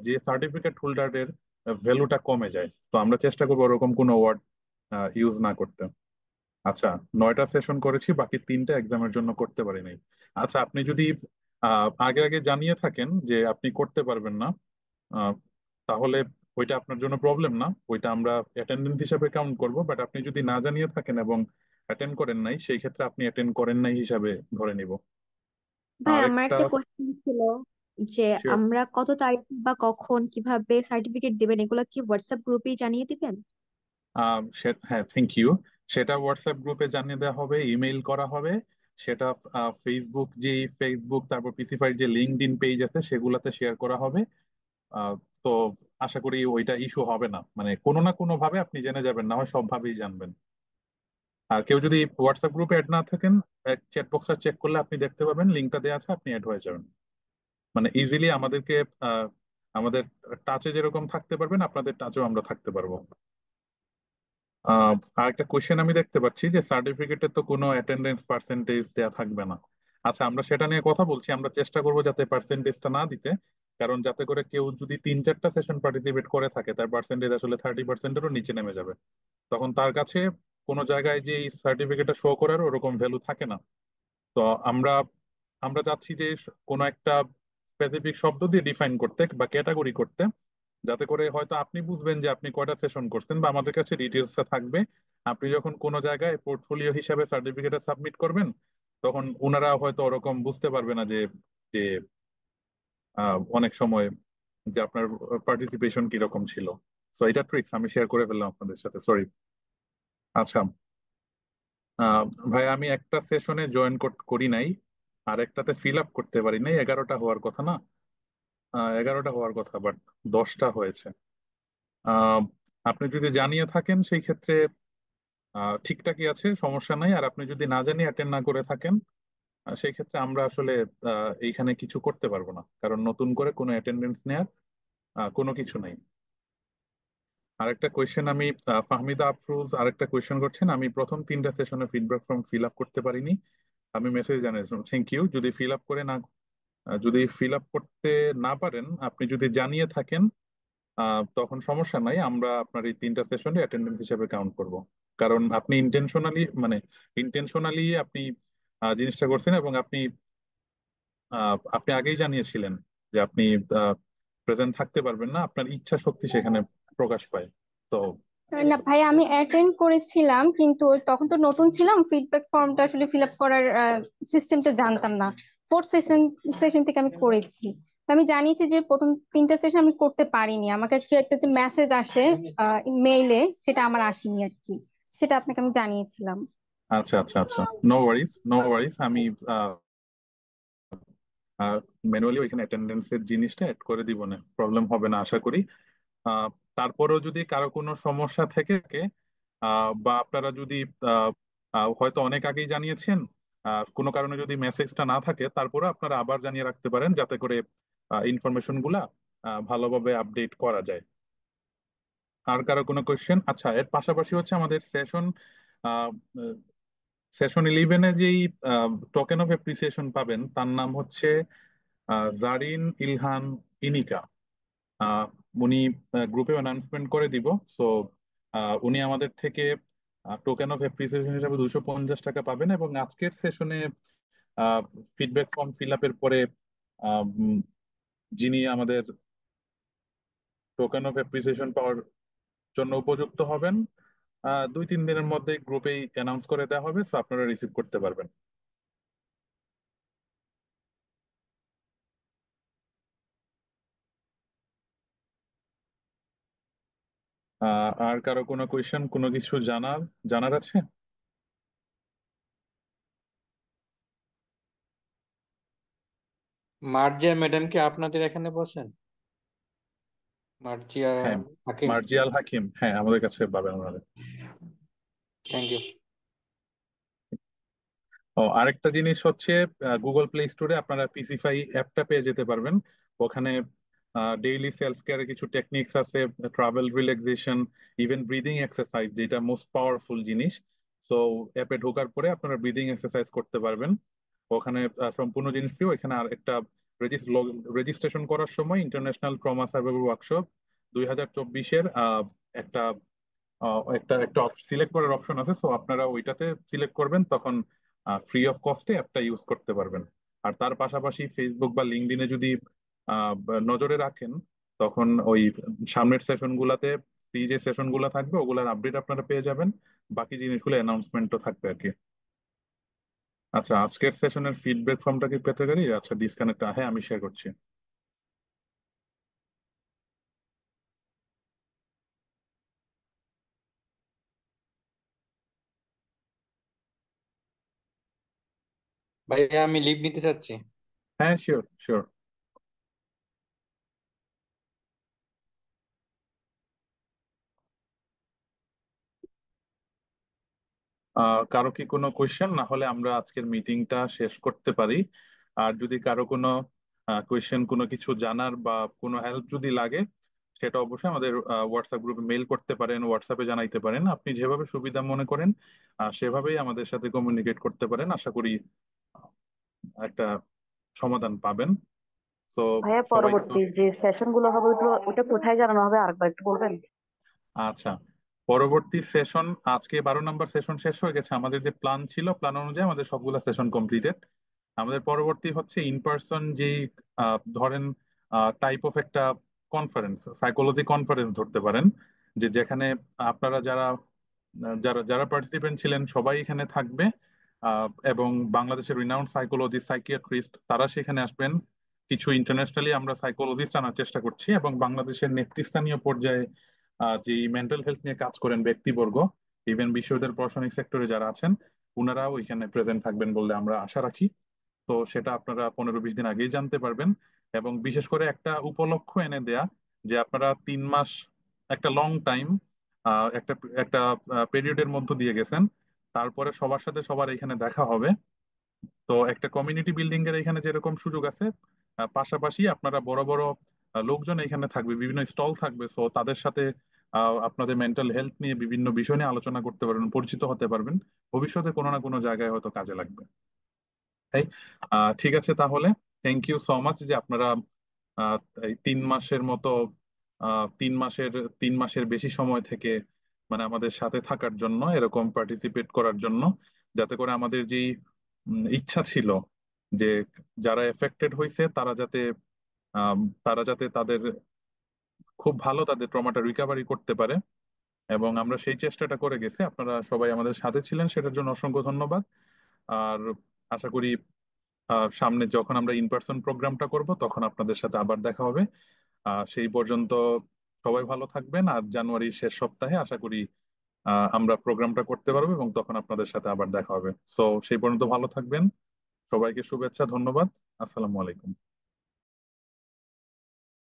যে সার্টিফিকেট হোল্ডারের ভ্যালুটা কমে যায়। তো আমরা চেষ্টা করবো ওরকম কোনো ওয়ার্ড ইউজ না করতে। আচ্ছা, 9টা সেশন করেছি, বাকি 3টা এক্সামের জন্য করতে পারি নাই। আচ্ছা, আপনি যদি আগে আগে জানিয়ে থাকেন যে আপনি করতে পারবেন না, আহ, তাহলে ওইটা আপনার জন্য প্রবলেম না, ওইটা আমরা অ্যাটেন্ডেন্স হিসাবে কাউন্ট করব। বাট আপনি যদি না জানিয়ে থাকেন এবং অ্যাটেন্ড করেন নাই, সেই ক্ষেত্রে আপনি অ্যাটেন্ড করেন নাই হিসাবে ধরে নিব। ভাই আমার আরেকটা, একটা কোশ্চেন ছিল যে শিওর। আমরা কত তারিখ বা কখন কিভাবে সার্টিফিকেট দিবেন এগুলো কি হোয়াটসঅ্যাপ গ্রুপেই জানিয়ে দিবেন? হ্যাঁ, থ্যাংক ইউ। সেটা হোয়াটসঅ্যাপ গ্রুপে জানিয়ে দেওয়া হবে, ইমেইল করা হবে। সেটা ফেসবুক, তারপর পিসিফাইর যে লিঙ্কডইন পেজ আছে সেগুলোতে শেয়ার করা হবে। আহ, তো আশা করি ওইটা ইস্যু হবে না, মানে কোনো না কোনো ভাবে আপনি জেনে যাবেন, না হয় সব ভাবেই জানবেন। আর কেউ যদি হোয়াটসঅ্যাপ গ্রুপে অ্যাড না থাকেন, চ্যাট বক্সটা চেক করলে আপনি দেখতে পাবেন লিঙ্কটা দেওয়া আছে, আপনি অ্যাড হয়ে যাবেন। মানে ইজিলি আমাদেরকে আহ, আমাদের টাচে যেরকম থাকতে পারবেন, আপনাদের টাচেও আমরা থাকতে পারবো। আর একটা কোয়েশ্চেন আমি দেখতে পাচ্ছি যে সার্টিফিকেটে তো কোনো অ্যাটেন্ডেন্স পার্সেন্টেজ দেয়া থাকবে না। আচ্ছা, আমরা সেটা নিয়ে কথা বলছি, আমরা চেষ্টা করবো যাতে পার্সেন্টেজটা না দিতে। কারণ যাতে করে কেউ যদি 3-4টা সেশন পার্টিসিপেট করে থাকে, তার পার্সেন্টেজ আসলে 30%-এরও নিচে নেমে যাবে। তখন তার কাছে কোনো জায়গায় যে সার্টিফিকেটটা শো করার ওরকম ভ্যালু থাকে না। তো আমরা আমরা চাচ্ছি যে কোনো একটা স্পেসিফিক শব্দ দিয়ে ডিফাইন করতে বা ক্যাটাগরি করতে, যাতে করে হয়তো আপনি বুঝবেন যে আপনি কয়টা সেশন করছেন, বা আমাদের কাছে ডিটেলসটা থাকবে। আপনি যখন কোনো জায়গায় পোর্টফোলিও হিসাবে সার্টিফিকেটটা সাবমিট করবেন, তখন ওনারা হয়তো ওরকম বুঝতে পারবে না যে যে অনেক সময় যে আপনার পার্টিসিপেশন কিরকম ছিল। সো এটা ট্রিক্স আমি শেয়ার করে ফেললাম আপনাদের সাথে, সরি। আচ্ছা, আহ, ভাই আমি একটা সেশনে জয়েন করি নাই, আর একটাতে ফিল আপ করতে পারি নাই। 11টা হওয়ার কথা না? 11টা হওয়ার কথা, বাট 10টা হয়েছে। আহ, আপনি যদি জানিয়ে থাকেন সেই ক্ষেত্রে ঠিকঠাকই আছে, সমস্যা নাই। আর আপনি যদি না জানিয়ে অ্যাটেন্ড না করে থাকেন, সেই ক্ষেত্রে আমরা আসলে এইখানে কিছু করতে পারবো না, কারণ নতুন করে কোনো অ্যাটেন্ডেন্স নেওয়ার কোনো কিছু নাই। আরেকটা কোয়েশ্চেন আমি, ফাহমিদা আফরোজ আরেকটা কোয়েশ্চেন করছেন, আমি প্রথম 3টা সেশনে ফিডব্যাক ফর্ম ফিল আপ করতে পারিনি, আমি মেসেজ জানিয়েছিলাম। Thank you. যদি ফিল আপ করতে না পারেন, আপনি যদি জানিয়ে থাকেন, তখন সমস্যা নাই, আমরা আপনার এই 3টা সেশনে অ্যাটেন্ডেন্স হিসেবে কাউন্ট করব। কারণ আপনি ইন্টেনশনালি আপনি জিনিসটা করছেন, এবং আপনি আগেই জানিয়েছিলেন যে আপনি প্রেজেন্ট থাকতে পারবেন না, আপনার ইচ্ছা শক্তি সেখানে প্রকাশ পায়। তো না ভাই, আমি অ্যাটেন্ড করেছিলাম কিন্তু তখন তো নতুন ছিলাম, ফিডব্যাক ফর্মটা আসলে ফিল আপ করার সিস্টেমটা জানতাম না। ফোর্থ সেশন থেকে আমি করেছি। তো আমি জানিয়েছি যে প্রথম 3টা সেশন আমি করতে পারিনি, আমাকে কি একটা যে মেসেজ আসে মেইলে, সেটা আমার আসেনি আর কি। সেটা আপনাকে আমি জানিয়েছিলাম। আচ্ছা, আচ্ছা, আচ্ছা, নো ওয়ারিজ, নো ওয়ারিজ। আমি ম্যানুয়ালি ওইখানে অ্যাটেন্ডেন্সের জিনিসটা অ্যাড করে দিব, না প্রবলেম হবে না আশা করি। আহ, তারপরেও যদি কারো কোনো সমস্যা থেকে থাকে, বা আপনারা যদি আহ, হয়তো অনেক আগেই জানিয়েছেন, কোনো কারণে যদি মেসেজটা না থাকে, তারপরে আপনারা আবার জানিয়ে রাখতে পারেন, যাতে করে ইনফরমেশন গুলা ভালোভাবে আপডেট করা যায়। আর কারো কোনো কোয়েশ্চেন? আচ্ছা, এর পাশাপাশি হচ্ছে আমাদের সেশন 11-এ যেই টোকেন অফ অ্যাপ্রিসিয়েশন পাবেন, তার নাম হচ্ছে জারিন ইলহান ইনিকা। আহ, উনি গ্রুপে অ্যানাউন্সমেন্ট করে দিব। সো উনি আমাদের থেকে টোকেন অফ অ্যাপ্রিসিয়েশন হিসাবে 250 টাকা পাবেন, এবং আজকের সেশনে ফিডব্যাক ফর্ম ফিল আপের পরে আহ, উম, যিনি আমাদের টোকেন অফ অ্যাপ্রিসিয়েশন পাওয়ার জন্য উপযুক্ত হবেন, 2-3 দিনের মধ্যে গ্রুপেই অ্যানাউন্স করে দেওয়া হবে, সো আপনারা রিসিভ করতে পারবেন। আর কারো কোনো কোয়েশ্চেন, কোনো কিছু জানার আছে? মার্জিয়া ম্যাডাম কি আপনাদের এখানে বসেন? মার্জিয়া হ্যাঁ, হাকিম। মার্জিয়াল হাকিম, হ্যাঁ আমাদের কাছে পাবেন ওনারা। Thank you. ও আরেকটা জিনিস হচ্ছে, গুগল প্লে স্টোরে আপনারা পিসিফাই অ্যাপটা পেয়ে যেতে পারবেন। ওখানে ডেইলি সেলফ কেয়ারের কিছু টেকনিক্স আছে, travel relaxation, even breathing exercise, যেটা মোস্ট পাওয়ারফুল জিনিস। সো অ্যাপে ঢোকার পরে আপনারা ব্রিদিং এক্সারসাইজ করতে পারবেন ওখানে, সম্পূর্ণ জিনিস ফ্রি। ওইখানে আর একটা রেজিস্ট্রেশন করার সময় ইন্টারন্যাশনাল ট্রমা সার্ভাইভার ওয়ার্কশপ 2024-এর একটা একটা একটা সিলেক্ট করার অপশন আছে, সো আপনারা ওইটাতে সিলেক্ট করবেন, তখন ফ্রি অফ কস্টে অ্যাপটা ইউজ করতে পারবেন। আর তার পাশাপাশি ফেসবুক বা লিঙ্কডইনে যদি নজরে রাখেন, তখন ওই সামনের সেশন গুলাতে ফ্রি যে সেশন গুলা থাকবে ওগুলার আপডেট আপনারা পেয়ে যাবেন, বাকি জিনিসগুলো অ্যানাউন্সমেন্টও থাকবে আর কি। আচ্ছা, আজকের সেশনের ফিডব্যাক ফর্মটা কি পেতে পারি? আচ্ছা, ডিসকানেক্ট, হ্যাঁ আমি শেয়ার করছি। ভাইয়া আমি লিভ নিতে চাচ্ছি। হ্যাঁ, শিওর শিওর। কারো কি কোনো কোয়েশ্চেন? না হলে আমরা আজকের মিটিংটা শেষ করতে পারি। আর যদি কারো কোনো কোয়েশ্চেন, কোনো কিছু জানার বা কোনো হেল্প যদি লাগে, সেটা অবশ্যই আমাদের হোয়াটসঅ্যাপ গ্রুপে মেইল করতে পারেন, হোয়াটসঅ্যাপে জানাইতে পারেন। আপনি যেভাবে সুবিধা মনে করেন সেভাবেই আমাদের সাথে কমিউনিকেট করতে পারেন। আশা করি একটা সমাধান পাবেন। তো ভাইয়া সবাই তো, পরবর্তী যে সেশন গুলো হবে ওইগুলো ওটা কোথায় জানানো হবে আরেকবার একটু বলবেন? আচ্ছা, পরবর্তী সেশন, আজকে 12 নম্বর সেশন শেষ হয়ে গেছে। আমাদের যে প্ল্যান ছিল, প্ল্যান অনুযায়ী আমাদের সবগুলো সেশন কমপ্লিটেড। আমাদের পরবর্তী হচ্ছে ইন পার্সন, যেই ধরেন টাইপ অফ একটা কনফারেন্স, সাইকোলজি কনফারেন্স ধরতে পারেন, যে যেখানে আপনারা যারা যারা যারা পার্টিসিপেন্ট ছিলেন সবাই এখানে থাকবে, এবং বাংলাদেশের রিনাউন্ড সাইকোলজি সাইকিয়াট্রিস্ট তারা সেখানে আসবেন। কিছু ইন্টারন্যাশনালি আমরা সাইকোলজিস্ট আনার চেষ্টা করছি, এবং বাংলাদেশের নেতৃস্থানীয় পর্যায়ে যে মেন্টাল হেলথ নিয়ে কাজ করেন ব্যক্তিবর্গ, ইভেন বিশ্ববিদ্যালয়ের প্রশাসনিক সেক্টরে যারা আছেন, ওনারাও এখানে প্রেজেন্ট থাকবেন বলে আমরা আশা রাখি। তো সেটা আপনারা 15-20 দিন আগেই জানতে পারবেন। এবং বিশেষ করে একটা উপলক্ষ এনে দেয়া, যে আপনারা 3 মাস, একটা লং টাইম, একটা একটা পিরিয়ডের মধ্য দিয়ে গেছেন, তারপরে সবার সাথে সবার এখানে দেখা হবে। তো একটা কমিউনিটি বিল্ডিং এর এখানে যেরকম সুযোগ আছে, পাশাপাশি আপনারা বড় বড় লোকজন এখানে থাকবে, বিভিন্ন স্টল থাকবে, সো তাদের সাথে আপনাদের মেন্টাল হেলথ নিয়ে বিভিন্ন বিষয় নিয়ে আলোচনা করতে পারবেন, পরিচিত হতে পারবেন। ভবিষ্যতে কোনো না কোনো জায়গায় হয়তো কাজে লাগবে। তাই ঠিক আছে তাহলে, থ্যাংক ইউ সো মাচ যে আপনারা আহ, এই 3 মাসের মতো, 3 মাসের 3 মাসের বেশি সময় থেকে মানে আমাদের সাথে থাকার জন্য, এরকম পার্টিসিপেট করার জন্য, যাতে করে আমাদের যে ইচ্ছা ছিল যে যারা এফেক্টেড হয়েছে আম, তারা যাতে তাদের খুব ভালো তাদের ট্রমাটা রিকভারি করতে পারে, এবং আমরা সেই চেষ্টাটা করে গেছি। আপনারা সবাই আমাদের সাথে ছিলেন, সেটার জন্য অসংখ্য ধন্যবাদ। আর আশা করি সামনে যখন আমরা ইন পার্সন প্রোগ্রামটা করব তখন আপনাদের সাথে আবার দেখা হবে। সেই পর্যন্ত সবাই ভালো থাকবেন, আর জানুয়ারির শেষ সপ্তাহে আশা করি আমরা প্রোগ্রামটা করতে পারবো, এবং তখন আপনাদের সাথে আবার দেখা হবে। সো সেই পর্যন্ত ভালো থাকবেন। সবাইকে শুভেচ্ছা, ধন্যবাদ। আসসালামু আলাইকুম।